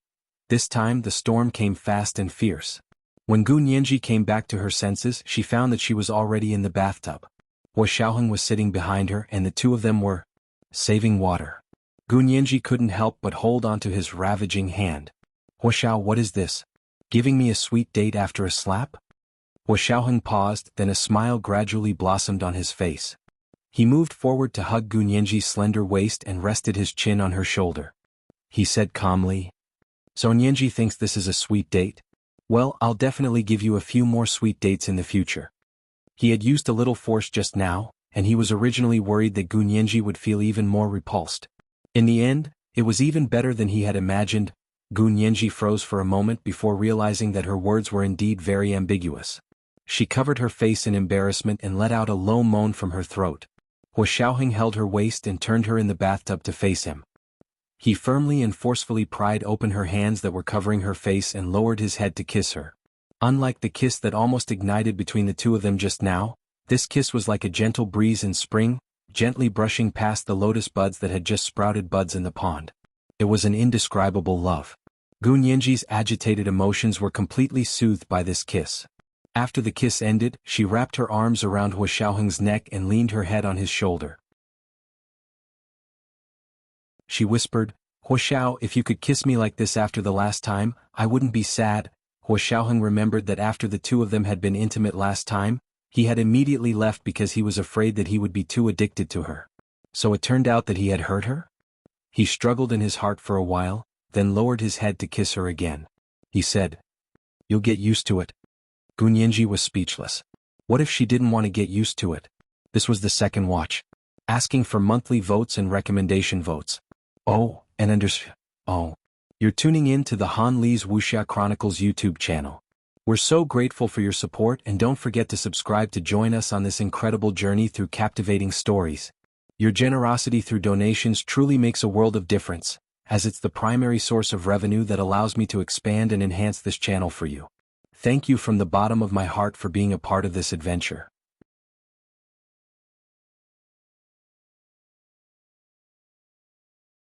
This time the storm came fast and fierce. When Gu Nianji came back to her senses, she found that she was already in the bathtub. Wu Xiaoheng was sitting behind her and the two of them were saving water. Gu Nianji couldn't help but hold onto his ravaging hand. Wu Xiao, what is this? Giving me a sweet date after a slap? Wu Xiaoheng paused, then a smile gradually blossomed on his face. He moved forward to hug Gu Nianji's slender waist and rested his chin on her shoulder. He said calmly, "So Nianji thinks this is a sweet date? Well, I'll definitely give you a few more sweet dates in the future." He had used a little force just now, and he was originally worried that Gu Nianji would feel even more repulsed. In the end, it was even better than he had imagined. Gu Nianji froze for a moment before realizing that her words were indeed very ambiguous. She covered her face in embarrassment and let out a low moan from her throat. Wu Xiaoheng held her waist and turned her in the bathtub to face him. He firmly and forcefully pried open her hands that were covering her face and lowered his head to kiss her. Unlike the kiss that almost ignited between the two of them just now, this kiss was like a gentle breeze in spring, gently brushing past the lotus buds that had just sprouted buds in the pond. It was an indescribable love. Gu Nianji's agitated emotions were completely soothed by this kiss. After the kiss ended, she wrapped her arms around Wu Xiaoheng's neck and leaned her head on his shoulder. She whispered, "Wu Xiao, if you could kiss me like this after the last time, I wouldn't be sad." Wu Xiaoheng remembered that after the two of them had been intimate last time, he had immediately left because he was afraid that he would be too addicted to her. So it turned out that he had hurt her? He struggled in his heart for a while, then lowered his head to kiss her again. He said, "You'll get used to it." Gu Nianji was speechless. What if she didn't want to get used to it? This was the second watch. Asking for monthly votes and recommendation votes. Oh, and you're tuning in to the Han Li's Wuxia Chronicles YouTube channel. We're so grateful for your support, and don't forget to subscribe to join us on this incredible journey through captivating stories. Your generosity through donations truly makes a world of difference, as it's the primary source of revenue that allows me to expand and enhance this channel for you. Thank you from the bottom of my heart for being a part of this adventure.